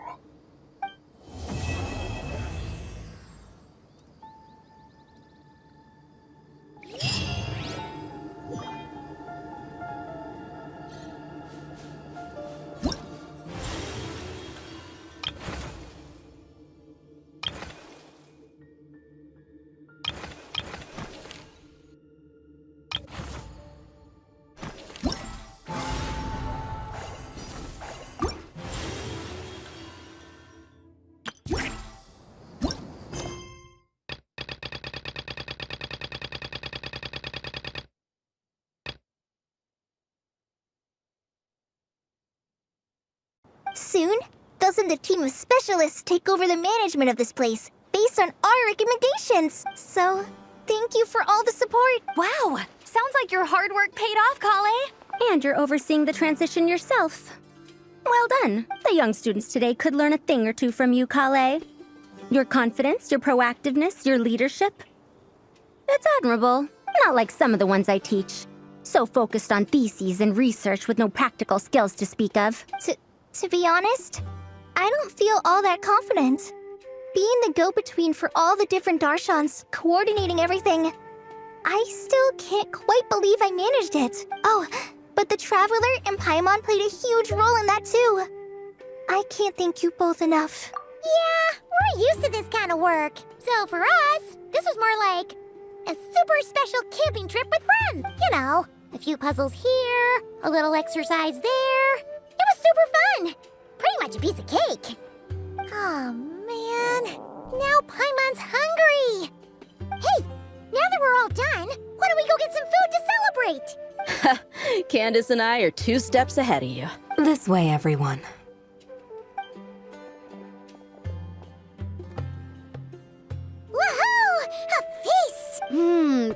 Soon, doesn't the team of specialists take over the management of this place based on our recommendations? So, thank you for all the support. Wow! Sounds like your hard work paid off, Kale. And you're overseeing the transition yourself. Well done. The young students today could learn a thing or two from you, Kale. Your confidence, your proactiveness, your leadership. It's admirable. Not like some of the ones I teach. So focused on theses and research with no practical skills to speak of. To be honest, I don't feel all that confident. Being the go-between for all the different Darshans, coordinating everything, I still can't quite believe I managed it. Oh, but the Traveler and Paimon played a huge role in that too. I can't thank you both enough. Yeah, we're used to this kind of work. So for us, this was more like a super special camping trip with friends. You know, a few puzzles here, a little exercise there. It was super fun. Pretty much a piece of cake. Oh, man. Now Paimon's hungry. Hey, now that we're all done, why don't we go get some food to celebrate? Candace and I are 2 steps ahead of you. This way, everyone. Woohoo! A feast!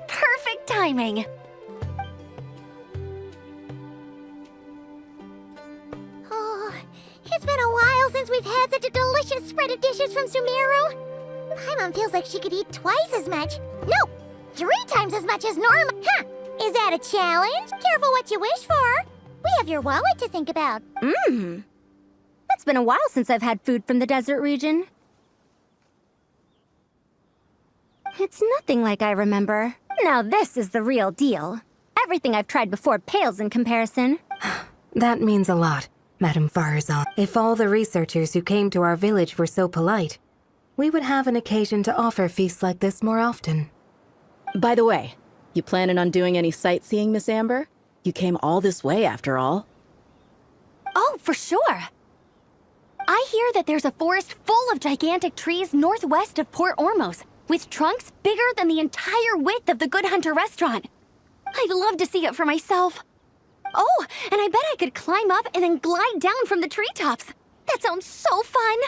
Perfect timing. Oh, it's been a while since we've had such a delicious spread of dishes from Sumeru. Paimon feels like she could eat twice as much. No, 3 times as much as normal. Huh, is that a challenge? Careful what you wish for. We have your wallet to think about. It's been a while since I've had food from the desert region. It's nothing like I remember. Now this is the real deal. Everything I've tried before pales in comparison. That means a lot, Madame Farazan. If all the researchers who came to our village were so polite, we would have an occasion to offer feasts like this more often. By the way, you planning on doing any sightseeing, Miss Amber? You came all this way, after all. Oh, for sure. I hear that there's a forest full of gigantic trees northwest of Port Ormos, with trunks bigger than the entire width of the Good Hunter restaurant. I'd love to see it for myself. Oh, and I bet I could climb up and then glide down from the treetops. That sounds so fun.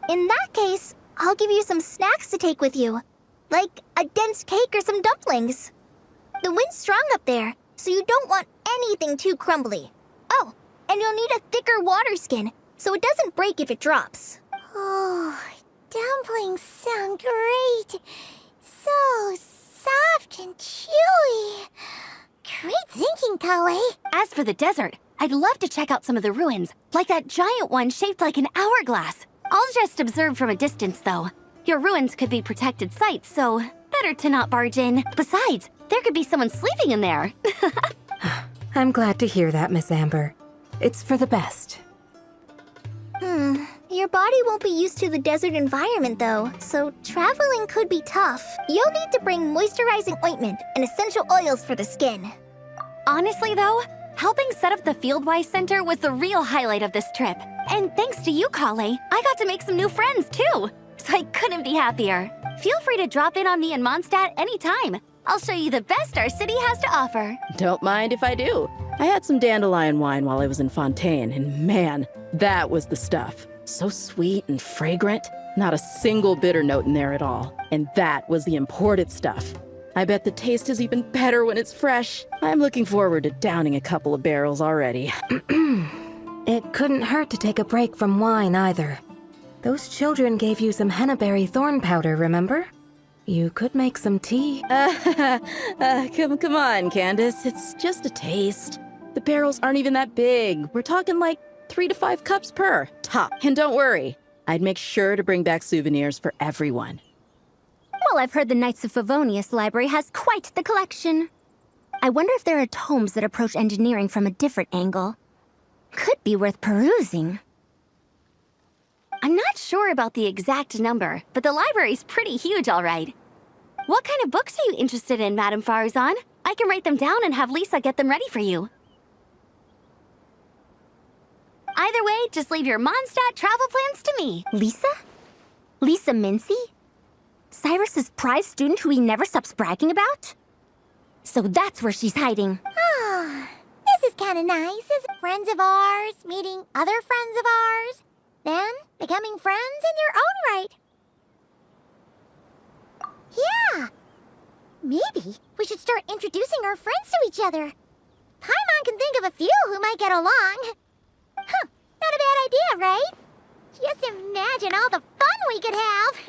In that case, I'll give you some snacks to take with you. Like a dense cake or some dumplings. The wind's strong up there, so you don't want anything too crumbly. Oh, and you'll need a thicker water skin, so it doesn't break if it drops. Oh, dumplings sound great. So soft and chewy. Great thinking, Kale. As for the desert, I'd love to check out some of the ruins, like that giant one shaped like an hourglass. I'll just observe from a distance, though. Your ruins could be protected sites, so better to not barge in. Besides, there could be someone sleeping in there. I'm glad to hear that, Miss Amber. It's for the best. Your body won't be used to the desert environment, though, so traveling could be tough. You'll need to bring moisturizing ointment and essential oils for the skin. Honestly, though, helping set up the Fieldwise Center was the real highlight of this trip. And thanks to you, Kale, I got to make some new friends, too. So I couldn't be happier. Feel free to drop in on me in Mondstadt anytime. I'll show you the best our city has to offer. Don't mind if I do. I had some dandelion wine while I was in Fontaine, and man, that was the stuff. So sweet and fragrant. Not a single bitter note in there at all. And that was the imported stuff. I bet the taste is even better when it's fresh. I'm looking forward to downing a couple of barrels already. It couldn't hurt to take a break from wine either. Those children gave you some hennaberry thorn powder, remember? You could make some tea. Come on, Candace. It's just a taste. The barrels aren't even that big. We're talking like 3 to 5 cups per, top. And don't worry, I'd make sure to bring back souvenirs for everyone. Well, I've heard the Knights of Favonius library has quite the collection. I wonder if there are tomes that approach engineering from a different angle. Could be worth perusing. I'm not sure about the exact number, but the library's pretty huge, all right. What kind of books are you interested in, Madame Farazan? I can write them down and have Lisa get them ready for you. Either way, just leave your Mondstadt travel plans to me. Lisa? Lisa Mincy? Cyrus's prize student who he never stops bragging about? So that's where she's hiding. Ah, this is kind of nice. As friends of ours meeting other friends of ours, then becoming friends in your own right. Yeah. Maybe we should start introducing our friends to each other. Paimon can think of a few who might get along. Huh, not a bad idea, right? Just imagine all the fun we could have.